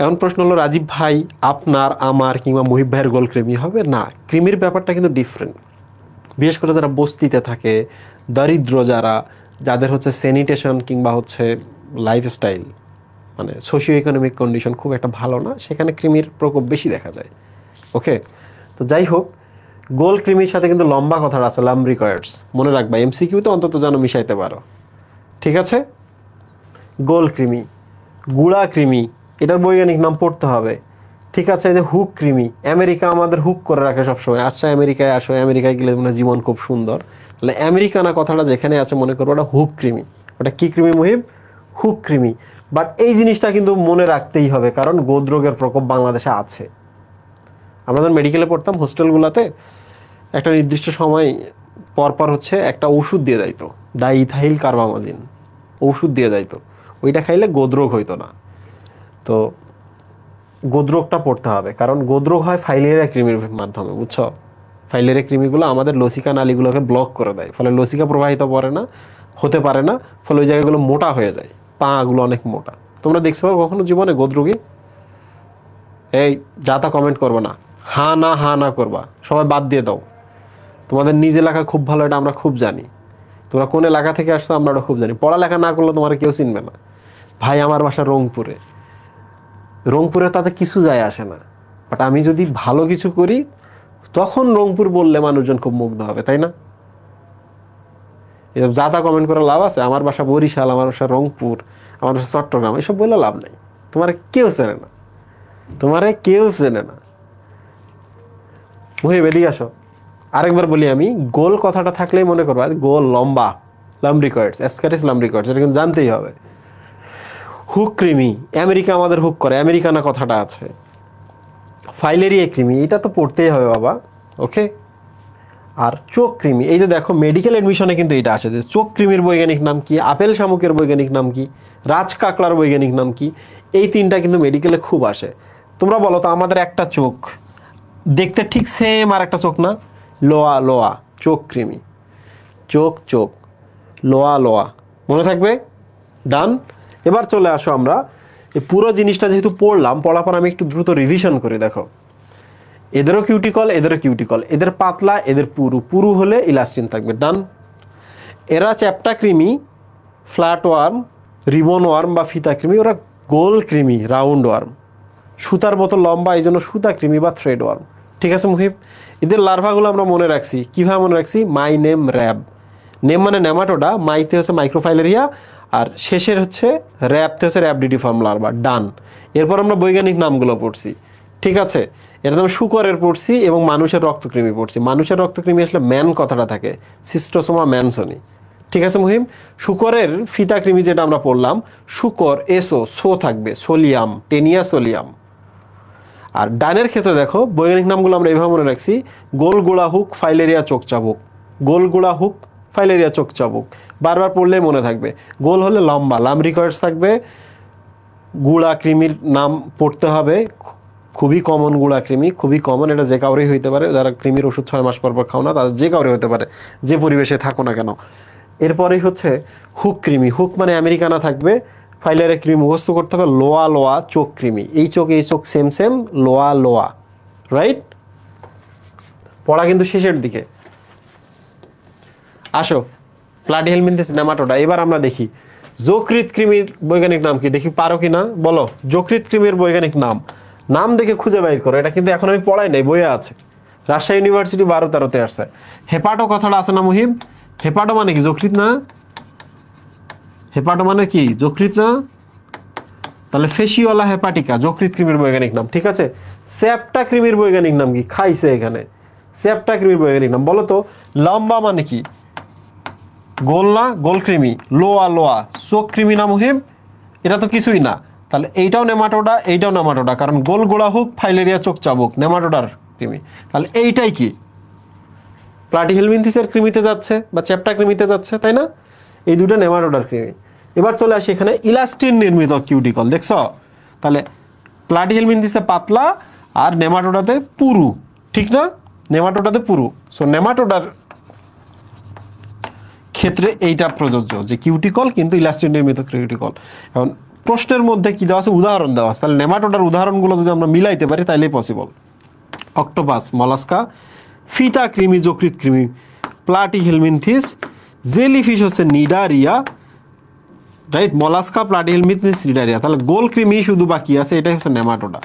এখন প্রশ্ন হলো, রাজীব ভাই আপনার, আমার কিংবা মুহিব ভাইয়ের গোল কৃমি হবে না? কৃমির ব্যাপারটা কিন্তু ডিফারেন্ট। বিশেষ করে যারা বস্তিতে থাকে, দরিদ্র যারা, যাদের হচ্ছে স্যানিটেশন কিংবা হচ্ছে লাইফস্টাইল মানে সোশিও ইকোনমিক কন্ডিশন খুব একটা ভালো না, সেখানে কৃমির প্রকোপ বেশি দেখা যায়। ওকে, তো যাই হোক, গোল কৃমির সাথে কিন্তু লম্বা কথাটা আছে, লাম্ব্রিকয়েডস। মনে রাখবা, এমসিকিউতে অন্তত যেন মিশাইতে পারো। ঠিক আছে, গোল কৃমি, গুড়া কৃমি, এটার বৈজ্ঞানিক নাম পড়তে হবে। ঠিক আছে, এই যে হুক কৃমি, আমেরিকা আমাদের হুক করে রাখে সবসময়, আচ্ছা আমেরিকায় আসো, আমেরিকায় গেলে মনে জীবন খুব সুন্দর। তাহলে আমেরিকানা কথাটা যেখানে আছে মনে করো ওটা হুক কৃমি। ওটা কি কৃমি মুহিব? হুক কৃমি। বাট এই জিনিসটা কিন্তু মনে রাখতেই হবে, কারণ গোদরোগের প্রকোপ বাংলাদেশে আছে। আমরা যখন মেডিকেলে পড়তাম হোস্টেলগুলোতে, একটা নির্দিষ্ট সময় পরপর হচ্ছে একটা ওষুধ দিয়ে যাইতো, ডাইইথাইল কার্বামাজিন ওষুধ দিয়ে যাইতো। ওইটা খাইলে গোদরোগ হইতো না। তো গোদরোগটা পড়তে হবে, কারণ গোদরোগ হয় ফাইলেরিয়া কৃমির মাধ্যমে, বুঝছো? ফাইলেরিয়া কৃমিগুলো আমাদের লসিকা নালীগুলোকে ব্লক করে দেয়, ফলে লসিকা প্রবাহিত হতে পারে না, ফলে ওই জায়গাগুলো মোটা হয়ে যায়, পাগুলো অনেক মোটা। তোমরা দেখছো কখনো জীবনে গোদরোগী? এই যা তা কমেন্ট করবে না, হা না করবা, সবাই বাদ দিয়ে দাও। তোমাদের নিজ এলাকা খুব ভালো, এটা আমরা খুব জানি। তোমরা কোন এলাকা থেকে আসছো আমরা ওটা খুব জানি। পড়ালেখা না করলে তোমার কেউ চিনবে না। ভাই আমার বাসা রংপুরে, রংপুরে তাতে কিছু যায় আসে না, বাট আমি যদি ভালো কিছু করি তখন রংপুর বললে মানুষজন খুব মুগ্ধ হবে, তাই না? এসব যা তা কমেন্ট করে লাভ আছে? আমার বাসা বরিশাল, আমার বাসা রংপুর, আমার বাসা চট্টগ্রাম, এসব বললে লাভ নাই। তোমার কেউ চেনে না, তোমারে কেউ চেনে না। মুহিব এদিকে আসো, আরেকবার বলি আমি, গোল কথাটা থাকলেই মনে করবা গোল, লম্বা, লাম্ব্রিকয়েডস, অ্যাসকারিস লাম্ব্রিকয়েডস, এটা কিন্তু জানতেই হবে। হুক কৃমি, আমেরিকা আমাদের হুক করে, আমেরিকানা কথাটা আছে। ফাইলেরিয়া কৃমি, এটা তো পড়তেই হবে বাবা। ওকে, আর চোখ কৃমি, এই যে দেখো মেডিকেল এডমিশনে কিন্তু এটা আছে যে চোখ কৃমির বৈজ্ঞানিক নাম কি, আপেল শামুকের বৈজ্ঞানিক নাম কি, রাজ কাকড়ার বৈজ্ঞানিক নাম কি, এই তিনটা কিন্তু মেডিকেলে খুব আসে। তোমরা বলো তো, আমাদের একটা চোখ দেখতে ঠিক সেম আর একটা চোখ না, লোয়া লোয়া, চোখ কৃমি, চোখ লোয়া, মনে থাকবে? ডান। এবার চলে আসো আমরা এই পুরো জিনিসটা যেহেতু পড়ার পর আমি একটু দ্রুত রিভিশন করি। দেখো, এদেরও কিউটিকল, এদেরও কিউটিকল, এদের পাতলা, এদের পুরু হলে ইলাস্টিন থাকবে। ডান। এরা চ্যাপ্টা কৃমি, ফ্ল্যাট ওয়ার্ম, রিবন ওয়ার্ম বা ফিতা কৃমি, ওরা গোল কৃমি, রাউন্ড ওয়ার্ম। সুতার মতো লম্বা, এই জন্য সুতা কৃমি বা থ্রেড ওয়ার্ম। ঠিক আছে মুহিব, এদের লার্ভাগুলো আমরা মনে রাখছি, কিভাবে মনে রাখছি? মাই নেম র্যাব, নেম মানে নেমাটোডা, মাইতে হচ্ছে মাইক্রোফাইলেরিয়া, আর শেষের হচ্ছে র্যাবতে হচ্ছে র্যাবডিডিফর্ম লার্ভা। ডান। এরপর আমরা বৈজ্ঞানিক নামগুলো পড়ছি। ঠিক আছে, এটা আমরা শুকরের পড়ছি এবং মানুষের রক্তকৃমি পড়ছি। মানুষের রক্তকৃমি আসলে ম্যান কথাটা থাকে, সিস্টোসোমা ম্যানসনি। ঠিক আছে মুহিম? শুকরের ফিতা কৃমি যেটা আমরা পড়লাম, শুকর সো থাকবে, সোলিয়াম, টেনিয়া সোলিয়াম। আর ডানের ক্ষেত্রে দেখো বৈজ্ঞানিক নামগুলো আমরা এইভাবে মনে রাখছি, গোলগোড়া হুক, ফাইলেরিয়া চোখ চাবুক, গোলগোড়া হুক, ফাইলেরিয়া চোখ চাবুক, বারবার পড়লেই মনে থাকবে। গোল হলে লম্বা, লামরিকয়েডস থাকবে। গুড়া কৃমির নাম পড়তে হবে, খুবই কমন গুড়া কৃমি, খুবই কমন, এটা যে কাউরেই হইতে পারে, যারা কৃমির ওষুধ 6 মাস পর পর খাও না তাদের যে কাউরে হতে পারে, যে পরিবেশে থাকো না কেন। এরপরেই হচ্ছে হুক কৃমি, হুক মানে আমেরিকানা থাকবে। ফাইলেরিয়া কৃমি মুখস্থ করতে হবে, লোয়া লোয়া চোখ কৃমি, এই চোখ সেম সেম, লোয়া লোয়া, রাইট? পড়া কিন্তু শেষের দিকে। আসো প্লাটিহেলমিনথেস নেমাটোডা, এবার আমরা দেখি যকৃৎ কৃমির বৈজ্ঞানিক নাম কি, দেখি পারো কি না বলো। যকৃৎ কৃমির বৈজ্ঞানিক নাম, নাম দেখে খুঁজে বাইর করো। এটা কিন্তু এখন আমি পড়াই নাই, বইয়ে আছে, রাজশাহী ইউনিভার্সিটি 12-13-তে আসছে। হেপাটো কথাটা আছে না মুহিম? হেপাটো মানে কি? যকৃৎ না? হেপাটো মানে কি? যকৃৎ না? তাহলে ফেসিওলা হেপাটিকা যকৃৎ কৃমির বৈজ্ঞানিক নাম, ঠিক আছে? সেপ্টা কৃমির বৈজ্ঞানিক নাম কি? খাইছে এখানে, সেপ্টা কৃমির বৈজ্ঞানিক নাম বলো তো। লম্বা মানে কি? গোল না? গোল কৃমি। লোয়া লোয়া চোখ কৃমি না মুহিম? এটা তো কিছুই না। তাহলে এইটাও নেমাটোডা, এইটাও নেমাটোডা, কারণ গোল গোড়া হুক, ফাইলেরিয়া চোখ চাবুক, নেমাটোডার কৃমি। তাহলে এইটাই কি? প্লাটিহেলমিনথেসের কৃমিতে যাচ্ছে বা চ্যাপ্টা কৃমিতে যাচ্ছে, তাই না? এই দুটো নেমাটোডার কৃমি। এবার চলে আসি এখানে ইলাস্টিন নির্মিত কিউটিকল, দেখছ? তাহলে প্লাটিহেলমিনথেসে পাতলা আর নেমাটোডাতে পুরু, ঠিক না? নেমাটোডাতে পুরু। সো নেমাটোডার ক্ষেত্রে এইটা প্রযোজ্য যে কিউটিকল কিন্তু ইলাস্টিন নির্মিত কিউটিকল। এখন প্রশ্নের মধ্যে কি দেওয়া আছে? উদাহরণ দেওয়া আছে। তাহলে নেমাটোডার উদাহরণগুলো যদি আমরা মিলাইতে পারি তাহলেই পসিবল। অক্টোপাস, মলাস্কা, ফিতা কৃমি যকৃৎ কৃমি প্লাটিহেলমিনথেস, জেলিফিশ হচ্ছে Cnidaria, right? Mollusca, Platyhelminthes, Cnidaria. তাহলে গোল কৃমি শুধু বাকি আছে, এটাই হচ্ছে নেমাটোডা।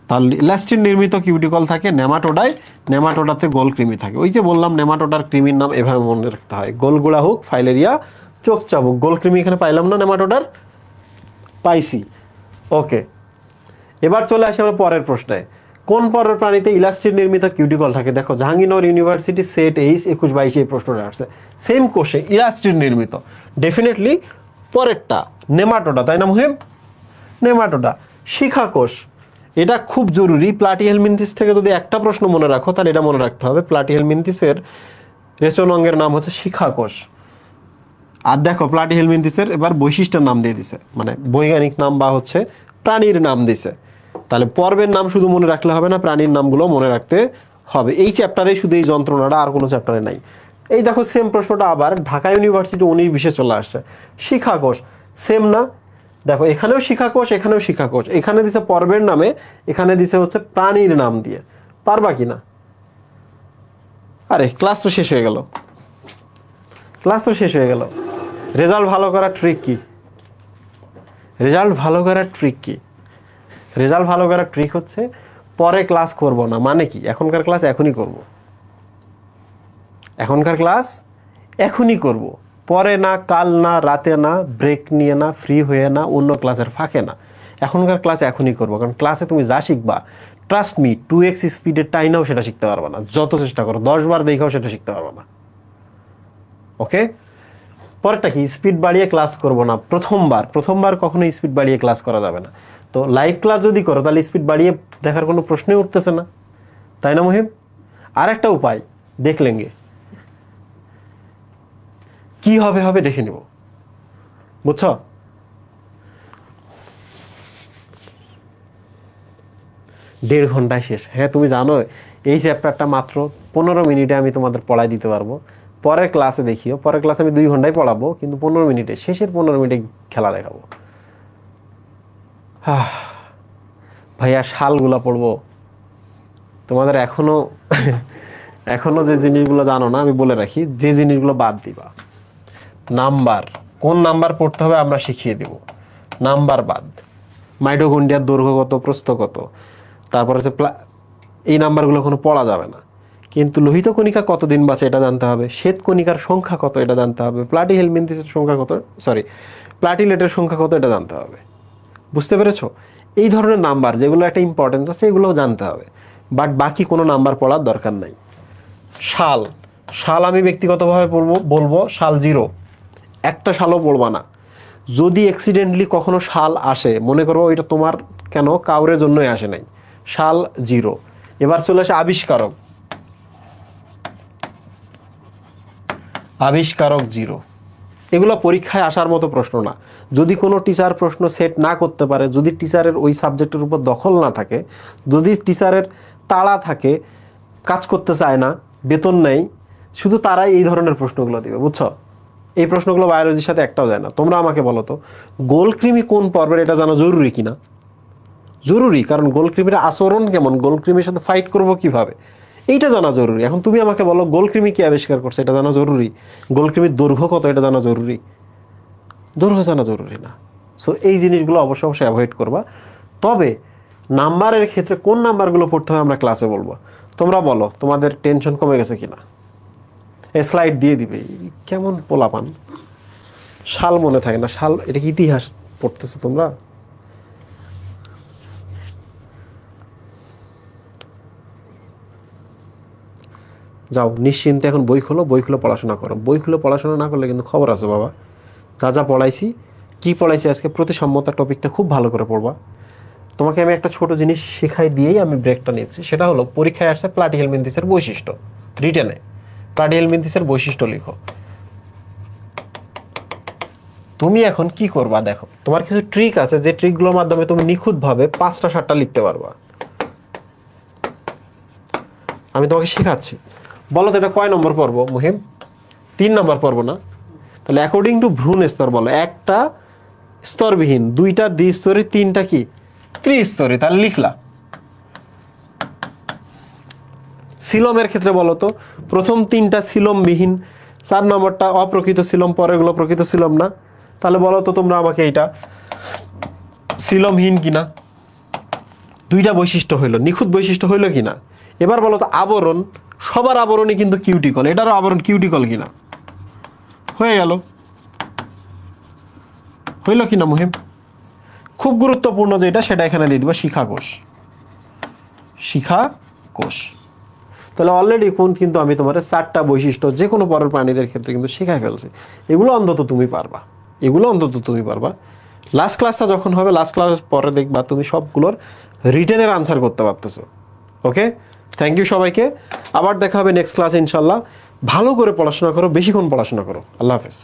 তাহলে ইলাস্টিন নির্মিত কিউটিকল থাকে নেমাটোডায়, নেমাটোডাতে গোল কৃমি থাকে। ওই যে বললাম নেমাটোডার কৃমির নাম এভাবে মনে রাখতে হয়, গোলগুড়া হুক, ফাইলেরিয়া চোখ চাবুক। গোল কৃমি এখানে পাইলাম না, নেমাটোডার পাইছি। ওকে, এবার চলে আসি আমরা পরের প্রশ্নে। কোন পরের প্রাণীতে ইলাস্টিন নির্মিত কিউটিকল থাকে? দেখো জাহাঙ্গীরনগর ইউনিভার্সিটি সেট H 21-22 এই প্রশ্নটা আসছে, সেম কোশ্চেন, ইলাস্টিন নির্মিত। ডেফিনেটলি পরেরটা নেমাটোডা, তাই না মুহিম? নেমাটোডা। শিখা কোষ, এটা খুব জরুরি। প্লাটিহেলমিনথেস থেকে যদি একটা প্রশ্ন মনে রাখো তাহলে এটা মনে রাখতে হবে, প্লাটিহেলমিনথেসের রেচন অঙ্গের নাম হচ্ছে শিখা কোষ। আর দেখো প্লাটিহেলমিনথেসের এবার বৈশিষ্ট্যের নাম দিয়ে দিছে, মানে বৈজ্ঞানিক নাম বা হচ্ছে প্রাণীর নাম দিছে। তাহলে পর্বের নাম শুধু মনে রাখলে হবে না, প্রাণীর নামগুলো মনে রাখতে হবে। এই চ্যাপ্টারে শুধু এই যন্ত্রণাটা, আর কোনো চ্যাপ্টারে নাই। এই দেখো সেম প্রশ্নটা আবার ঢাকা ইউনিভার্সিটি 19-20-এ চলে আসছে। শিখা কোষ সেম না? দেখো এখানেও শিখা কোষ, এখানেও শিখা কোষ, এখানে দিছে পর্বের নামে, এখানে দিছে হচ্ছে প্রাণীর নাম দিয়ে। পারবা কিনা? আরে ক্লাস তো শেষ হয়ে গেল, ক্লাস তো শেষ হয়ে গেল। রেজাল্ট ভালো করার ট্রিক কি? রেজাল্ট ভালো করার ট্রিক কি? রেজাল্ট ভালো করার ট্রিক হচ্ছে পরে ক্লাস করব না। মানে কি? এখনকার ক্লাস এখনই করব, এখনকার ক্লাস এখনই করব, পরে না, কাল না, রাতে না, ব্রেক নিয়ে না, ফ্রি হয়ে না, অন্য ক্লাসের ফাঁকে না। এখনকার ক্লাস এখনই করব, কারণ ক্লাসে তুমি যা শিখবা, ট্রাস্ট মি, 2x স্পিডের টাইনাও সেটা শিখতে পারবা না, যত চেষ্টা করো, 10 বার দেখাও সেটা শিখতে পারবা না। ওকে, পরেরটা কি? স্পিড বাড়িয়ে ক্লাস করব না। প্রথমবার কখনো স্পিড বাড়িয়ে ক্লাস করা যাবে না। তো লাইভ ক্লাস যদি করো তাহলে স্পিড বাড়িয়ে দেখার কোনো প্রশ্নই উঠতেছে না, তাই না মুহিম? আর একটা উপায় দেখলেঙ্গে, কি হবে দেখে নিব, বুঝছো? 1.5 ঘন্টায় শেষ। হ্যাঁ তুমি জানো এই চ্যাপ্টারটা মাত্র 15 মিনিটে আমি তোমাদের পড়াই দিতে পারবো। পরের ক্লাসে দেখিও, পরের ক্লাসে আমি 2 ঘন্টায় পড়াবো, কিন্তু 15 মিনিটে, শেষের 15 মিনিটে খেলা দেখাবো। ভাইয়া শালগুলা পড়বো, তোমাদের এখনো যে জিনিসগুলো জানো না আমি বলে রাখি, যে জিনিসগুলো বাদ দিবা। নাম্বার, কোন নাম্বার পড়তে হবে আমরা শিখিয়ে দেব, নাম্বার বাদ। মাইটোকন্ড্রিয়ার দৈর্ঘ্য কত, প্রস্থ কত, তারপর হচ্ছে এই নাম্বারগুলো কোনো পড়া যাবে না। কিন্তু লোহিত কণিকা কতদিন বাঁচে এটা জানতে হবে, শ্বেত কণিকার সংখ্যা কত এটা জানতে হবে, প্লাটিহেলমিনথেসের সংখ্যা কত, প্লাটিলেটের সংখ্যা কত এটা জানতে হবে। বুঝতে পেরেছো? এই ধরনের নাম্বার যেগুলো একটা ইম্পর্টেন্স আছে এগুলোও জানতে হবে, বাট বাকি কোনো নাম্বার পড়ার দরকার নাই। শাল, শাল আমি ব্যক্তিগতভাবে বলবো শাল 0, একটা শালও পড়বা না। যদি অ্যাক্সিডেন্টলি কখনো শাল আসে, মনে করো ওইটা তোমার কেন কাউরের জন্যই আসে নাই, শাল 0। এবার চলে আসে আবিষ্কারক, আবিষ্কারক 0। এগুলো পরীক্ষায় আসার মতো প্রশ্ন না। যদি কোনো টিচার প্রশ্ন সেট না করতে পারে, যদি টিচারের ওই সাবজেক্টের উপর দখল না থাকে, যদি টিচারের তাড়া থাকে, কাজ করতে চায় না, বেতন নেই, শুধু তারাই এই ধরনের প্রশ্নগুলো দিবে, বুঝছো? এই প্রশ্নগুলো বায়োলজির সাথে একটাও যায় না। তোমরা আমাকে বলো তো, গোলকৃমি কোন পর্বের এটা জানা জরুরি কিনা? জরুরি, কারণ গোলকৃমির আচরণ কেমন, গোলকৃমির সাথে ফাইট করব কিভাবে, এইটা জানা জরুরি। এখন তুমি আমাকে বলো গোলকৃমি কি আবিষ্কার করছে, এটা জানা জরুরি? গোলকৃমির দৈর্ঘ্য কত, এটা জানা জরুরি? দৈর্ঘ্য জানা জরুরি না। সো এই জিনিসগুলো অবশ্যই অবশ্যই অ্যাভয়েড করবা। তবে নাম্বারের ক্ষেত্রে কোন নাম্বারগুলো পড়তে হবে আমরা ক্লাসে বলবো। তোমরা বলো তোমাদের টেনশন কমে গেছে কিনা। স্লাইড দিয়ে দিবে, কেমন পোলাপান, সাল মনে থাকে না, সাল এটা কি ইতিহাস পড়তেছো তোমরা? যাও নিশ্চিন্তে এখন বই খোলো, বই খুলে পড়াশোনা করো। বই খুলে পড়াশোনা না করলে কিন্তু খবর আছে বাবা। যা যা পড়াইছি, কি পড়াইছি আজকে, প্রতিসাম্যতা টপিকটা খুব ভালো করে পড়বা। তোমাকে আমি একটা ছোট জিনিস শেখাই দিয়েই আমি ব্রেকটা নিচ্ছি, সেটা হলো পরীক্ষায় আসছে প্লাটিহেলমিনথেসের বৈশিষ্ট্য, রিটেনে প্লাটিহেলমিনথেসের বৈশিষ্ট্য লিখো। তুমি এখন কি করবা দেখো, তোমার কিছু ট্রিক আছে, যে ট্রিকগুলোর মাধ্যমে তুমি নিখুঁতভাবে 5টা 7টা লিখতে পারবা। আমি তোমাকে শেখাচ্ছি। বলো তো এটা কয় নম্বর পর্ব মুহিম? 3 নম্বর পর্ব না? তাহলে অ্যাকর্ডিং টু ভ্রূণ স্তর বলো, একটা স্তরবিহীন, 2টা দ্বিস্তরী, 3টা কি ত্রিস্তরী, তাহলে লিখলা। সিলমের ক্ষেত্রে বলো তো, প্রথম 3টা সিলমবিহীন, 4 নম্বরটা অপ্রকৃত সিলম, পরেরগুলো প্রকৃত সিলম না। তাহলে বলো তো তোমরা আমাকে এইটা সিলমহীন কিনা। 2টা বৈশিষ্ট্য হইলো, নিখুঁত বৈশিষ্ট্য হইলো কিনা। এবার বলো তো আবরণ, সবার আবরণই কিন্তু কিউটিকল, এটারও আবরণ কিউটিকল কিনা। হয়ে গেল, হইল কিনা মুহিম? খুব গুরুত্বপূর্ণ যেটা সেটা এখানে দিয়ে দিব, শিখা কোষ, শিখা কোষ। তাহলে অলরেডি কিন্তু আমি তোমার 4টা বৈশিষ্ট্য যে কোনো পরের প্রাণীদের ক্ষেত্রে কিন্তু শেখাই ফেলছি। এগুলো অন্তত তুমি পারবা, এগুলো অন্তত তুমি পারবা। লাস্ট ক্লাসটা যখন হবে, লাস্ট ক্লাস পরে দেখবা তুমি সবগুলোর রিটেনের আনসার করতে পারতেছো। ওকে, থ্যাংক ইউ সবাইকে। আবার দেখা হবে নেক্সট ক্লাসে ইনশাল্লাহ। ভালো করে পড়াশোনা করো, বেশিক্ষণ পড়াশোনা করো। আল্লাহ হাফেজ।